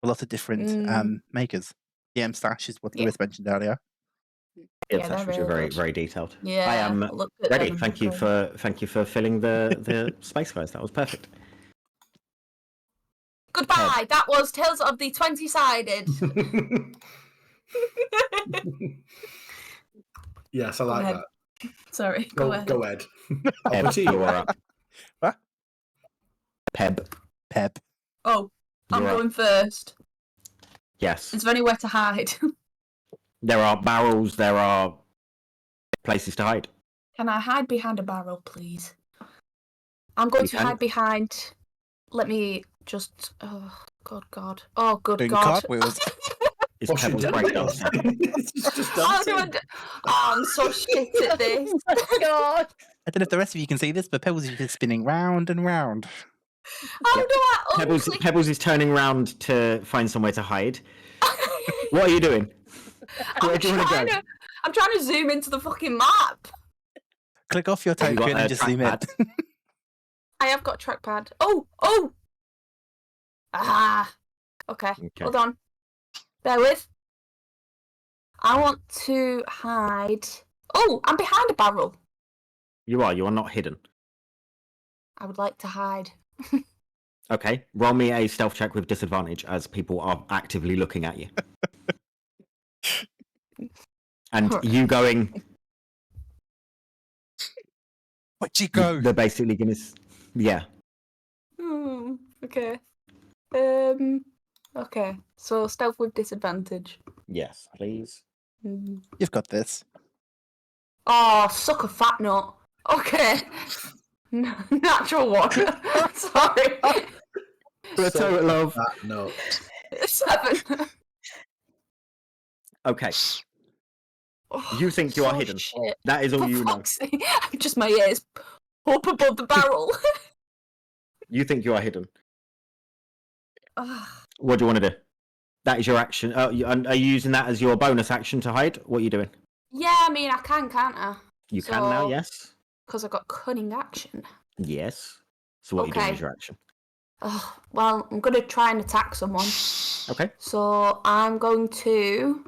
a lot of different makers. The M Stash is what Lewis mentioned earlier. Yes, they're which are really very, good. very detailed. Yeah, I am look at ready. them. Thank you for filling the space, guys. That was perfect. Goodbye. That was Tales of the 20-sided. Yes, I like ahead. that. Sorry, go ahead. Go ahead. Peb, you are up. What? Peb. Oh, I'm You're up. going first. Yes. Is there anywhere to hide? There are barrels. There are places to hide. Can I hide behind a barrel, please? I'm going to hide behind. Let me just. Oh, God. Oh, good Doing God. cartwheels. Is What's she Pebbles doing? breakdancing? It's just How do I dancing. I'm so shit at this. God. I don't know if the rest of you can see this, but Pebbles is just spinning round and round. How do I honestly... Pebbles is turning round to find somewhere to hide. What are you doing? Where do you want to go? I'm trying to zoom into the fucking map. Click off your Have you got token a and just zoom in. trackpad? I have got a trackpad. Oh! Ah. Okay. Hold on. Bear with. I want to hide. Oh, I'm behind a barrel. You are not hidden. I would like to hide. Okay, roll me a stealth check with disadvantage as people are actively looking at you. And you going... Where'd you go? They're basically going to... Yeah. Okay. Okay. So stealth with disadvantage. Yes, please. You've got this. Oh, suck a fat nut. Okay. Natural one. Sorry. For a total of... No. 7. Okay. Oh, You think you are so hidden. shit. That is all For you know. fuck's sake. Just my ears up above the barrel. You think you are hidden. Ugh. What do you want to do? That is your action. Are you using that as your bonus action to hide? What are you doing? Yeah, I mean, I can, can't I? You can now, yes? Because I've got cunning action. Yes. So what are you doing Okay. as your action? Well, I'm going to try and attack someone. Okay. So I'm going to...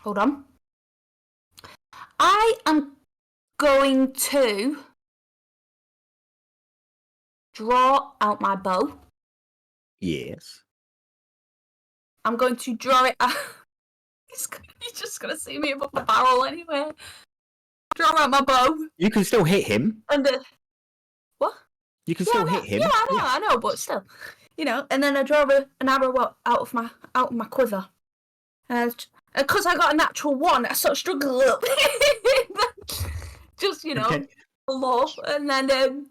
Hold on. I am going to draw out my bow. Yes. I'm going to draw it out. He's just going to see me above the barrel anyway. Draw out my bow. You can still hit him. And what? You can still hit him. Yeah, I know, but still, And then I draw an arrow out of my quiver, and because I got a natural 1, I sort of struggle a little bit. Just Okay. low, and then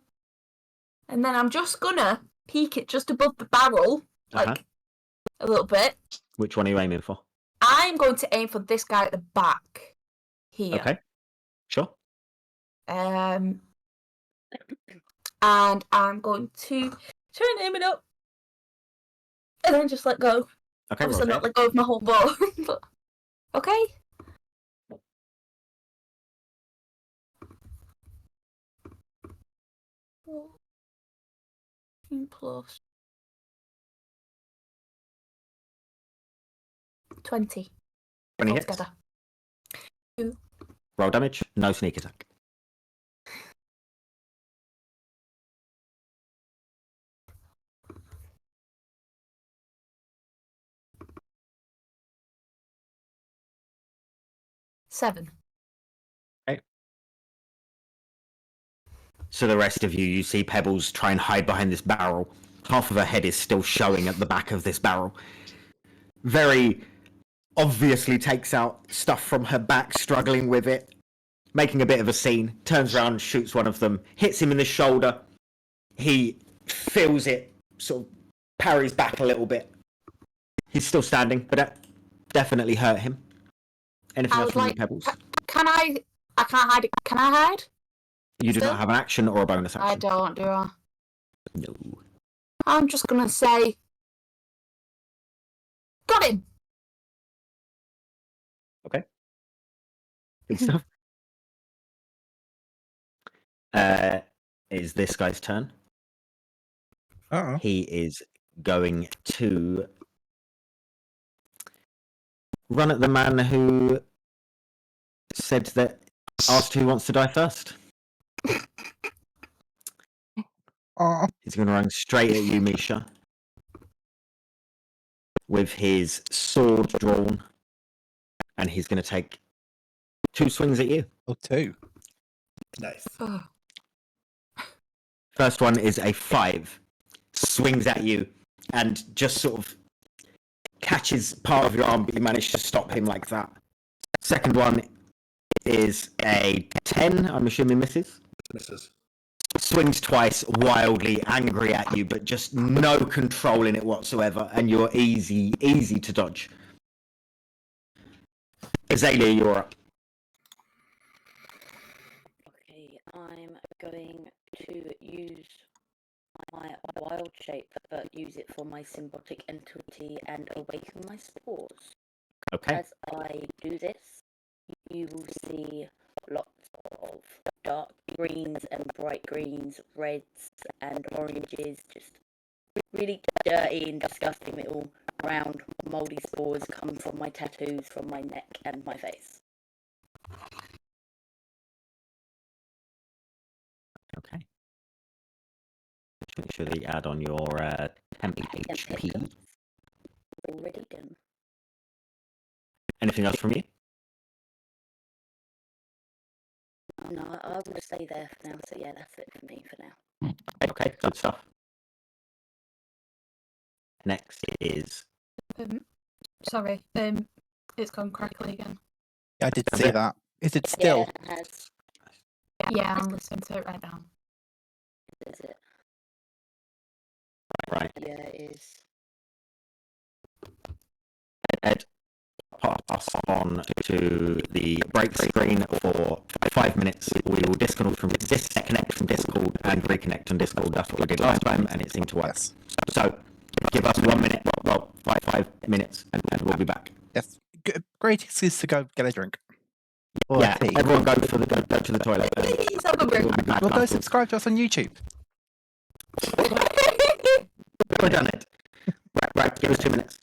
I'm just gonna peek it just above the barrel, like a little bit. Which one are you aiming for? I'm going to aim for this guy at the back here. Okay. Sure. And I'm going to try and aim it up, and then just let go. Okay. Obviously, not let go of my whole bow. But okay. Plus 20. 20 hits. Altogether. Roll damage. No sneak attack. Seven. Okay. So the rest of you see Pebbles try and hide behind this barrel. Half of her head is still showing at the back of this barrel. Very obviously takes out stuff from her back, struggling with it, making a bit of a scene, turns around, shoots one of them, hits him in the shoulder. He feels it, sort of parries back a little bit. He's still standing, but that definitely hurt him. Anything else from you, Pebbles? Can I I can't hide it. Can I hide? You do Still? not have an action or a bonus action. I don't, do I? No. I'm just gonna say, got him. Okay. Good stuff. Is this guy's turn? Uh-oh. He is going to run at the man who said that asked who wants to die first. Oh, He's going to run straight at you, Misha, with his sword drawn, and he's going to take 2 swings at you. oh, 2. Nice. Oh. First one is a 5, swings at you, and just sort of catches part of your arm, but you manage to stop him like that. Second one is a 10, I'm assuming misses. Misses. Swings twice, wildly angry at you, but just no control in it whatsoever, and you're easy to dodge. Azalea, you're up. Okay, I'm going to use my wild shape, but use it for my symbiotic entity and awaken my spores. Okay. As I do this, you will see lots of dark greens and bright greens, reds and oranges, just really dirty and disgusting little round mouldy spores come from my tattoos, from my neck and my face. Okay. Make sure that you add on your temp HP. Already done. Anything else from you? No, I will stay there for now, so yeah, that's it for me for now. Okay, good stuff. Next is Sorry. It's gone crackly again. Yeah, I did see that. Is it still? Yeah, it has. Yeah, I'm listening to it right now. Is it? right. Yeah, it is. Ed, pass on to the break screen for 5 minutes. We will disconnect from Discord and reconnect on Discord. That's what we did last time, and it seemed to work. Yes. So give us 1 minute, well, 5 minutes, and we'll be back. Yes. Great excuse to go get a drink. Or Yeah, a tea. everyone go to the toilet. Please, I'm hungry. We'll be back Well, go afterwards. subscribe to us on YouTube. We've done it. Right, give us 2 minutes.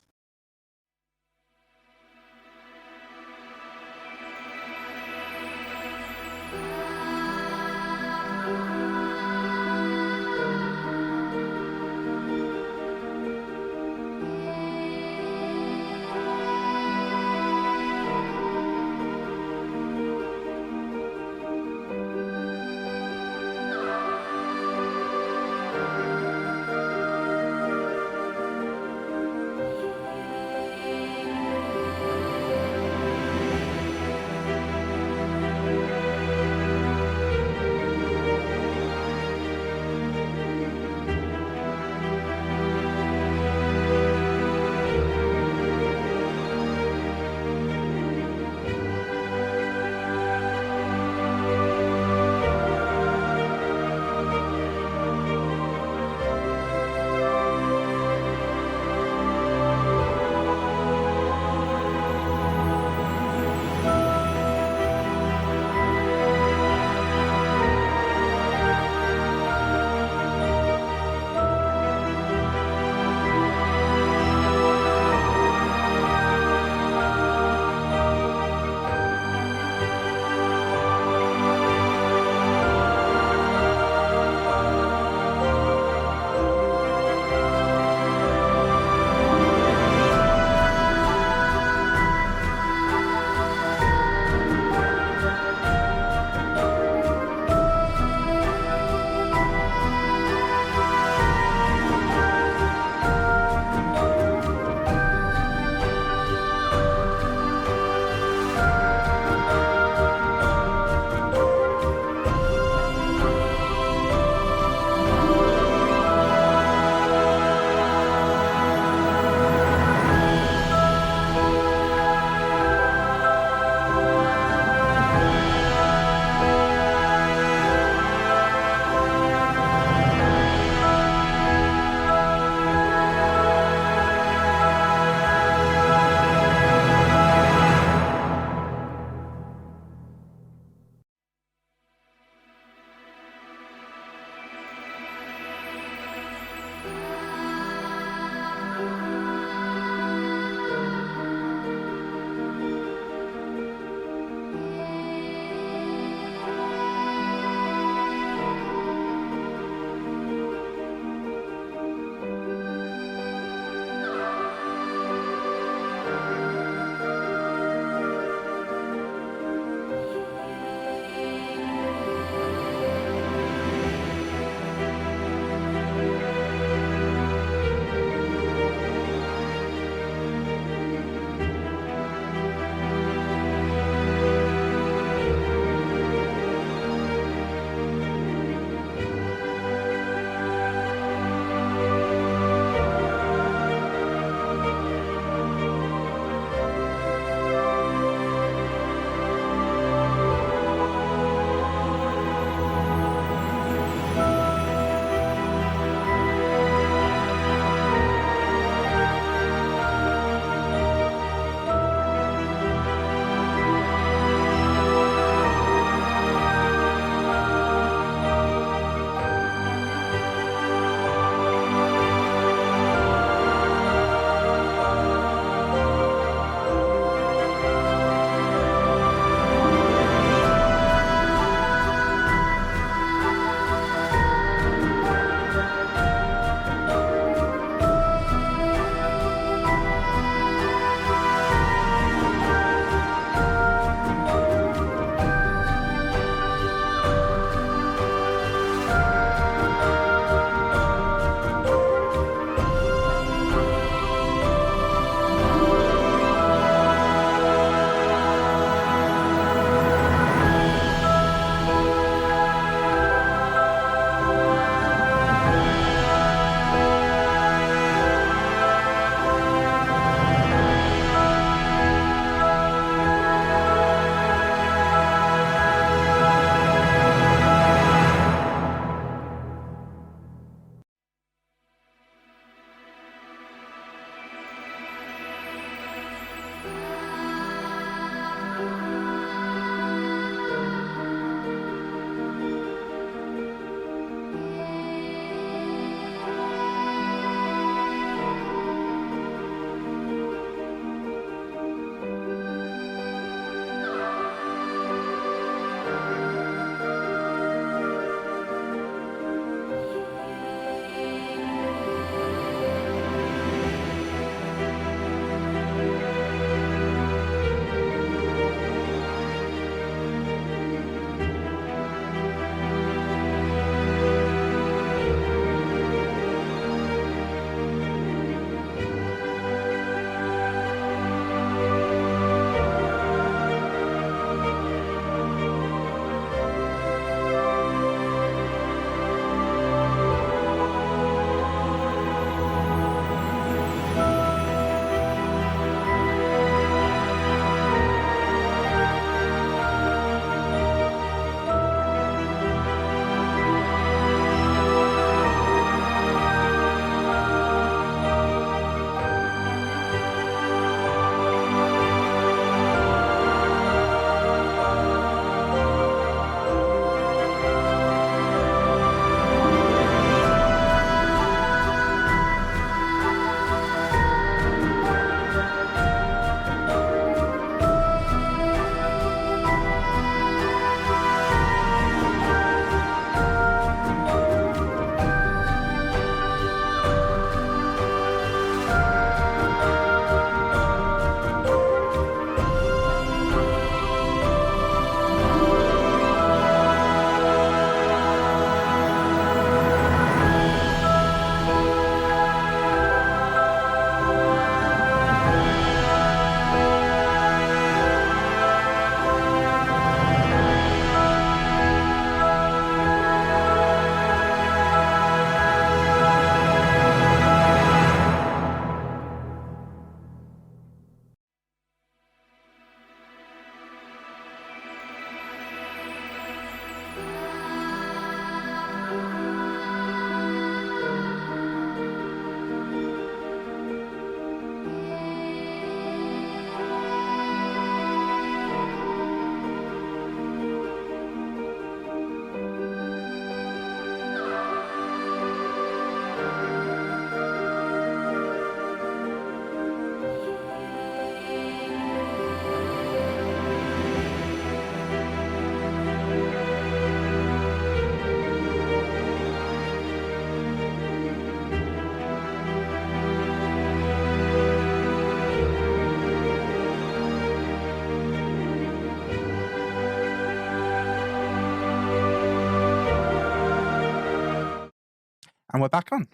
And we're back on.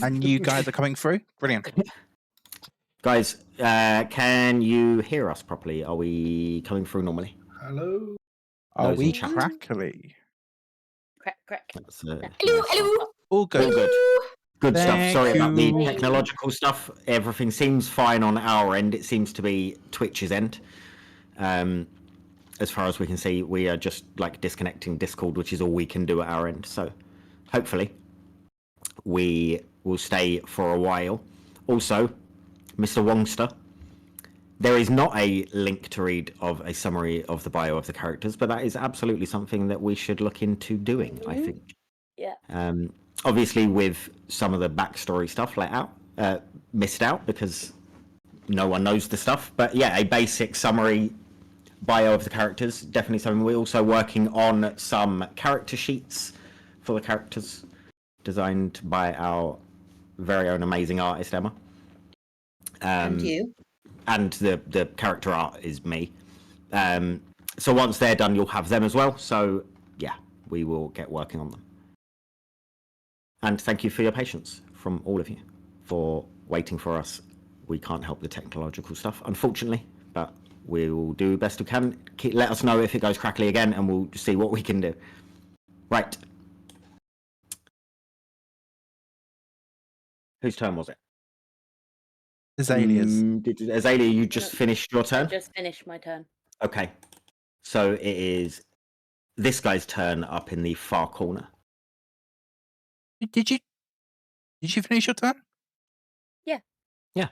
And you guys are coming through? Brilliant. Guys, can you hear us properly? Are we coming through normally? Hello. Are Those in we chat. crackly? Crack. That's, Hello, nice hello. one. All good. All good. Good stuff. Thank Sorry about the you. technological stuff. Everything seems fine on our end. It seems to be Twitch's end. As far as we can see, we are just like disconnecting Discord, which is all we can do at our end. So hopefully we will stay for a while. Also, Mr. Wongster, there is not a link to read of a summary of the bio of the characters, but that is absolutely something that we should look into doing, I think. Yeah. Obviously, with some of the backstory stuff let out, missed out because no one knows the stuff. But yeah, a basic summary bio of the characters, definitely something. We're also working on some character sheets for the characters, designed by our very own amazing artist, Emma. And you. And the character art is me. So once they're done, you'll have them as well. So yeah, we will get working on them. And thank you for your patience from all of you for waiting for us. We can't help the technological stuff, unfortunately, but we will do best we can. Let us know if it goes crackly again, and we'll see what we can do. Right. Whose turn was it? Azalea's. Azalia, you just finished your I turn? just finished my turn. Okay. So it is this guy's turn up in the far corner. Did you finish your turn? Yeah. Yeah.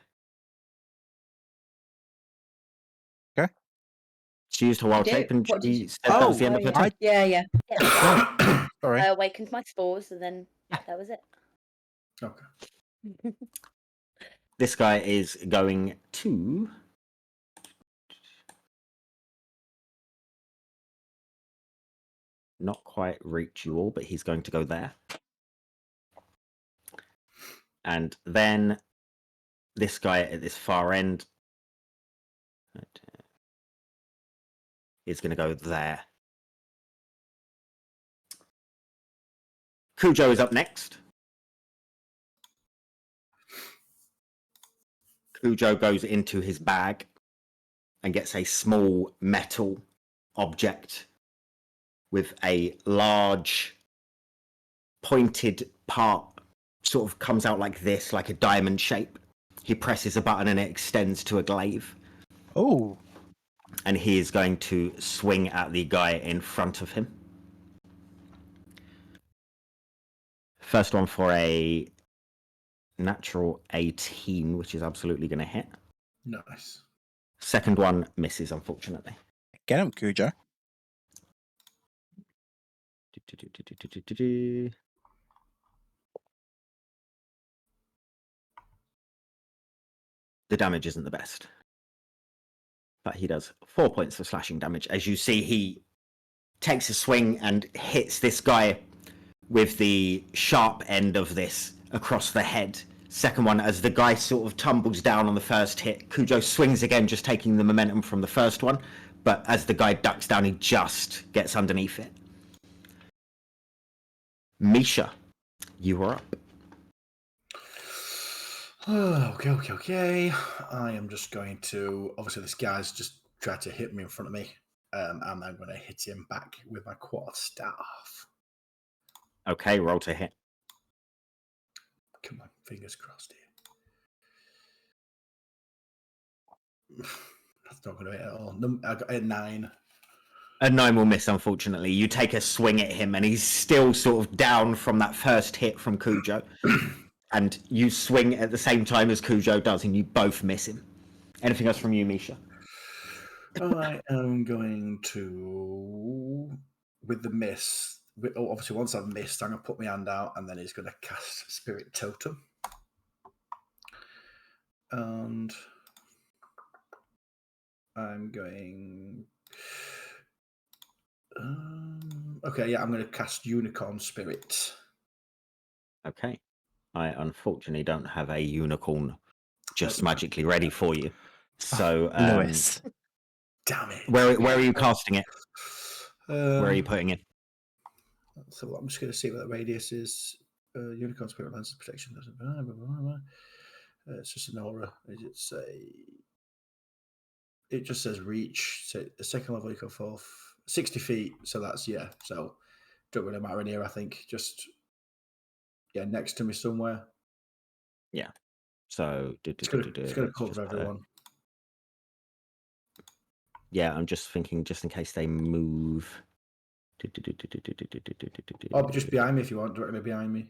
Okay. She used her wild did? shape and What did she you- said that was the end of her turn. Yeah. Yeah. Sorry. I awakened my spores, and then that was it. Okay. This guy is going to not quite reach you all, but he's going to go there. And then this guy at this far end is going to go there. Kujo is up next. Kujo goes into his bag and gets a small metal object with a large pointed part, sort of comes out like this, like a diamond shape. He presses a button and it extends to a glaive. Oh. And he is going to swing at the guy in front of him. First one for a natural 18, which is absolutely going to hit. Nice. Second one misses, unfortunately. Get him, Kujo. The damage isn't the best. But he does 4 points of slashing damage. As you see, he takes a swing and hits this guy with the sharp end of this across the head. Second one, as the guy sort of tumbles down on the first hit, Kujo swings again, just taking the momentum from the first one. But as the guy ducks down, he just gets underneath it. Misha, you are up. Okay. I am just going to. Obviously, this guy's just tried to hit me in front of me. And I'm going to hit him back with my quarterstaff. Okay, roll to hit. Come on, fingers crossed here. That's not going to hit at all. I got a 9. A 9 will miss, unfortunately. You take a swing at him, and he's still sort of down from that first hit from Kujo. And you swing at the same time as Kujo does, and you both miss him. Anything else from you, Misha? I am going to, with the miss, obviously once I've missed, I'm going to put my hand out, and then he's going to cast Spirit Totem. And I'm going... okay, yeah, I'm going to cast Unicorn Spirit. Okay. I unfortunately don't have a unicorn just magically ready for you. So, Lewis. Damn it. Where are you casting it? Where are you putting it? So I'm just going to see what the radius is. Unicorn spirit lens protection doesn't. It's just an aura. It just says reach. So the second level you go for 60 feet. So that's So don't really matter in here. I think just next to me somewhere. Yeah. So It's going to cover everyone. Yeah, I'm just thinking, just in case they move. Oh, but just behind me if you want, directly behind me.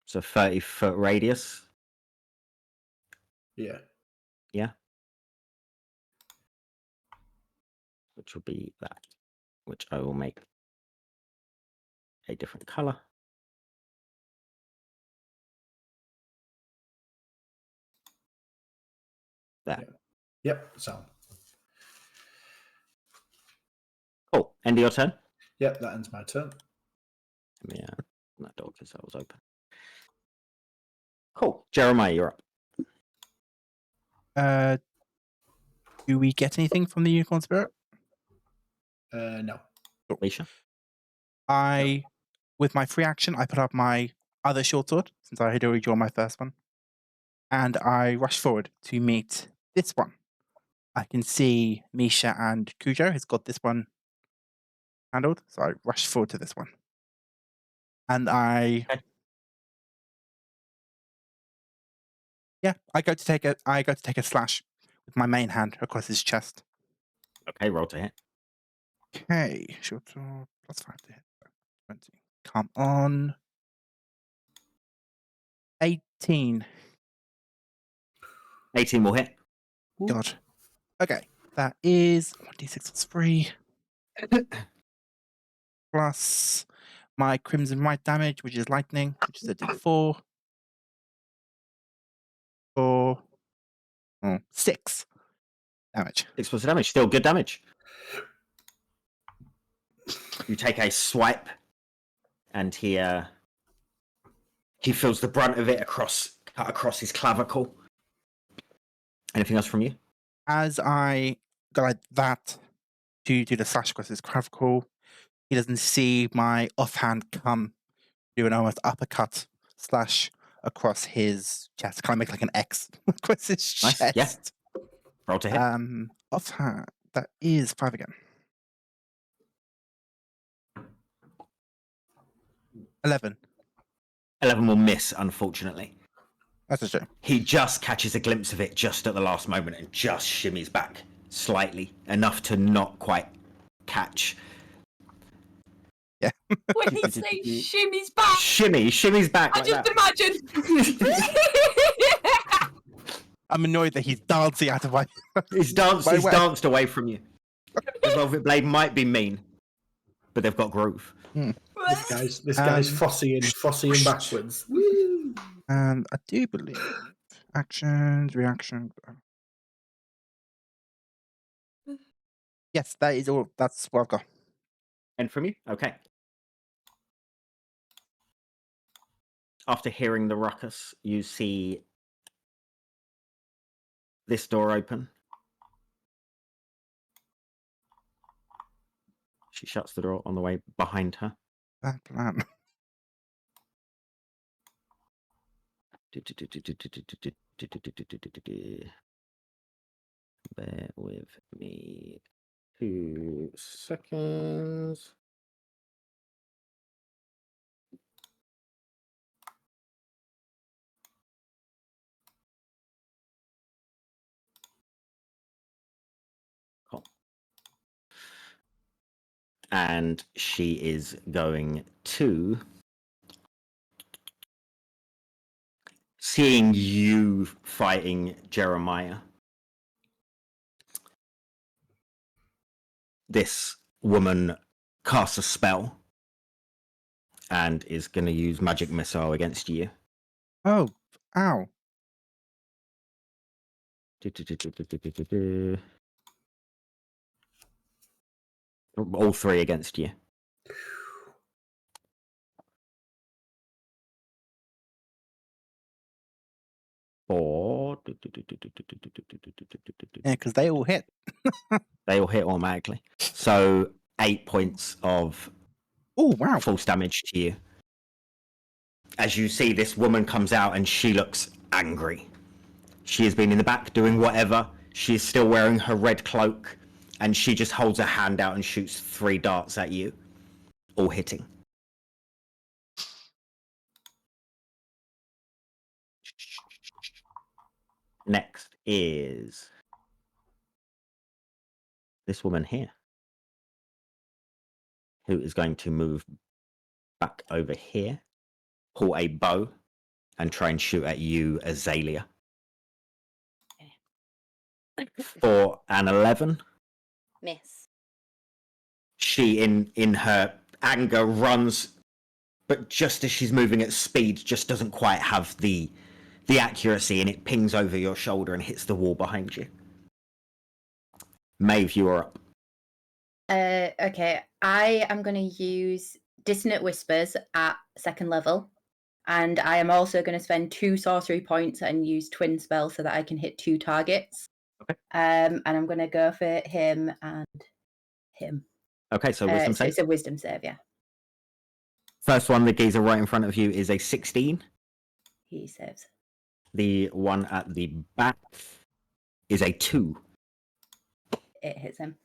So 30-foot radius. Yeah. Yeah. Which will be that, which I will make a different color. There. Yep. So. Cool. End of your turn? Yep, that ends my turn. Yeah, that door because that was open. Cool. Jeremiah, you're up. Do we get anything from the unicorn spirit? No. Misha? With my free action, I put up my other short sword, since I had already drawn my first one. And I rush forward to meet this one. I can see Misha and Kujo has got this one handled, so I rush forward to this one. And I go to take a slash with my main hand across his chest. Okay, roll to hit. Okay, short sword +5 to hit. 20. Come on. 18. 18 will hit. God. Okay, that is 1d6 plus 3. Plus my crimson right damage, which is lightning, which is a d4. 6 damage. 6 points of damage. Still good damage. You take a swipe, and he feels the brunt of it cut across his clavicle. Anything else from you? As I go like that to do the slash across his clavicle, he doesn't see my offhand come do an almost uppercut slash across his chest. Kind of make like an X across his Nice, chest. yeah. Roll to hit. Offhand, that is 5 again. 11. 11 will miss, unfortunately. That's a shame. He just catches a glimpse of it just at the last moment and just shimmies back slightly, enough to not quite catch. Yeah. When he say shimmies back, Shimmies back. I like just that. imagine. I'm annoyed that he's dancing out of my. He's danced away from you. The Velvet Blade might be mean, but they've got groove. This guy's fossying backwards. Woo! And I do believe actions, reaction. Yes, that is all. That's what I've got. And from you? Okay. After hearing the ruckus, you see this door open. She shuts the door on the way behind her. That plan. Bear with me 2 seconds. Cool. And she is going to, seeing you fighting Jeremiah, this woman casts a spell and is going to use magic missile against you. Oh, ow. All 3 against you. Or Yeah, because they all hit. they all hit automatically. So 8 points of Oh, wow. False damage to you. As you see, this woman comes out and she looks angry. She has been in the back doing whatever. She is still wearing her red cloak, and she just holds her hand out and shoots 3 darts at you, all hitting. Next is this woman here, who is going to move back over here, pull a bow, and try and shoot at you, Azalea. For an 11. Miss. She, in her anger, runs, but just as she's moving at speed, just doesn't quite have the accuracy, and it pings over your shoulder and hits the wall behind you. Maeve, you are up. Okay, I am going to use Dissonant Whispers at 2nd level, and I am also going to spend 2 sorcery points and use Twin Spell so that I can hit 2 targets. Okay. And I'm going to go for him and him. Okay, so wisdom So save. it's a wisdom save, yeah. First one, the geezer right in front of you, is a 16. He saves. The one at the back is a 2. It hits him.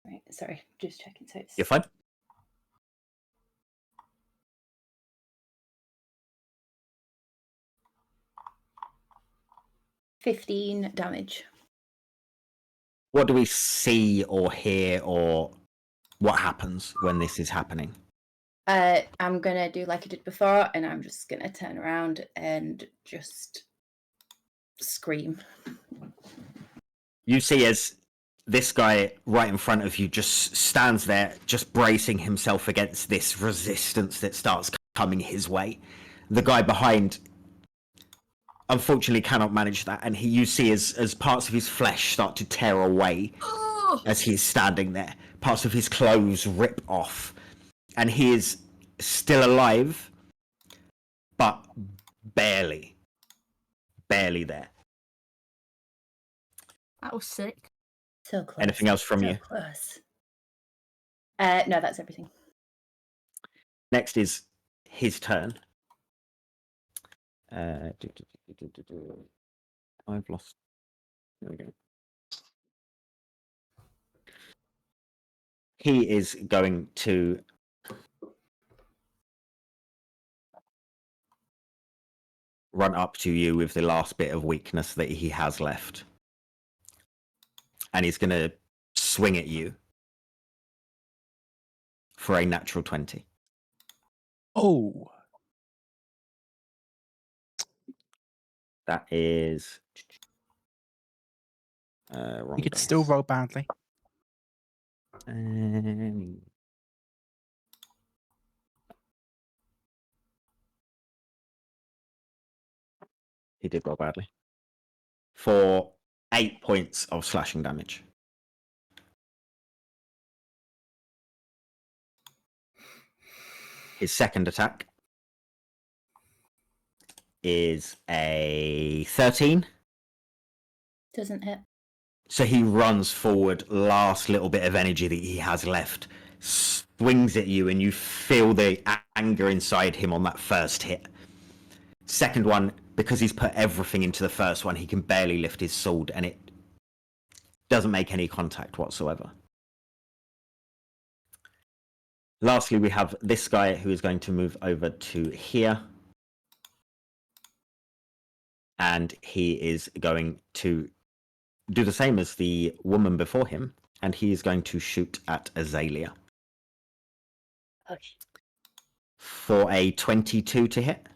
Right, sorry, just checking. So it's You're fine. $15 damage. What do we see or hear, or what happens when this is happening? I'm gonna do like I did before, and I'm just gonna turn around and just scream. You see as this guy right in front of you just stands there, just bracing himself against this resistance that starts coming his way. The guy behind, unfortunately, cannot manage that, and you see as parts of his flesh start to tear away as he is standing there. Parts of his clothes rip off, and he is still alive, but barely there. That was sick. So close. Anything else from so you? Close. No, that's everything. Next is his turn. I've lost. There we go. He is going to run up to you with the last bit of weakness that he has left. And he's going to swing at you for a natural 20. Oh. That is... wrong You could dice. still roll badly. He did roll badly. For 8 points of slashing damage. His second attack is a 13. Doesn't hit. So he runs forward, last little bit of energy that he has left, swings at you, and you feel the anger inside him on that first hit. Second one, because he's put everything into the first one, he can barely lift his sword, and it doesn't make any contact whatsoever. Lastly, we have this guy who is going to move over to here. And he is going to do the same as the woman before him, and he is going to shoot at Azalea. Okay. For a 22 to hit.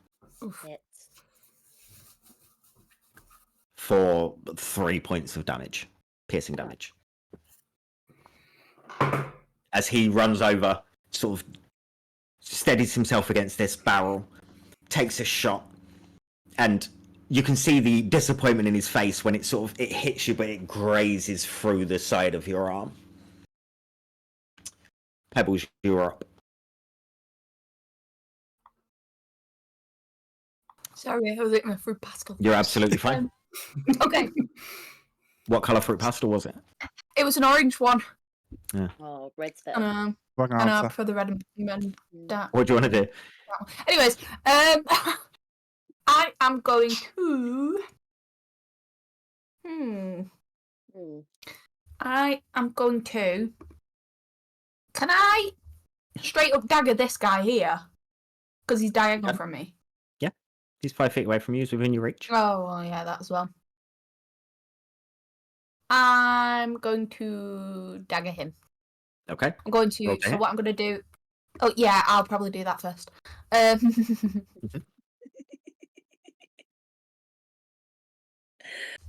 Hits. For 3 points of damage. Piercing damage. As he runs over, sort of steadies himself against this barrel, takes a shot, and you can see the disappointment in his face when it hits you, but it grazes through the side of your arm. Pebbles, you're up. Sorry, I was eating my fruit pastel. You're absolutely fine. Okay, What colour fruit pastel was it? it was an orange one. Oh, red's I better. know. Wrong I know. I answer. prefer the red and dark. What do you want to do? Anyways, I am going to. Hmm. I am going to. Can I straight up dagger this guy here? Because he's diagonal from me. He's 5 feet away from you. He's within your reach. Oh, well, yeah, that as well. I'm going to dagger him. Okay. I'm going to. Okay. So what I'm going to do? Oh yeah, I'll probably do that first.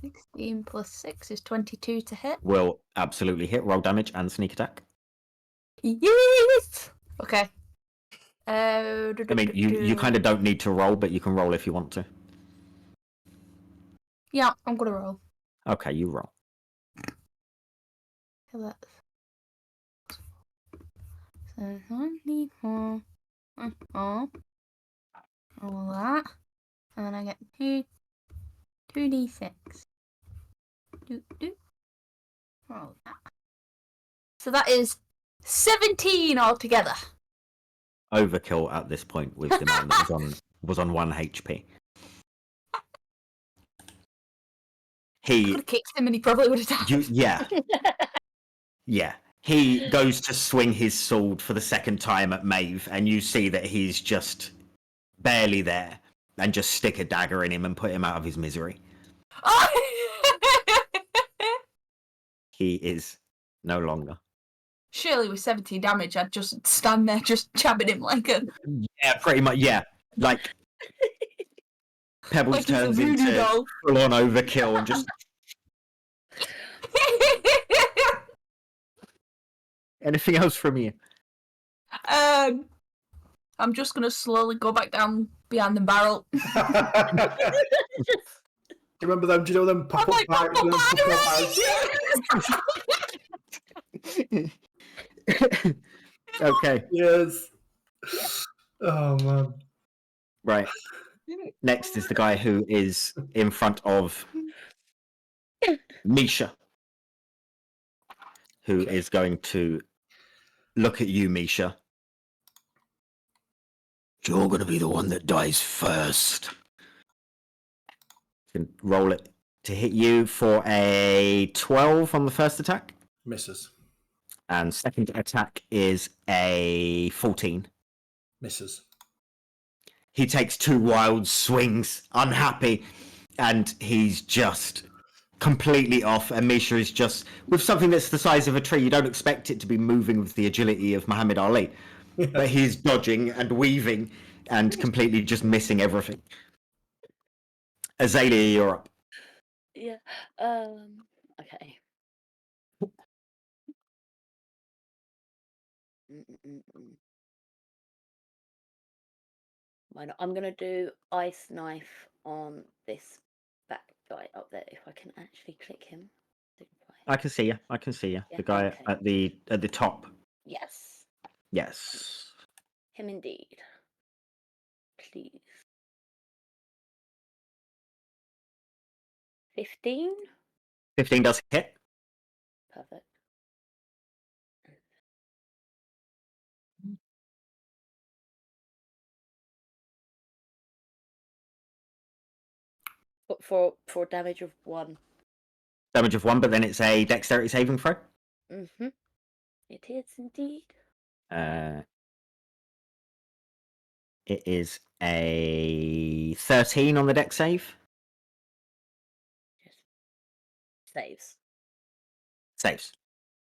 16 plus 6 is 22 to hit. Will absolutely hit. Roll damage and sneak attack. Yes. Okay. I mean, you kind of don't need to roll, but you can roll if you want to. Yeah, I'm gonna roll. Okay, you roll. So that's 24. All that, and then I get 2d6. Roll that. So that is 17 altogether. Overkill at this point with the man that was on 1 HP. I could have kicked him and he probably would have died. Yeah. He goes to swing his sword for the second time at Maeve, and you see that he's just barely there, and just stick a dagger in him and put him out of his misery. He is no longer. Surely with 17 damage, I'd just stand there just jabbing him like a... Yeah, pretty much, yeah. Like, Pebbles Like he's a turns voodoo into doll. full-on overkill and just... Anything else from you? I'm just going to slowly go back down behind the barrel. Do you remember them? Do you know them pop-up pipes? Okay. Yes. Oh man. Right. Next is the guy who is in front of Misha, who is going to look at you, Misha. You're going to be the one that dies first. You can roll it to hit you for a 12 on the first attack. Misses. And second attack is a 14. Misses. He takes 2 wild swings, unhappy, and he's just completely off. And Misha is just, with something that's the size of a tree, you don't expect it to be moving with the agility of Muhammad Ali. But he's dodging and weaving and completely just missing everything. Azalea, you're up. Yeah. Okay. Why not? I'm gonna do ice knife on this back guy up there. If I can actually click him. I can see you. I can see you. Yeah, The guy okay. at the top. Yes. Yes. Him indeed. Please. 15? 15 does hit. Perfect. But for damage of 1. Damage of 1, but then it's a dexterity saving throw. Mm-hmm. It is indeed. It is a 13 on the dex save. Yes. Saves. Saves.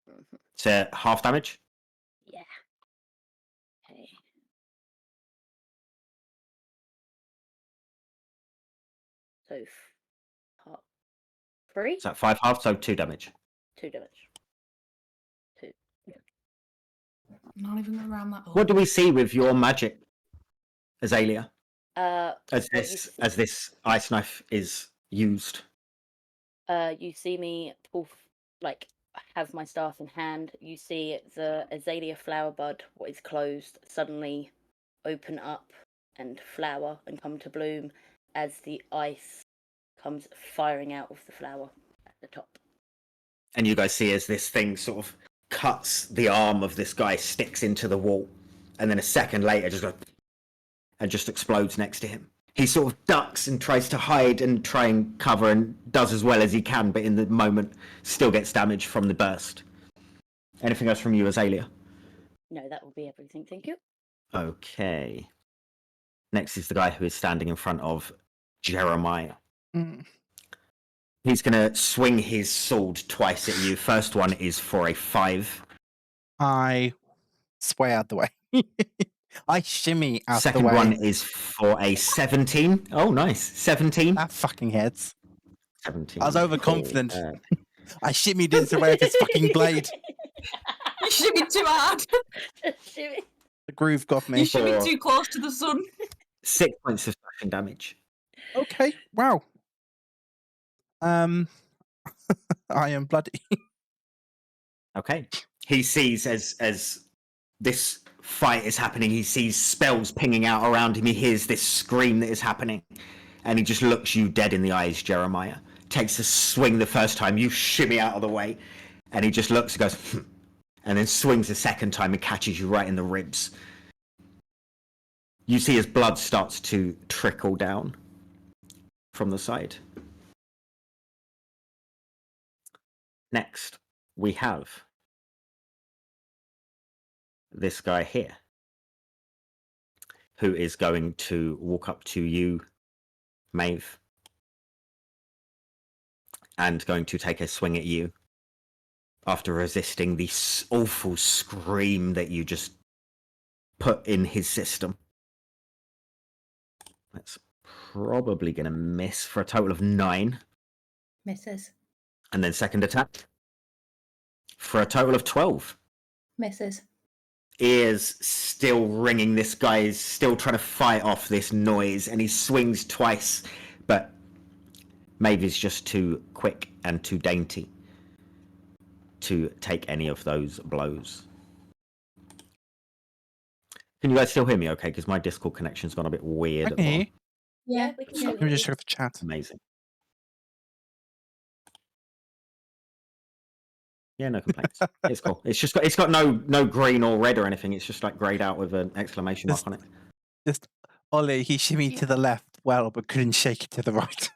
Mm-hmm. So half damage. Yeah. Okay. So 3? So 5 half, so 2 damage. 2 damage. 2. I'm not even going to round that up. What do we see with your magic, Azalea? As what this ice knife is used. You see me have my staff in hand. You see the azalea flower bud, what is closed, suddenly open up and flower and come to bloom, as the ice comes firing out of the flower at the top. And you guys see as this thing sort of cuts the arm of this guy, sticks into the wall, and then a second later just goes and just explodes next to him. He sort of ducks and tries to hide and try and cover and does as well as he can, but in the moment still gets damage from the burst. Anything else from you, Azalea? No, that will be everything. Thank you. Okay. Next is the guy who is standing in front of Jeremiah. Mm. He's going to swing his sword twice at you. First one is for a 5. I sway out the way. I shimmy out Second the way. one is for a 17. Oh, nice. 17. That fucking hits. 17. I was overconfident. Cool. I shimmied into the way of his fucking blade. You shimmied too hard. Shimmy. The groove got You me. shimmied too close to the sun. 6 points of slashing damage. Okay, wow. I am bloody. Okay. He sees as this fight is happening, he sees spells pinging out around him. He hears this scream that is happening. And he just looks you dead in the eyes, Jeremiah. Takes a swing the first time. You shimmy out of the way. And he just looks and goes, and then swings a second time and catches you right in the ribs. You see his blood starts to trickle down from the side. Next, we have this guy here, who is going to walk up to you, Maeve, and going to take a swing at you after resisting the awful scream that you just put in his system. That's probably going to miss for a total of 9. Misses. And then second attack for a total of 12. Misses. Ears still ringing. This guy is still trying to fight off this noise, and he swings twice, but Maeve is just too quick and too dainty to take any of those blows. Can you guys still hear me okay? Because my Discord connection's gone a bit weird. at the moment. Okay. Yeah, we can Yeah. do Let me just it. check the chat. Amazing. Yeah, no complaints. It's cool. It's got no green or red or anything. It's just like grayed out with an exclamation mark on it. Just Ollie, he shimmied to the left well, but couldn't shake it to the right.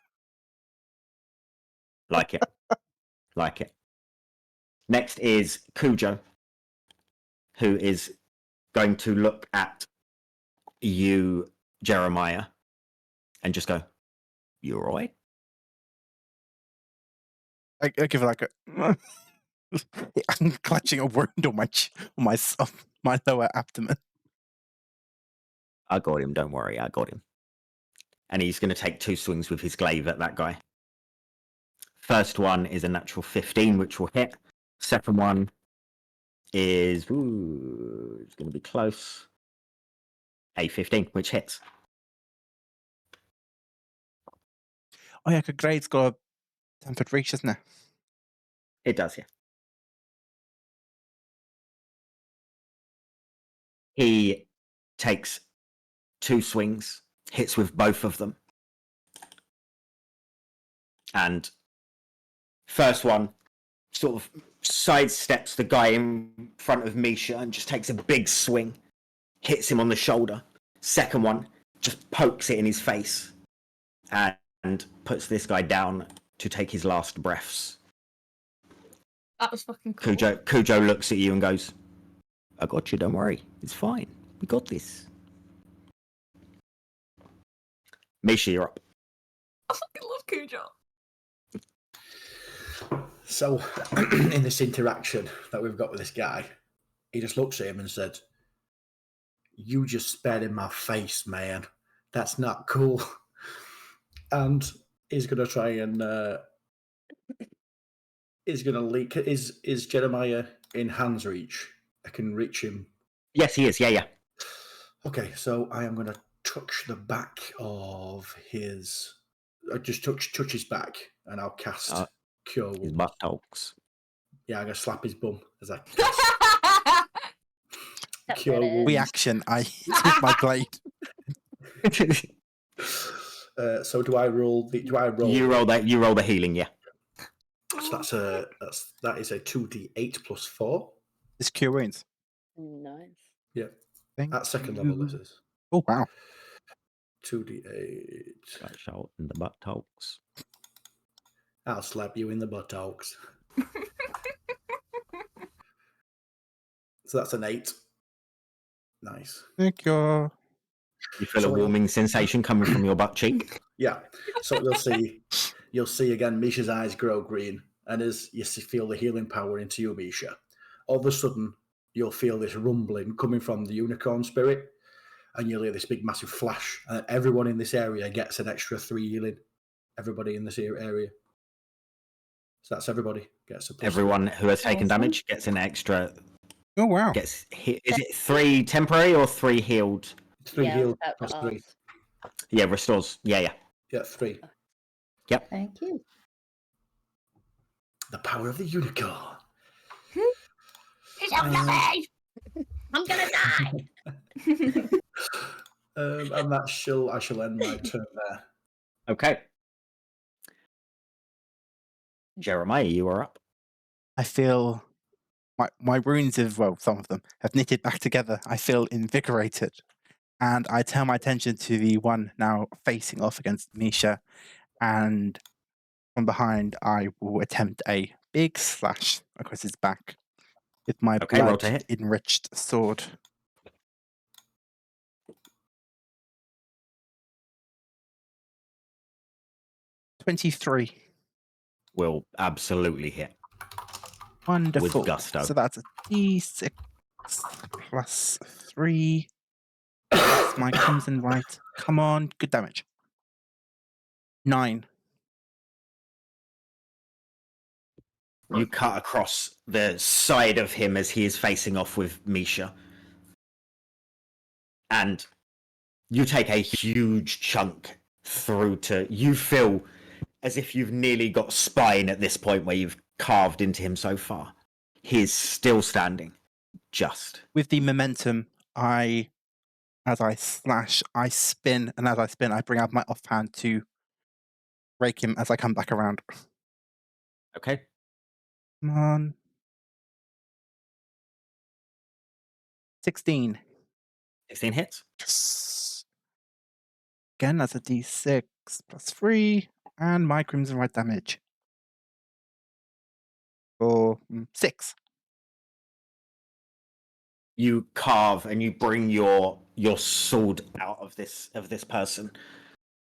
Like it. Like it. Next is Kujo, who is going to look at you, Jeremiah, and just go, "You all right?" I give it like a. I'm clutching a wound on my lower abdomen. I got him, don't worry, I got him. And he's going to take 2 swings with his glaive at that guy. First one is a natural 15, which will hit. Second one is, it's going to be close. A 15, which hits. Oh yeah, because Grade's got a 10-foot reach, isn't it? It does, yeah. He takes 2 swings, hits with both of them. And first one sort of sidesteps the guy in front of Misha and just takes a big swing, hits him on the shoulder. Second one just pokes it in his face and puts this guy down to take his last breaths. That was fucking cool. Kujo looks at you and goes, "I got you, don't worry. It's fine. We got this." Misha, you're up. I fucking love Kujo. So, in this interaction that we've got with this guy, he just looks at him and said, "You just spat in my face, man. That's not cool." And he's going to try and he's going to leak. Is Jeremiah in hand's reach? I can reach him. Yes, he is. Yeah. Okay, so I am going to touch the back of his. I just touch his back, and I'll cast Cure His Wounds. buttocks. Yeah, I'm going to slap his bum as I That's Cure better. Wounds. Reaction, I hit with my blade. So do I roll? You roll that. You roll the healing. Yeah. So that is a 2d8 plus 4. It's cure wounds. Nice. Yeah. Thank At second level, this you. is Oh wow. 2d8. Got shot in the buttocks. I'll slap you in the buttocks. So that's an 8. Nice. Thank you. You feel So a warming sensation coming from your butt cheek. Yeah. So you'll see again Misha's eyes grow green, and as you feel the healing power into you, Misha, all of a sudden you'll feel this rumbling coming from the unicorn spirit, and you'll hear this big massive flash, and everyone in this area gets an extra 3 healing. Everybody in this area. So that's everybody gets a plus. Everyone who has taken Awesome. damage gets an extra. Oh wow. Gets hit. Is it 3 temporary or 3 healed? 3 Yeah, I was healed about plus to 3. ask. Yeah, restores. Yeah. Yeah, 3. Thank you. The power of the unicorn. He's after me! I'm gonna die. And I shall end my turn there. Okay. Jeremiah, you are up. I feel my wounds have, well, some of them have knitted back together. I feel invigorated. And I turn my attention to the one now facing off against Misha. And from behind, I will attempt a big slash across his back with my Okay, roll to blood hit. enriched sword. $23. Will absolutely hit. Wonderful. gusto. So that's a D6 plus 3. That's my crimson right. Come on, good damage. 9. You cut across the side of him as he is facing off with Misha. And you take a huge chunk through to. You feel as if you've nearly got spine at this point where you've carved into him so far. He is still standing. Just. With the momentum, as I slash, I spin, and as I spin, I bring out my offhand to rake him as I come back around. Okay. Come on. 16. 16 hits. Yes. Again, that's a D6 plus 3, and my crimson right damage. For 6. You carve and you bring your sword out of this person,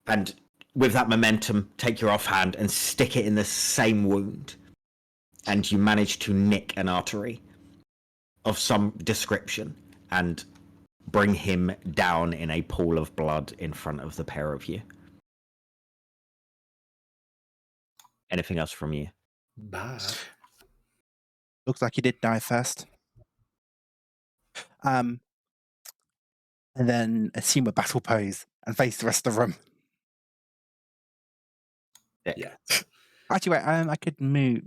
and with that momentum, take your offhand and stick it in the same wound, and you manage to nick an artery of some description and bring him down in a pool of blood in front of the pair of you. Anything else from you? Bye. Looks like he did die first. And then assume a battle pose and face the rest of the room. Yeah. Actually, wait. I could move.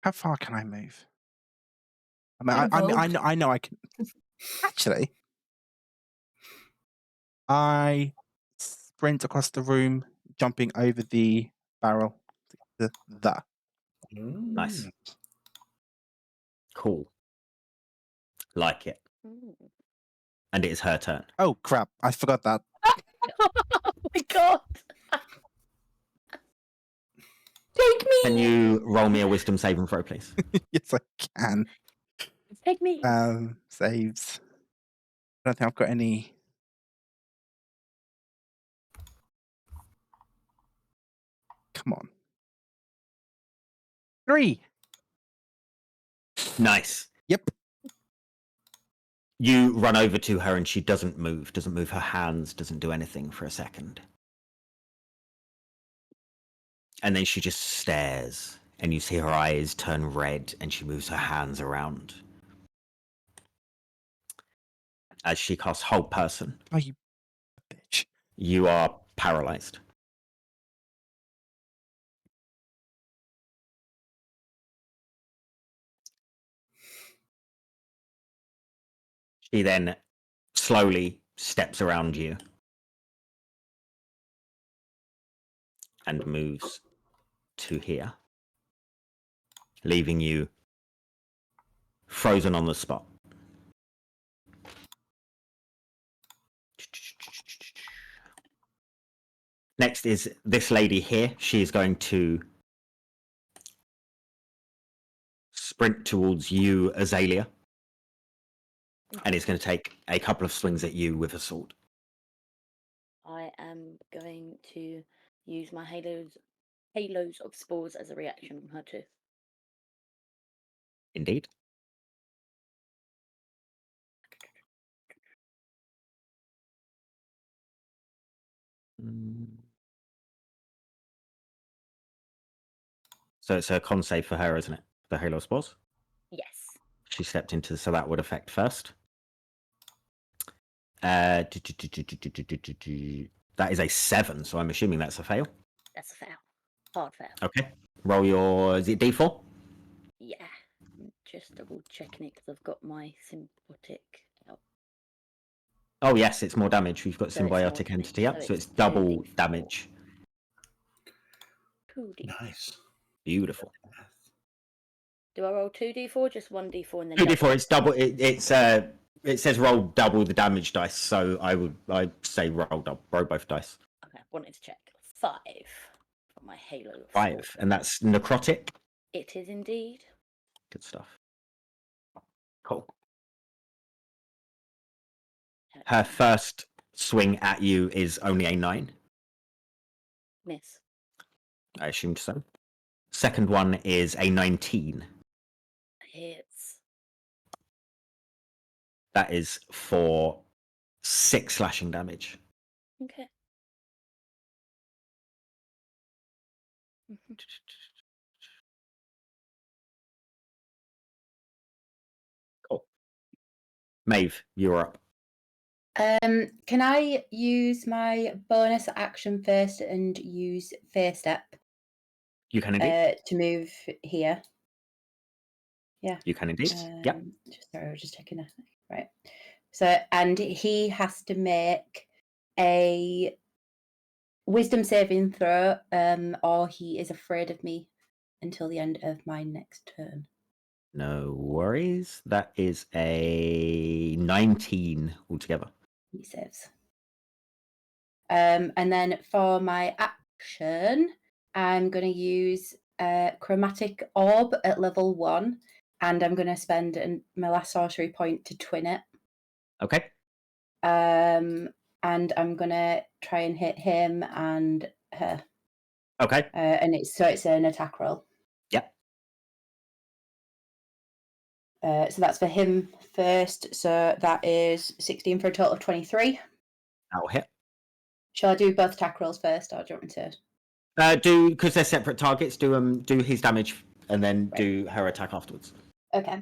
How far can I move? I know I can. Actually, I sprint across the room, jumping over the barrel. The. Nice. Cool. Like it. Mm. And it is her turn. Oh crap! I forgot that. Oh my god. Take me! Can you roll me a wisdom saving throw, please? Yes, I can. Take me. Saves. I don't think I've got any. Come on. 3. Nice. Yep. You run over to her and she doesn't move her hands, doesn't do anything for a second. And then she just stares, and you see her eyes turn red, and she moves her hands around. As she casts Hold Person, Oh, you bitch. you are paralyzed. She then slowly steps around you and moves to here, leaving you frozen on the spot. Next is this lady here. She is going to sprint towards you, Azalea, and is going to take a couple of swings at you with a sword. I am going to use my halos of spores as a reaction from her too. Indeed. So it's a con save for her, isn't it? The Halo Spores. Yes. She stepped into, so that would affect first. That is a 7, so I'm assuming that's a fail. That's a fail. Hard fail. Okay. Roll your, is it D4? Yeah. I'm just double checking it because I've got my symbiotic out. Oh yes, it's more damage. We've got So it's more symbiotic damage, entity up, so so it's it's double 2d4. damage. 2d. Nice. Beautiful. Do I roll 2d4, just 1d4 and then 2d4. It's double. It says roll double the damage dice, so I'd say roll both dice. Okay, wanted to check. 5 for my halo. of 5, spores. and that's necrotic. It is indeed. Good stuff. Cool. Her first swing at you is only a 9. Miss. I assumed so. Second one is a 19. Hits. That is for 6 slashing damage. Okay. Cool. Maeve, you're up. Can I use my bonus action first and use Fair Step You can indeed. to move here? Yeah. You can indeed. Yep. Sorry, I was just checking. Right. So, and he has to make a wisdom saving throw, or he is afraid of me until the end of my next turn. No worries. That is a 19 altogether. He saves. And then for my action, I'm going to use Chromatic Orb at level 1, and I'm going to spend my last sorcery point to twin it. Okay. And I'm going to try and hit him and her. Okay. And it's an attack roll. Yep. So that's for him first. So that is 16 for a total of 23. That'll hit. Shall I do both attack rolls first, or do you want me to? Do, because they're separate targets, do his damage and then Right. do her attack afterwards. Okay.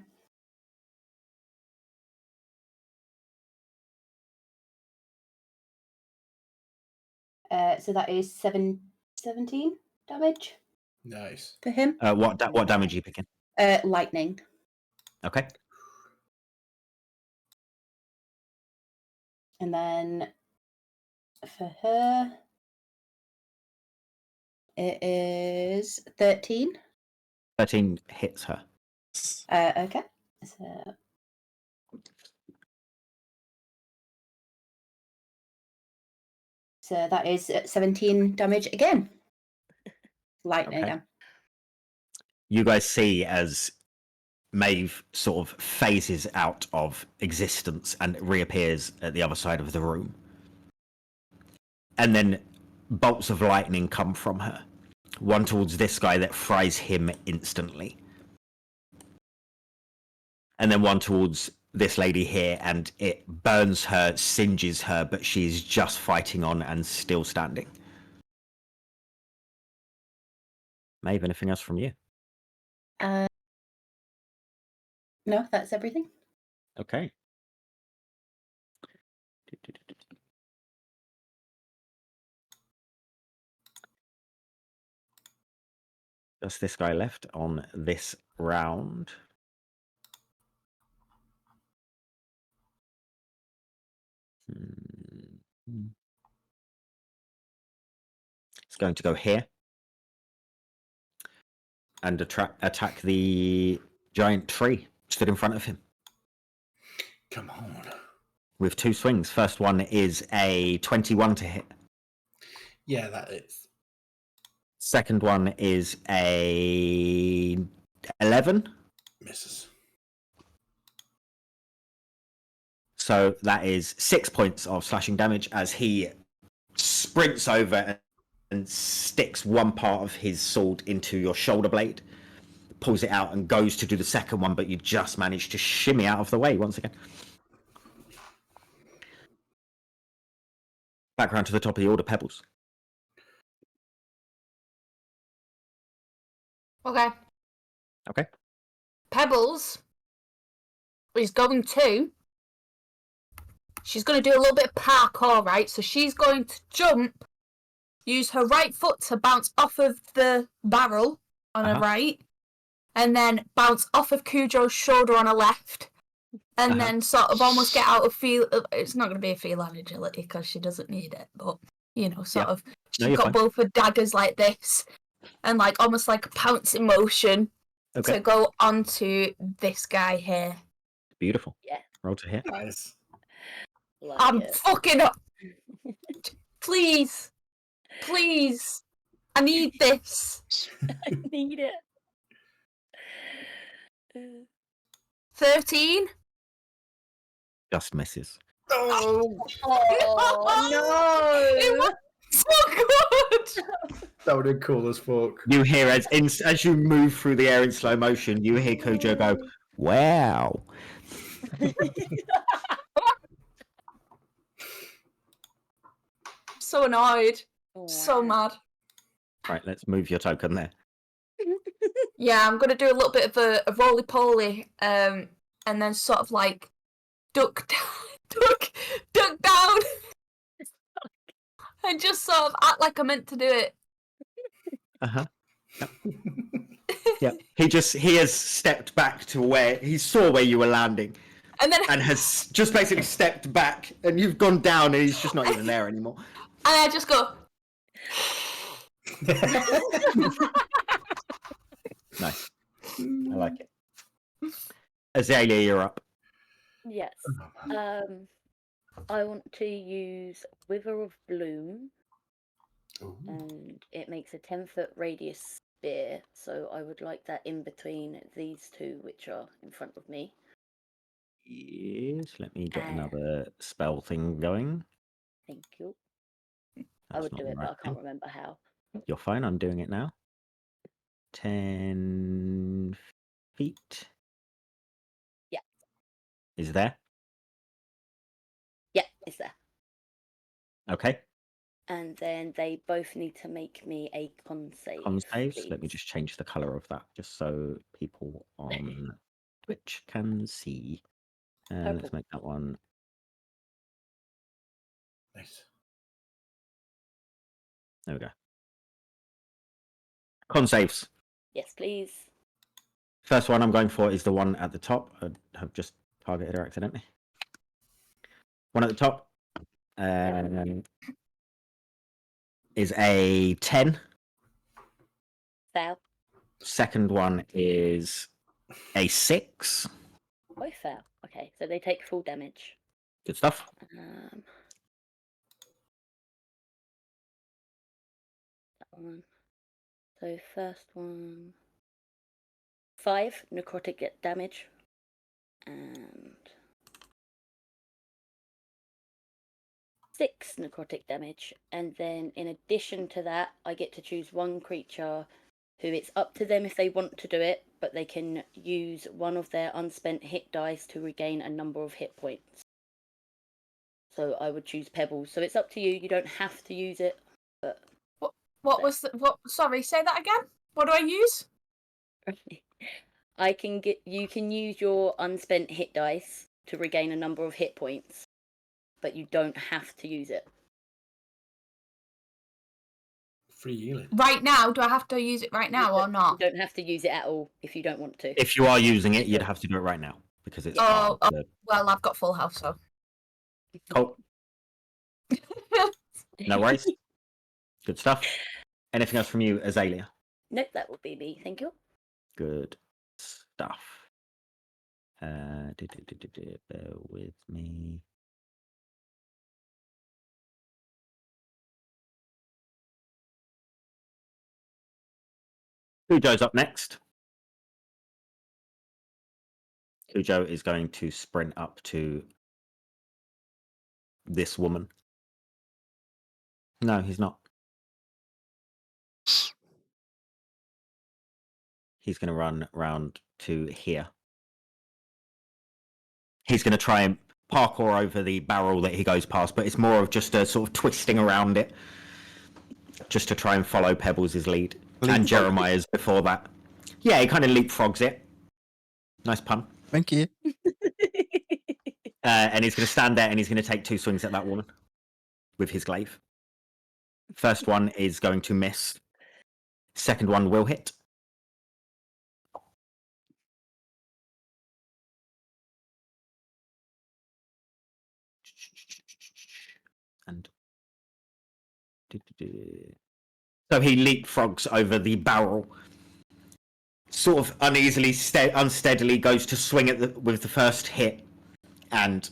So that is 17 damage Nice. for him. What damage are you picking? Lightning. Okay. And then for her, it is 13. 13 hits her. Okay. So that is 17 damage again. Lightning Okay. again. You guys see as Maeve sort of phases out of existence and reappears at the other side of the room. And then bolts of lightning come from her. One towards this guy that fries him instantly. And then one towards this lady here, and it burns her, singes her, but she's just fighting on and still standing. Maeve, anything else from you? No, that's everything. Okay. Just this guy left on this round. It's going to go here. and attack the giant tree stood in front of him. Come on. With 2 swings. First one is a 21 to hit. Yeah, that is. Second one is a 11. Misses. So that is 6 points of slashing damage as he sprints over and sticks one part of his sword into your shoulder blade, pulls it out and goes to do the second one, but you just manage to shimmy out of the way once again. Back round to the top of the order, Pebbles. Okay. Okay. Pebbles is going to. She's going to do a little bit of parkour, right? So she's going to jump, use her right foot to bounce off of the barrel on her right, and then bounce off of Kujo's shoulder on her left, and then sort of almost get out of feel. It's not going to be a feel on agility because she doesn't need it, but you know, sort of. She's got both her daggers like this, and like almost like a pouncing motion to go onto this guy here. Beautiful. Yeah. Roll to hit. Nice. Like I'm it. fucking up. Please. Please. I need this. I need it. 13. Just misses. Oh, Oh It no! was so good. that would have been cool as fuck. You hear as you move through the air in slow motion, you hear Kujo go, "Wow." So annoyed. Oh, So wow. mad. Right, let's move your token there. Yeah, I'm gonna do a little bit of a roly-poly, and then sort of like duck down, and just sort of act like I meant to do it. Yep. Yep. He has stepped back to where he saw where you were landing, And then and has just basically stepped back, and you've gone down, and he's just not even there anymore. and I just go. Nice. I like it. Azalea, you're up. Yes. I want to use Wither of Bloom, Ooh. and it makes a 10-foot radius spear. So I would like that in between these two, which are in front of me. Yes, let me get another spell thing going. Thank you. I That's would not do the it, right but I can't thing. remember how. You're fine, I'm doing it now. 10 feet. Yeah. Is there? Yeah, it's there. Okay. And then they both need to make me a con save. Con saves. Let me please. just change the color of that, just so people on Twitch can see. Let's Purple. make that one. Nice. There we go. Con saves. Yes, please. First one I'm going for is the one at the top. I have just targeted her accidentally. One at the top is a 10. Fail. Second one is a 6. Both fail. Okay, so they take full damage. Good stuff. That one. So first one, 5 necrotic damage, and 6 necrotic damage. And then in addition to that, I get to choose one creature who it's up to them if they want to do it, but they can use one of their unspent hit dice to regain a number of hit points. So I would choose Pebbles. So it's up to you. You don't have to use it, but What was the, what? Sorry, say that again. What do I use? you can use your unspent hit dice to regain a number of hit points, but you don't have to use it. Free healing. Right now, do I have to use it right now or not? You don't have to use it at all if you don't want to. If you are using it, you'd have to do it right now because it's part of the... Well, I've got full health, so. Cool. No worries. Good stuff. Anything else from you, Azalea? Nope, that would be me. Thank you. Good stuff. Bear with me. Kujo's up next. Kujo is going to sprint up to this woman. No, he's not. He's going to run round to here. He's going to try and parkour over the barrel that he goes past, but it's more of just a sort of twisting around it, just to try and follow Pebbles' lead. And Jeremiah's before that. Yeah, he kind of leapfrogs it. Nice pun. Thank you. And he's going to stand there and he's going to take 2 swings at that woman with his glaive. First one is going to miss. Second one will hit. And so he leapfrogs over the barrel, sort of uneasily, unsteadily goes to swing at with the first hit, and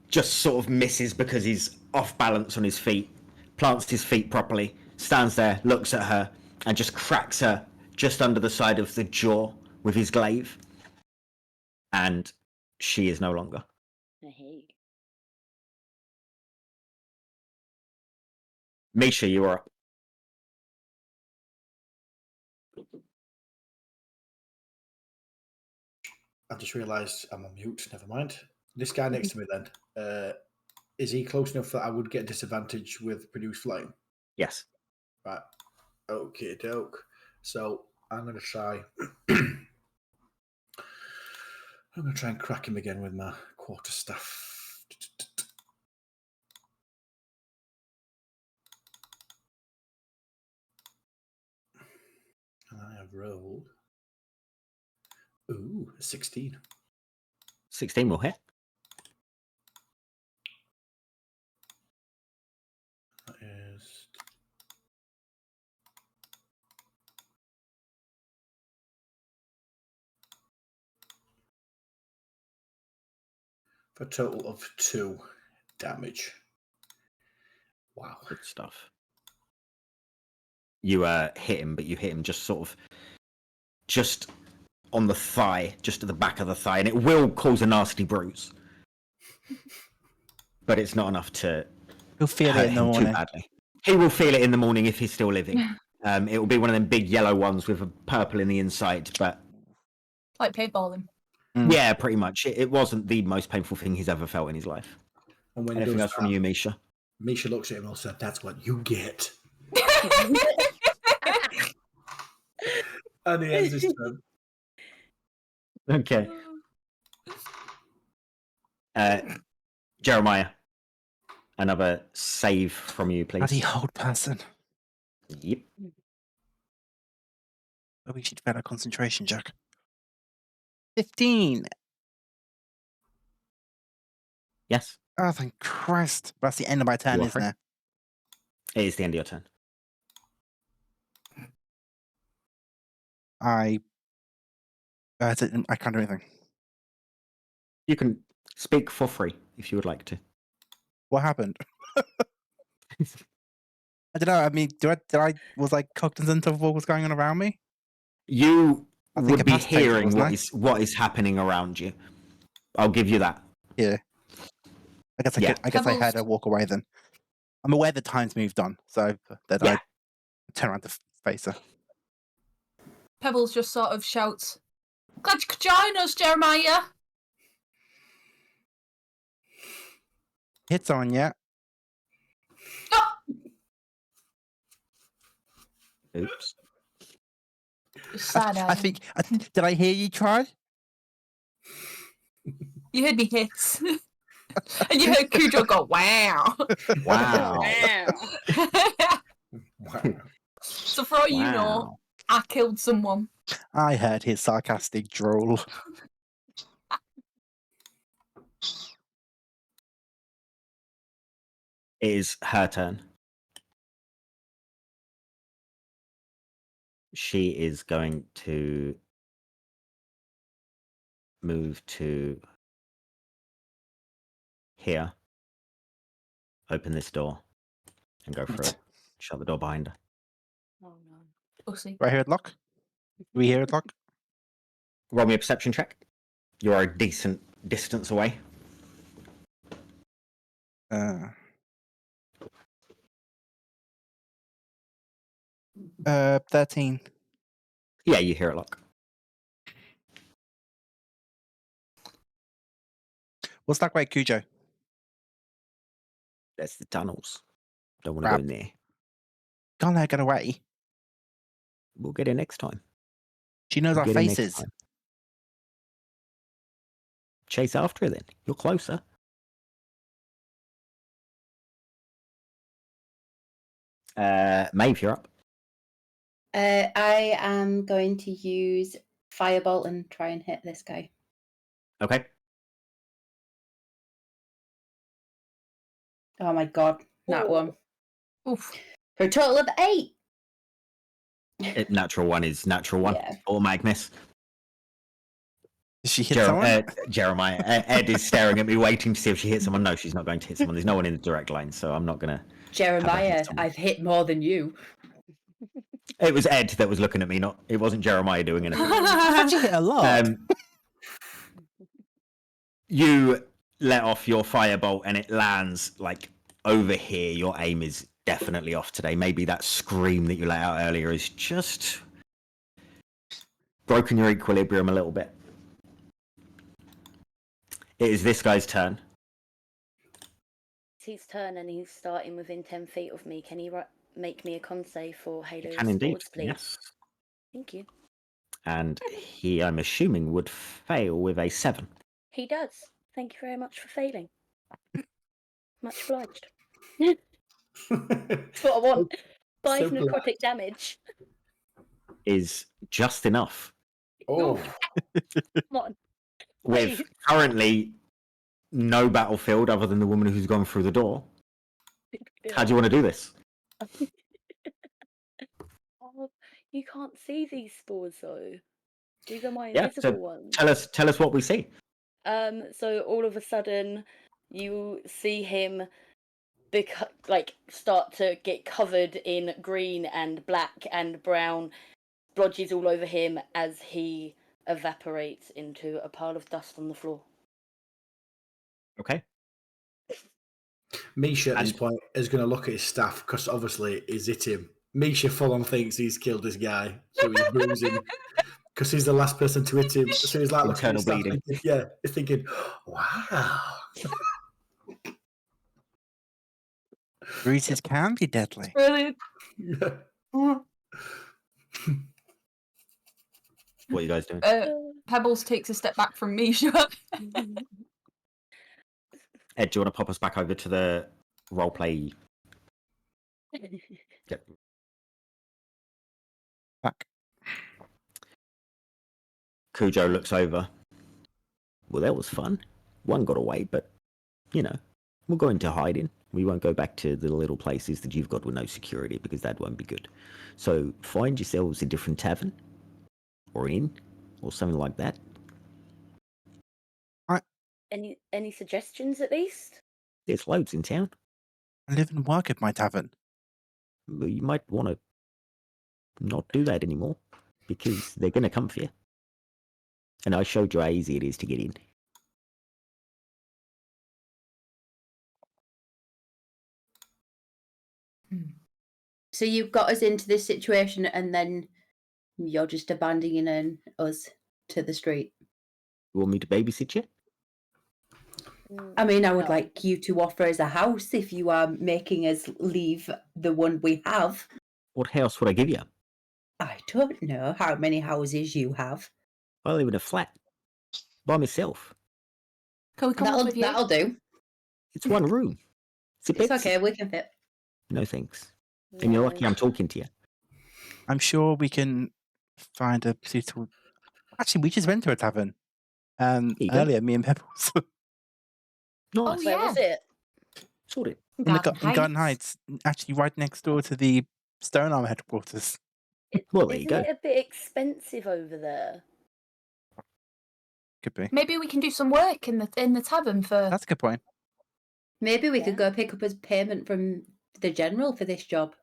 just sort of misses because he's off balance on his feet. Plants his feet properly, stands there, looks at her, and just cracks her just under the side of the jaw with his glaive. And she is no longer. Hey. Misha, you are up. I just realised I'm on mute. Never mind. This guy next to me then, is he close enough that I would get disadvantage with produce flame? Yes. Right. Okay, doke. So I'm going to try. I'm going to try and crack him again with my quarterstaff. And I have rolled. Ooh, 16. 16 will hit. That is. For a total of 2 damage. Wow. Good stuff. You hit him, but you hit him just sort of just on the thigh, just at the back of the thigh, and it will cause a nasty bruise. But it's not enough to He'll feel hurt it in the him too morning. badly. He will feel it in the morning if he's still living. It will be one of them big yellow ones with a purple in the inside, but Like paintballing. yeah, pretty much. It wasn't the most painful thing he's ever felt in his life. And when Anything he does else from you, Misha? Misha looks at him and said, "That's what you get." And he ends his turn. Okay. Jeremiah, another save from you, please. Bloody old person. Yep. Oh, we should fail a concentration check. 15. Yes, Oh, thank Christ. That's the end of my turn, You are isn't free. it? it is the end of your turn. I can't do anything. You can speak for free if you would like to. What happened? I don't know. I mean, was I cognizant of what was going on around me? You I think would be incapacitated, hearing wasn't I? what is happening around you. I'll give you that. Yeah. I guess Yeah. I had Pebbles. to walk away then. I'm aware the time's moved on, so that Yeah. I turn around to face her. Pebbles just sort of shouts, "Glad you could join us, Jeremiah." Hits on yet? Oh! Oops. Sad I think. Did I hear you try? You heard me hiss. And you heard Kujo go, "Wow." Wow. Wow. So for all you know, Wow. I killed someone. I heard his sarcastic drawl. It is her turn. She is going to move to here, open this door, and go through it. Shut the door behind her. Oh no. Pussy. Do I hear it lock? Do we hear it lock? Roll me a perception check. You are a decent distance away. 13. Yeah, you hear it lock. What's that way, Kujo? That's the tunnels. Don't want to Crap. go in there. Can't let her get away. We'll get it next time. She knows We'll our get it next faces. time. Chase after her then. You're closer. Maeve, you're up. I am going to use Firebolt and try and hit this guy. Okay. Oh my god, that one. Oof. For a total of 8. Natural one is natural one. Yeah. Automatic miss. Did she hit someone? Jeremiah. Ed is staring at me, waiting to see if she hits someone. No, she's not going to hit someone. There's no one in the direct line, so I'm not going to. Jeremiah, someone. I've hit more than you. It was Ed that was looking at me, not. It wasn't Jeremiah doing anything. I thought she hit a lot. You let off your firebolt and it lands like over here. Your aim is definitely off today. Maybe that scream that you let out earlier is just broken your equilibrium a little bit. It is this guy's turn. It's his turn and he's starting within 10 feet of me. Can he make me a con save for Halo He can indeed. Sports, please? Yes. Thank you. And he, I'm assuming, would fail with a 7. He does. Thank you very much for failing. Much obliged. That's what I want. 5 So necrotic damage. Is just enough. Oh, Come on. With Please. currently no battlefield other than the woman who's gone through the door. How do you want to do this? Oh, you can't see these spores though. These are my Yeah, invisible so ones. tell us what we see. So all of a sudden, you see him start to get covered in green and black and brown splodges all over him as he evaporates into a pile of dust on the floor. Okay. Misha at this And- point is going to look at his staff because obviously he's hit him. Misha full on thinks he's killed this guy, so he's bruising because he's the last person to hit him. So he's like looking at his staff, Internal bleeding. thinking, yeah, he's thinking, wow. Bruises can be deadly. Brilliant. What are you guys doing? Pebbles takes a step back from Misha. Ed, do you want to pop us back over to the roleplay? Yep. Back. Kujo looks over. Well, that was fun. One got away, but, you know, we'll go into hiding. We won't go back to the little places that you've got with no security because that won't be good. So find yourselves a different tavern or inn or something like that. Any suggestions at least? There's loads in town. I live and work at my tavern. But you might want to not do that anymore because they're going to come for you. And I showed you how easy it is to get in. So you've got us into this situation and then you're just abandoning us to the street. You want me to babysit you? I mean, I would No. like you to offer us a house if you are making us leave the one we have. What house would I give you? I don't know how many houses you have. I live in a flat by myself. Can we come up with you? That'll do. It's one room. It's a It's bed. okay, we can fit. No thanks. And you're lucky I'm talking to you. I'm sure we can find a suitable. Actually, we just went to a tavern you go. earlier, me and Pebbles. Nice. Where was it? Sorted. in Garden Heights, actually right next door to the Stone Arm headquarters. Well, there you Isn't go. it a bit expensive over there? Could be. Maybe we can do some work in the tavern for. That's a good point. Maybe we Yeah. could go pick up as payment from the general for this job.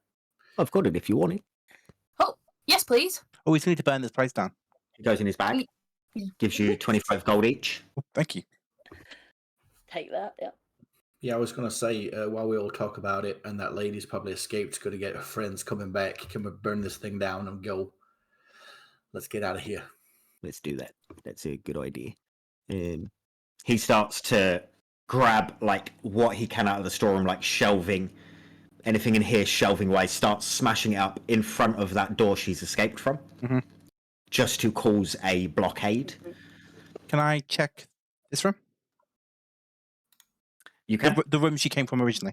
I've got it if you want it. Oh, yes, please. Oh, we still need to burn this place down. It goes in his bag. Yeah. Gives you 25 gold each. Oh, thank you. Take that. Yeah. Yeah, I was going to say, while we all talk about it, and that lady's probably escaped, going to get her friends coming back, can we burn this thing down and go, let's get out of here. Let's do that. That's a good idea. He starts to grab like what he can out of the storeroom, like shelving, anything in here shelving wise, starts smashing it up in front of that door she's escaped from, just to cause a blockade. Can I check this room? You can. The room she came from originally.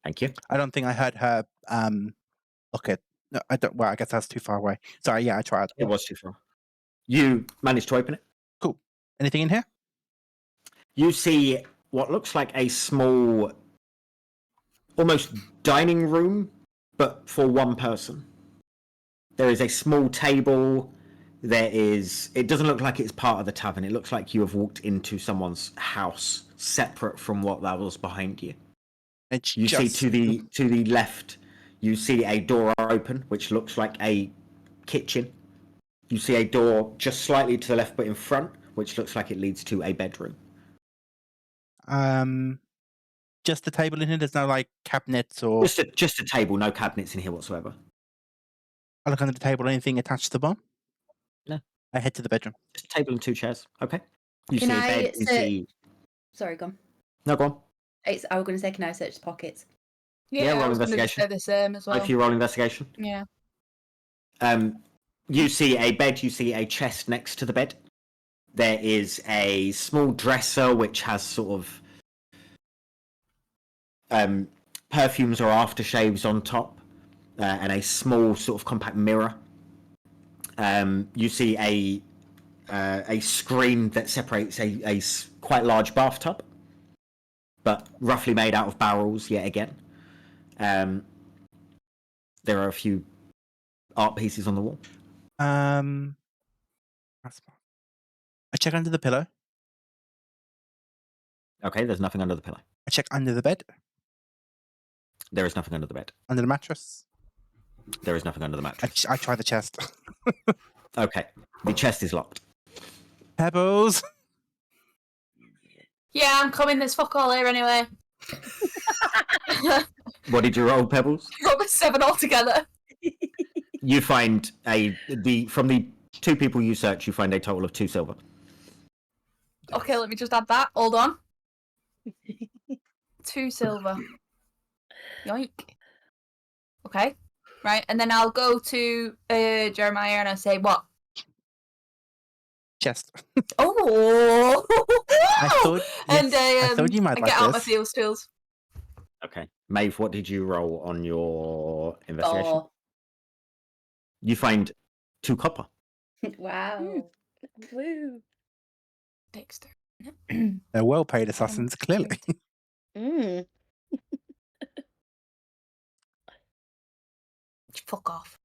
Thank you. I don't think I heard her. Okay. No, I don't. Well, I guess that's too far away. Sorry. Yeah, I tried. It was too far. You managed to open it. Cool. Anything in here? You see what looks like a small, almost dining room, but for one person. There is a small table. It doesn't look like it's part of the tavern. It looks like you have walked into someone's house, separate from what that was behind you. It's You see just- to the left, you see a door open, which looks like a kitchen. You see a door just slightly to the left, but in front, which looks like it leads to a bedroom. Just the table in here. There's no like cabinets or. Just a table, no cabinets in here whatsoever. I look under the table. Anything attached to the bottom? No. I head to the bedroom. Just a table and two chairs. Okay. You Can see a I bed. You sit- see. Sorry, go on. No, go on. I was going to say, can I search the pockets? Yeah, roll I was gonna investigation. say the same as well. If you roll investigation. Yeah. You see a bed. You see a chest next to the bed. There is a small dresser which has sort of perfumes or aftershaves on top, and a small sort of compact mirror. You see a screen that separates a quite large bathtub, but roughly made out of barrels yet again. There are a few art pieces on the wall. That's fine. I check under the pillow. Okay, there's nothing under the pillow. I check under the bed. There is nothing under the bed. Under the mattress. There is nothing under the mattress. I try the chest. Okay, the chest is locked. Pebbles. Yeah, I'm coming. There's fuck all here anyway. What did you roll, Pebbles? Roll with 7 altogether. You find from the two people you search, you find a total of 2 silver. Okay, let me just add that. Hold on. 2 silver. Yoink. Okay. Right, and then I'll go to Jeremiah and I say, what? Chest. Oh! And I thought you might I like get out my this. field tools. Okay. Maeve, what did you roll on your investigation? Oh, You find 2 copper. wow. Woo. Dexter. They're well-paid assassins, clearly. Mm. Fuck off.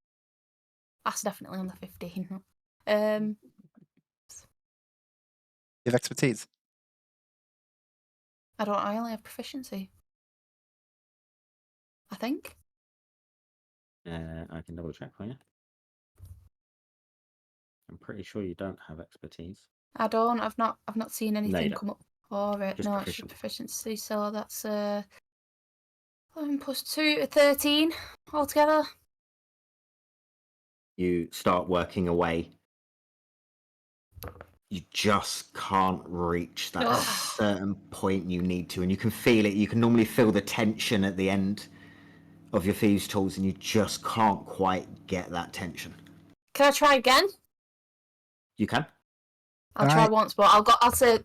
That's definitely on the 15. You have expertise. I only have proficiency. I think. I can double check for you. I'm pretty sure you don't have expertise. I don't. I've not seen anything don't. come up for it. Just No, it's just proficiency. proficiency. So that's 11 plus 2, 13 altogether. You start working away. You just can't reach that Ugh. certain point you need to, and you can feel it. You can normally feel the tension at the end of your thieves' tools, and you just can't quite get that tension. Can I try again? You can. I'll Can try I- once, but I'll say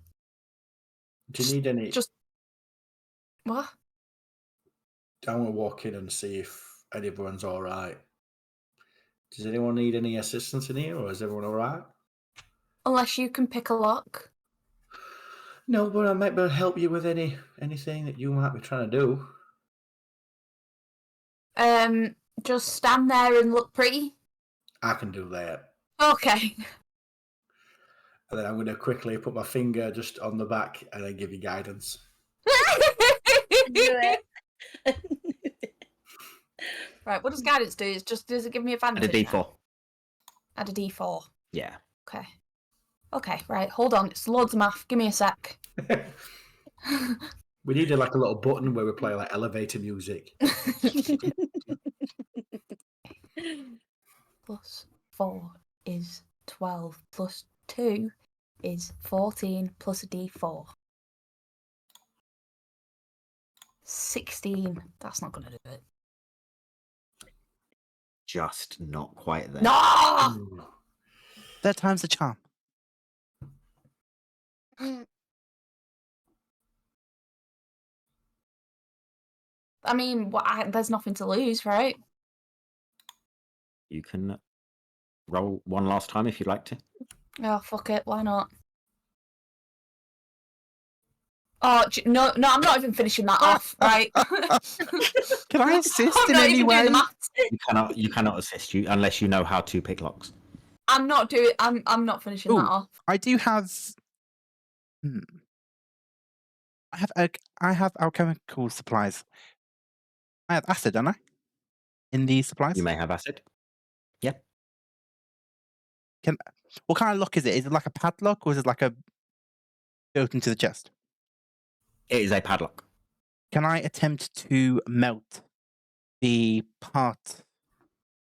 Do you need any? just what? I want to walk in and see if everyone's all right. Does anyone need any assistance in here, or is everyone all right? Unless you can pick a lock. No, but I might be able to help you with anything that you might be trying to do. Just stand there and look pretty. I can do that. Okay. And then I'm going to quickly put my finger just on the back and then give you guidance. Do it. Right, what does guidance do? Does it give me advantage? Add a D4. Add a D4. Yeah. Okay. Okay, right, hold on. It's loads of math. Give me a sec. We needed like a little button where we play like elevator music. Plus 4 is 12. Plus 2 is 14. Plus a D4. 16. That's not going to do it. Just not quite there. No! Ooh. Third time's the charm. I mean, there's nothing to lose, right? You can roll one last time if you'd like to. Oh, fuck it. Why not? Oh, no, I'm not even finishing that off, right? Can I assist I'm in not any even doing way? the maths. You cannot assist you unless you know how to pick locks. I'm not finishing that Ooh. off. I do have. I have alchemical supplies. I have acid, don't I? In these supplies. You may have acid. What kind of lock is it? Is it like a padlock or is it like a built into the chest? It is a padlock. Can I attempt to melt the part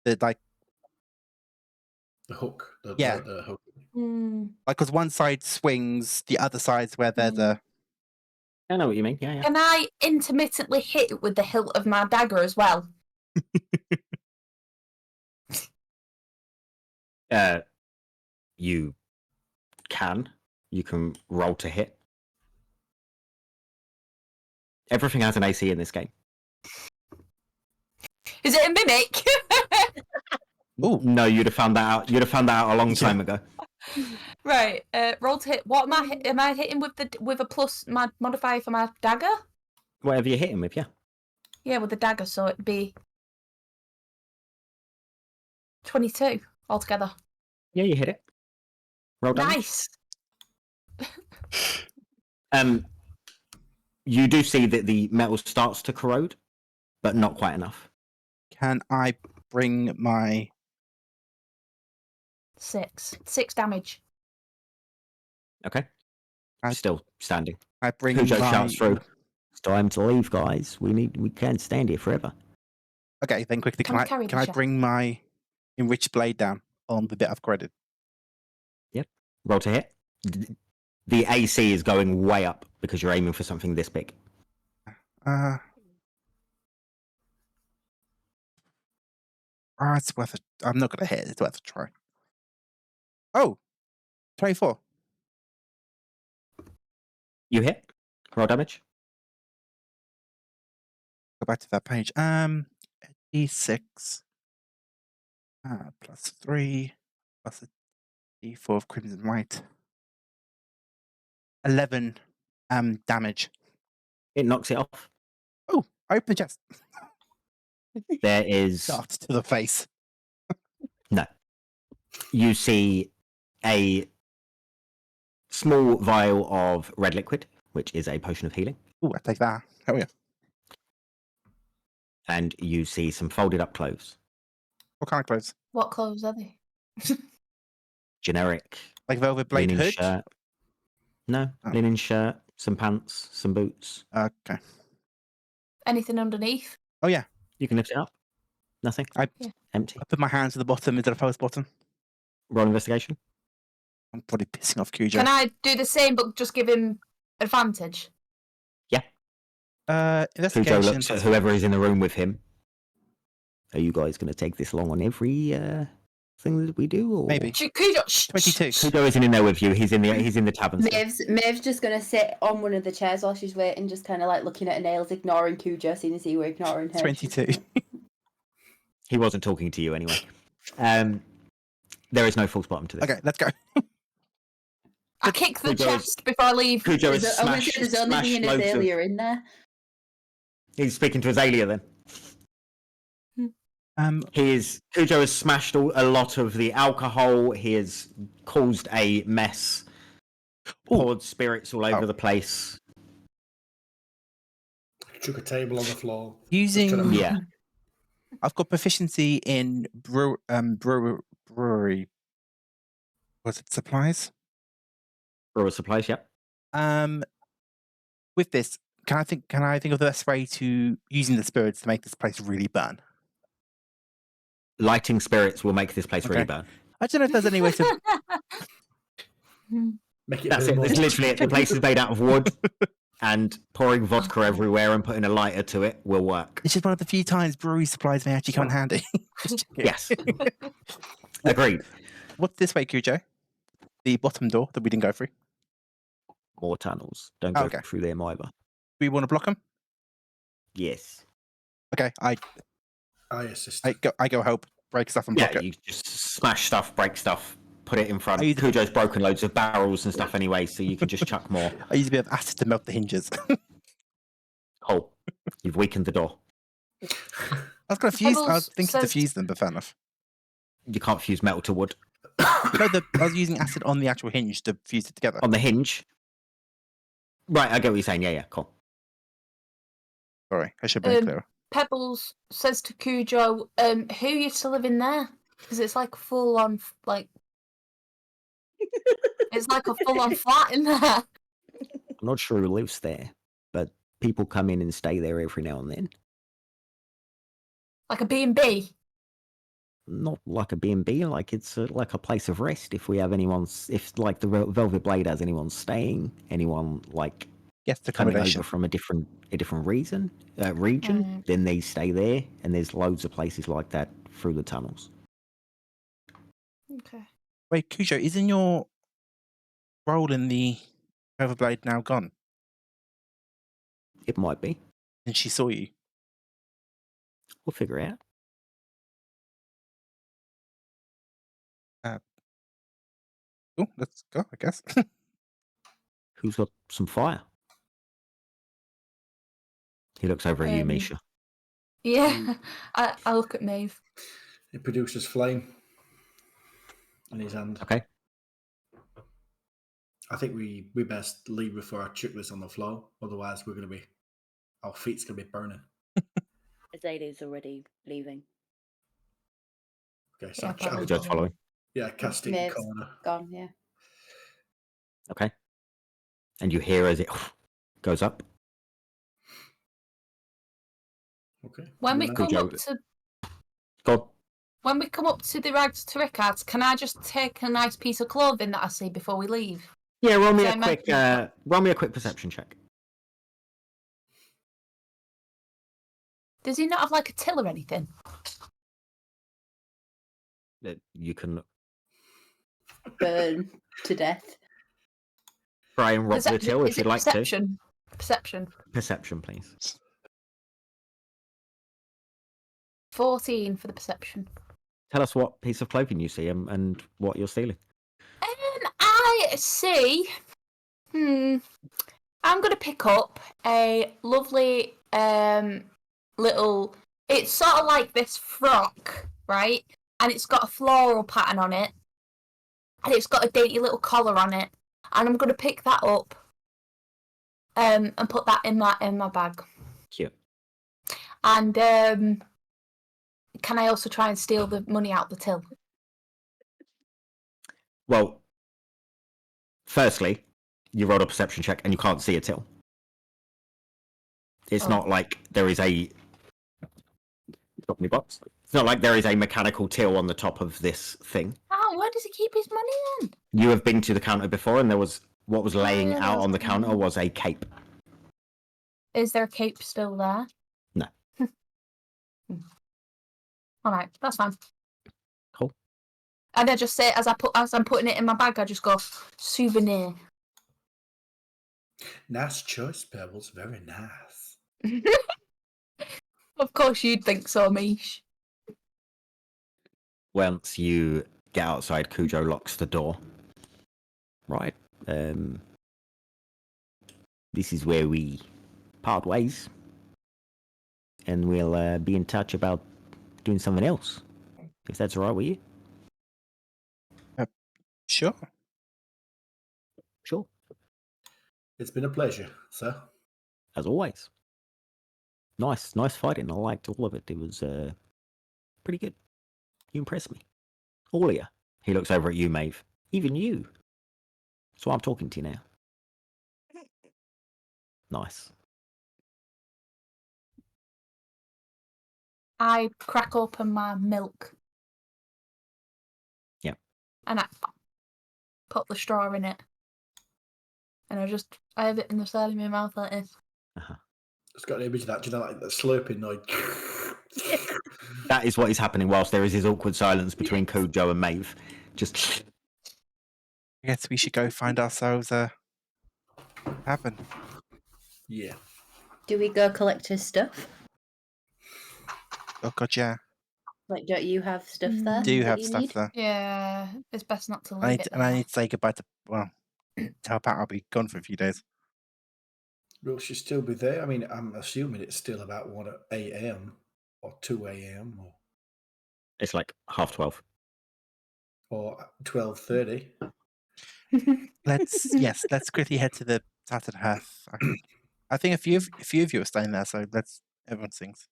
that like The hook. Yeah. The hook. like because one side swings, the other side's where there's a I know what you mean. Yeah. Can I intermittently hit it with the hilt of my dagger as well? You can. You can roll to hit. Everything has an AC in this game. Is it a mimic? Ooh. No, you'd have found that out. You'd have found that out a long time ago. Right. Roll to hit. What am I hitting with a plus my modifier for my dagger? Whatever you hit him with, yeah. Yeah, with the dagger, so it'd be 22 altogether. Yeah, you hit it. Roll damage. Nice. You do see that the metal starts to corrode, but not quite enough. Can I bring my 6 damage. Okay. I- Still standing. I bring Kujo my shouts through. It's time to leave, guys. We can't stand here forever. Okay, then quickly Can we carry can the I chest? bring my enriched blade down on the bit I've credit? Roll to hit. The AC is going way up because you're aiming for something this big. It's worth it. I'm not gonna hit it. It's worth a try. Oh, 24. You hit. Roll damage. Go back to that page. D6 plus 3 plus a D4 of crimson white. 11 damage. It knocks it off. Oh, I open the chest. There is Dart to the face. no. You see a small vial of red liquid, which is a potion of healing, Oh, I take that. Hell yeah. and you see some folded up clothes. What kind of clothes? What clothes are they? Generic Like velvet blade linen hood? shirt. No, Oh. linen shirt, some pants, some boots. Okay. Anything underneath? Oh yeah. You can lift it up. Nothing. Yeah. Empty. I put my hands to the bottom instead of post bottom. Roll investigation. I'm probably pissing off Kujo. Can I do the same but just give him advantage? Kujo Investigation. looks at whoever is in the room with him. Are you guys going to take this long on every thing that we do? Or? Maybe. Kujo, shh, 22. Kujo isn't in there with you. He's in the tavern. still. Maeve's just gonna sit on one of the chairs while she's waiting, just kind of like looking at her nails, ignoring Kujo, seeing as we're ignoring her. 22. He wasn't talking to you anyway. There is no false bottom to this. Okay, let's go. I kick the Kujo's- chest before I leave. Kujo is I wish smashed. there's only me and loads of- Azalea in there. He's speaking to Azalea then. Kujo has smashed a lot of the alcohol. He has caused a mess. Poured spirits all over the place. Took a table on the floor. Using Yeah. I've got proficiency in brewery. Was it supplies? Brewer supplies, yep. With this, can I think of the best way to using the spirits to make this place really burn? Lighting spirits will make this place really burn. I don't know if there's any way to. Make it That's burn it. more. That's literally it. The place is made out of wood, and pouring vodka everywhere and putting a lighter to it will work. It's just one of the few times brewery supplies may actually come in handy. Just checking. Yes. Agreed. What's this way, Kujo? The bottom door that we didn't go through. More tunnels. Don't go Okay. through them either. Do we want to block them? Yes. Okay, I assist. I go help break stuff and block it. You just smash stuff, break stuff, put it in front. I use- Kujo's broken loads of barrels and stuff anyway, so you can just chuck more. I use a bit of acid to melt the hinges. Cool. You've weakened the door. I was going to fuse. I was Pebbles thinking to says- fuse them, but fair enough. You can't fuse metal to wood. No, I was using acid on the actual hinge to fuse it together. On the hinge. Right, I get what you're saying. Yeah, cool. Sorry, I should have been Um, clearer. Pebbles says to Kujo, who used to live in there? Because it's like full on, like, it's like a full on flat in there. I'm not sure who lives there, but people come in and stay there every now and then. Like a B&B. Not like a B&B, like it's like a place of rest. If we have if like the Velvet Blade has anyone staying, anyone like Yes, the coming accommodation. over from a different region, then they stay there. And there's loads of places like that through the tunnels. Okay. Wait, Kujo, isn't your role in the Overblade now gone? It might be. And she saw you. We'll figure it out. Oh, let's go, I guess. Who's got some fire? He looks over at you, Misha. Yeah, I look at Maeve. It produces flame in his hand. Okay. I think we best leave before I chuck this on the floor. Otherwise, our feet's gonna be burning. Azalea's already leaving. Okay, so Yeah, I'll Just following. cast it in Maeve's corner. gone, yeah. Okay. And you hear as it goes up. Okay. When we Good come night. up to Go. when we come up to the rags to Riccard's, can I just take a nice piece of clothing that I see before we leave? Yeah, roll me So a quick perception check. Does he not have like a till or anything? That you can Burn to death. try and rob Is the that- till is if you'd it like perception? Perception. to. Perception, please. 14 for the perception. Tell us what piece of clothing you see and what you're stealing. I see. I'm gonna pick up a lovely little. It's sort of like this frock, right? And it's got a floral pattern on it, and it's got a dainty little collar on it. And I'm gonna pick that up, and put that in my bag. Cute. And can I also try and steal the money out the till? Well, firstly, you rolled a perception check and you can't see a till. It's Oh. not like there is a. Got any box? It's not like there is a mechanical till on the top of this thing. Oh, where does he keep his money then? You have been to the counter before, and there was what was laying yeah, out there was on the one. counter was a cape. Is there a cape still there? No. All right, that's fine. Cool. And I just say as I'm putting it in my bag, I just go souvenir. Nice choice, Pebbles. Very nice. Of course, you'd think so, Mish. Once you get outside, Kujo locks the door. Right. This is where we part ways. And we'll be in touch about doing something else. If that's all right with you. Sure. Sure. It's been a pleasure, sir. As always. Nice fighting. I liked all of it. It was pretty good. You impressed me. All of you. He looks over at you, Maeve. Even you. That's why I'm talking to you now. Nice. I crack open my milk. Yeah. And I put the straw in it. And I have it in the side of my mouth like this. Uh-huh. It's got an image of that, do you know, like the slurping noise. That is what is happening whilst there is this awkward silence between Kujo and Maeve. Just I guess we should go find ourselves a tavern. Yeah. Do we go collect his stuff? Oh god, yeah. Like, don't you have stuff there? Do you that have you stuff need? there? Yeah, it's best not to I leave need, it and I there. need to say goodbye to, well, tell Pat I'll be gone for a few days. Will she still be there? I mean, I'm assuming it's still about 1 a.m. or 2 a.m. it's like 12:30. or 12:30. Let's quickly head to the Tattered Hearth. I think a few of you are staying there, so everyone sings.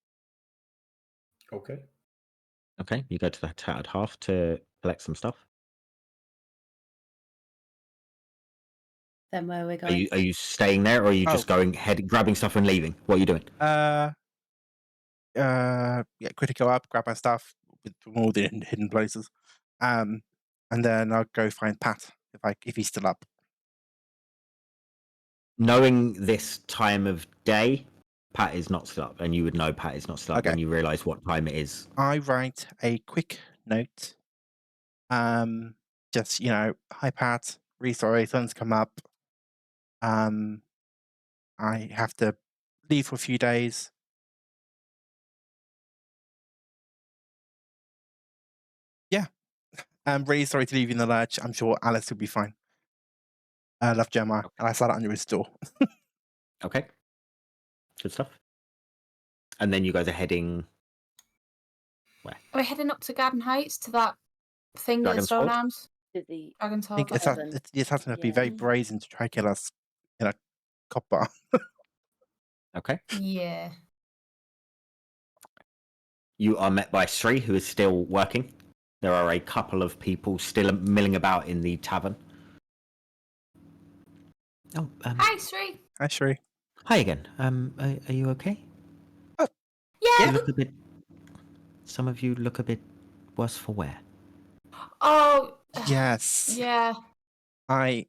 Okay. Okay, you go to the Tattered Half to collect some stuff. Then where are we Are going? you staying there, or are you just going grabbing stuff and leaving? What are you doing? Yeah, quickly go up, grab my stuff from all the hidden places, and then I'll go find Pat if he's still up. Knowing this time of day, Pat is not still up, and you would know Pat is not still up Okay. when you realise what time it is. I write a quick note. Just hi Pat, really sorry, sun's come up. I have to leave for a few days. Yeah, I'm really sorry to leave you in the lurch. I'm sure Alice will be fine. I love Gemma, and I sat under his door. Okay. Good stuff. And then you guys are heading where? Are we heading up to Garden Heights to that thing with the Dragon's stone Fort? arms? To the Dragon's I think Hawk. it's having to be very Yeah. brazen to try to kill us in a cop bar. Okay. Yeah. You are met by Sri, who is still working. There are a couple of people still milling about in the tavern. Oh, Hi, Sri. Hi, Sheree. hi again. Are you okay? Yeah. You look a bit. Some of you look a bit worse for wear. Oh. Yes. Yeah. I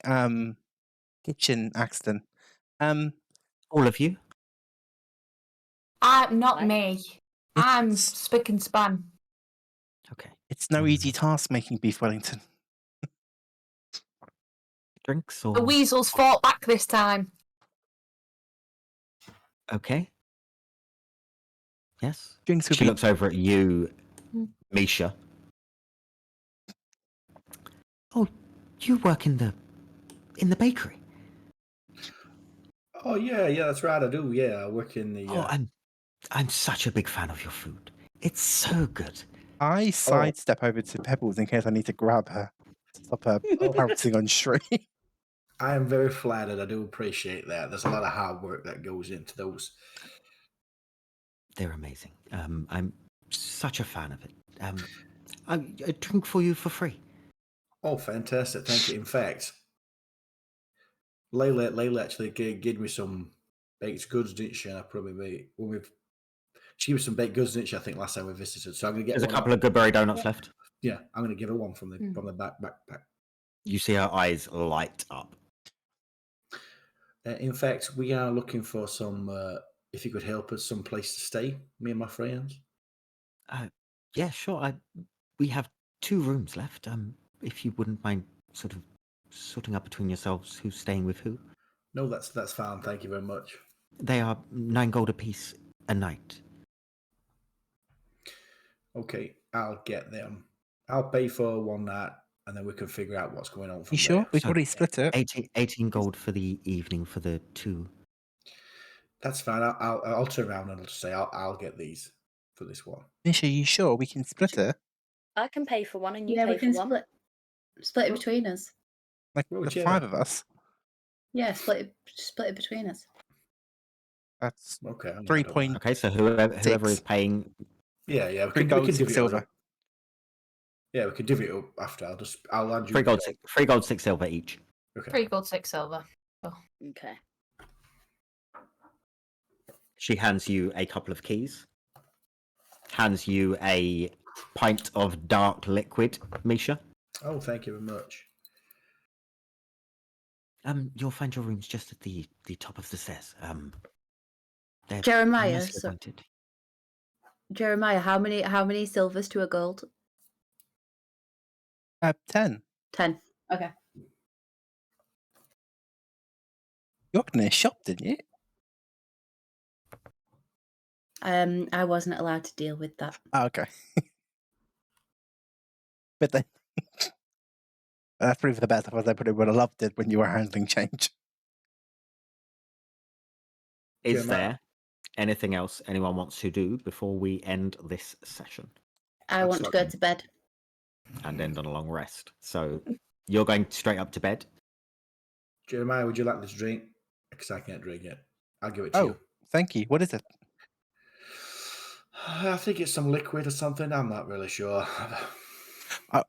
kitchen accident. All of you? Not Hi. me. I'm It's- spick and span. Okay. It's no easy task making beef Wellington. Drinks or The Weasels fought back this time. okay? Yes. Drinks would She be looks over at you, Misha. Oh, you work in the bakery. Oh yeah, that's right. I do. Yeah, I work in the. Oh, I'm such a big fan of your food. It's so good. I sidestep over to Pebbles in case I need to grab her to stop her pouncing on Shree. I am very flattered. I do appreciate that. There's a lot of hard work that goes into those. They're amazing. I'm such a fan of it. I drink for you for free. Oh, fantastic! Thank you. In fact, Layla actually gave me some baked goods, didn't she? And I probably she gave me some baked goods, didn't she? I think last time we visited. So I'm gonna get. There's a one couple of Goodberry donuts left. Yeah, I'm gonna give her one from the backpack. You see her eyes light up. In fact, we are looking for some. If you could help us, some place to stay. Me and my friends. Yeah, sure. We have 2 rooms left. If you wouldn't mind sort of sorting up between yourselves who's staying with who. No, that's fine. Thank you very much. They are 9 gold apiece a night. Okay, I'll get them. I'll pay for one night, and then we can figure out what's going on from You sure? there. We've So, already split it. 18 gold for the evening for the 2. That's fine. I'll turn around and say I'll get these for this one. Nisha, you sure we can split it? I can pay for one and you Yeah, pay we can for one. split it between us. Like Well, the whichever. 5 of us? Yeah, split it between us. That's Okay. I'm 3 not point. Okay, so whoever is paying, Yeah, we 3 can gold, divvy 6 it silver. up. Yeah, we can divvy it up after. I'll land you. 3 gold, 6 silver each. Okay. 3 gold, 6 silver. Okay. She hands you a couple of keys, hands you a pint of dark liquid, Misha. Oh, thank you very much. You'll find your rooms just at the top of the stairs. They're Jeremiah, nicely appointed. Jeremiah, how many silvers to a gold? 10. 10. Okay. You opened a shop, didn't you? I wasn't allowed to deal with that. Oh, okay. But then that's probably for the best. Otherwise, I probably would have loved it when you were handling change. Is Jeremiah. there anything else anyone wants to do before we end this session I want to go to bed. and end on a long rest? So you're going straight up to bed. Jeremiah, would you like this drink? Because I can't drink it. I'll give it to Oh, you. thank you. What is it? I think it's some liquid or something. I'm not really sure. I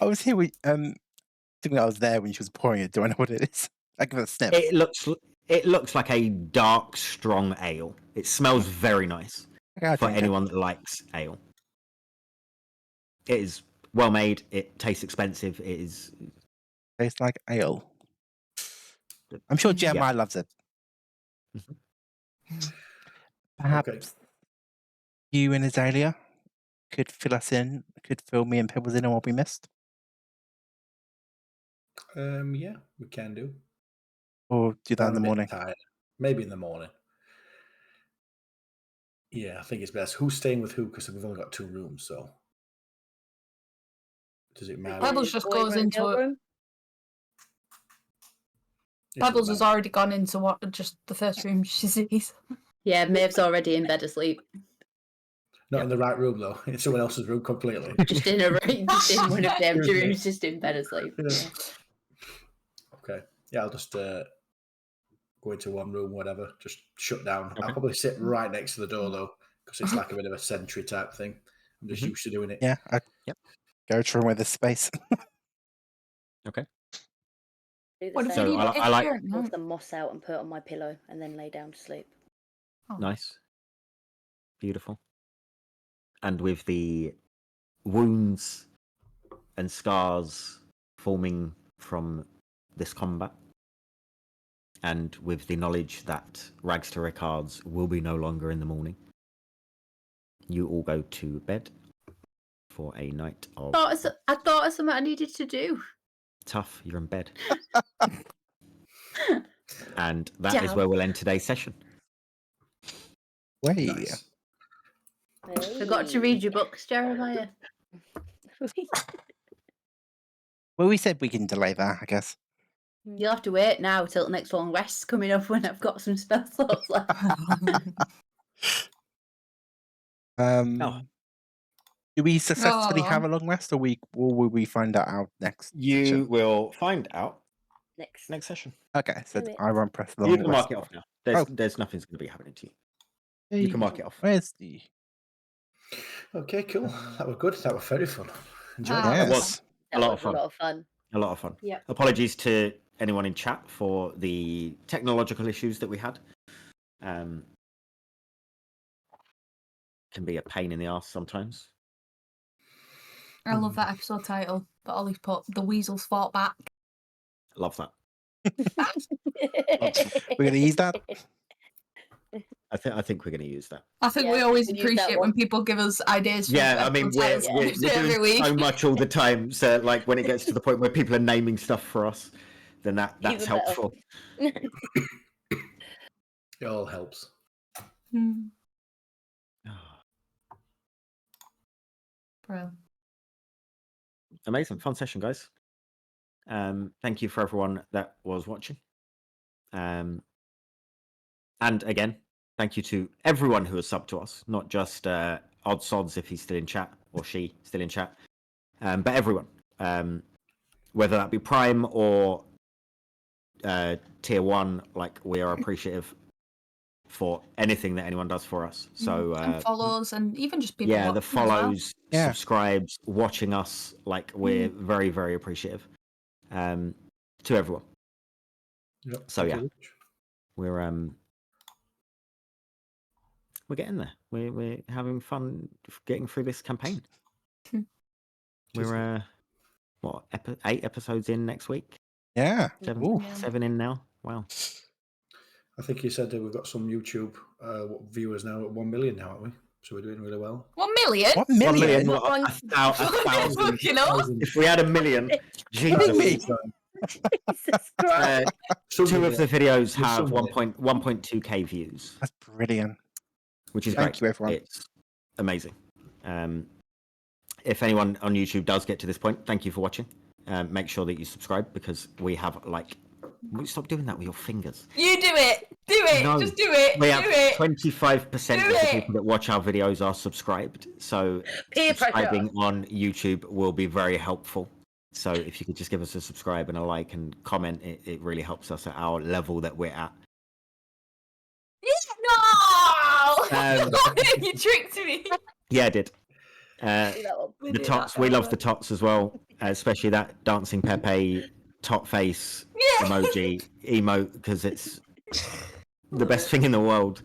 was here. I was there when she was pouring it. Do I know what it is? I give it a sniff. It looks like a dark, strong ale. It smells very nice Okay, I'll for drink it. anyone that likes ale. It is well made. It tastes expensive. It is. Tastes like ale. I'm sure Jeremiah loves it. Perhaps Okay. you and Azalea could fill me and Pebbles in on what we missed, Yeah, we can do. or do that in I'm the a bit morning. tired. Maybe in the morning. Yeah, I think it's best. Who's staying with who? Because we've only got 2 rooms, so does it matter? Pebbles just goes into it. room. It doesn't Pebbles has matter. already gone into just the first room she sees. Yeah, Maeve's already in bed asleep. Not in the right room though. In someone else's room completely. Just in a room, just in one of the empty rooms, just in bed asleep. Yeah. Okay. Yeah, I'll just go into one room, whatever. Just shut down. Okay. I'll probably sit right next to the door though, because it's like a bit of a sentry type thing. I'm just used to doing it. Yeah. Yep. Go to a room where there's space. Okay. Do What the if So you same. need I a like- picture? Pull some moss out and put it on my pillow and then lay down to sleep. Nice. Beautiful. And with the wounds and scars forming from this combat, and with the knowledge that Rags to Riccard's will be no longer in the morning, you all go to bed for a night of I thought of something I needed to do. tough. You're in bed. And that is Damn. where we'll end today's session. Wait. Nice. Forgot to read your books, Jeremiah. Well, we said we can delay that, I guess. You'll have to wait now till the next long rest's coming up when I've got some spell slots left. Oh. Do we successfully Aw. have a long rest, or will we find that out next? You session? will find out Next. next session. Okay, so Do it. I won't press the long You can rest. mark it off now. Oh. There's nothing's going to be happening to you. You can mark it off. Where's the? Okay, cool. That was good. That was very fun. Enjoyed Ah. it. It was That a lot was of fun. A lot of fun. A lot of fun. Yep. Apologies to anyone in chat for the technological issues that we had. Can be a pain in the ass sometimes. I love that episode title that Ollie's put. The Weasels fought back. Love that. We're gonna use that. I think we're going to use that. I think Yeah, we always we can use that appreciate when one. people give us ideas. For Yeah, I mean episode we're titles every doing week. so much all the time. So like when it gets to the point where people are naming stuff for us, then that's Even better. helpful. It all helps. Hmm. Bro. Amazing, fun session, guys. Thank you for everyone that was watching. And again, thank you to everyone who has subbed to us, not just Odd Sods if he's still in chat or she still in chat, but everyone, whether that be Prime or Tier 1, like we are appreciative for anything that anyone does for us. So and follows and even just people. yeah, the watching as well. follows, subscribes, watching us, like we're very, very appreciative to everyone. Yep. So yeah, we're getting there. We're having fun getting through this campaign. We're 8 episodes in next week. Yeah. 7 in now. Wow. I think you said that we've got some YouTube viewers now at 1 million now, aren't we? So we're doing really well. 1 million? What million? Not Not a thousand. Fucking hell. If we had 1 million, Jesus. Jesus Christ. 2 of the videos There's have some 1.2k views, That's brilliant. which is Thank great. you, everyone. It's amazing. If anyone on YouTube does get to this point, thank you for watching. Make sure that you subscribe because we have stop doing that with your fingers. You do it. Do it. No, Just do it. We do have it. 25% of Do the it. people that watch our videos are subscribed. So Peer pressure. subscribing on YouTube will be very helpful. So if you could just give us a subscribe and a like and comment, it really helps us at our level that we're at. No! You tricked me. Yeah, I did. We The do tots, that. we love the tots as well, especially that dancing Pepe tot face Yeah. emoji emote because it's the best thing in the world.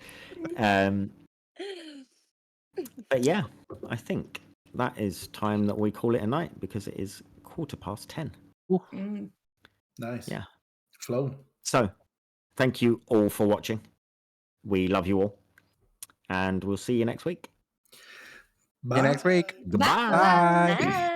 But yeah, I think that is time that we call it a night because it is 10:15. Mm. Nice. Yeah. Flown. So, thank you all for watching. We love you all, and we'll see you next week. See you next week. Goodbye. Bye. Bye.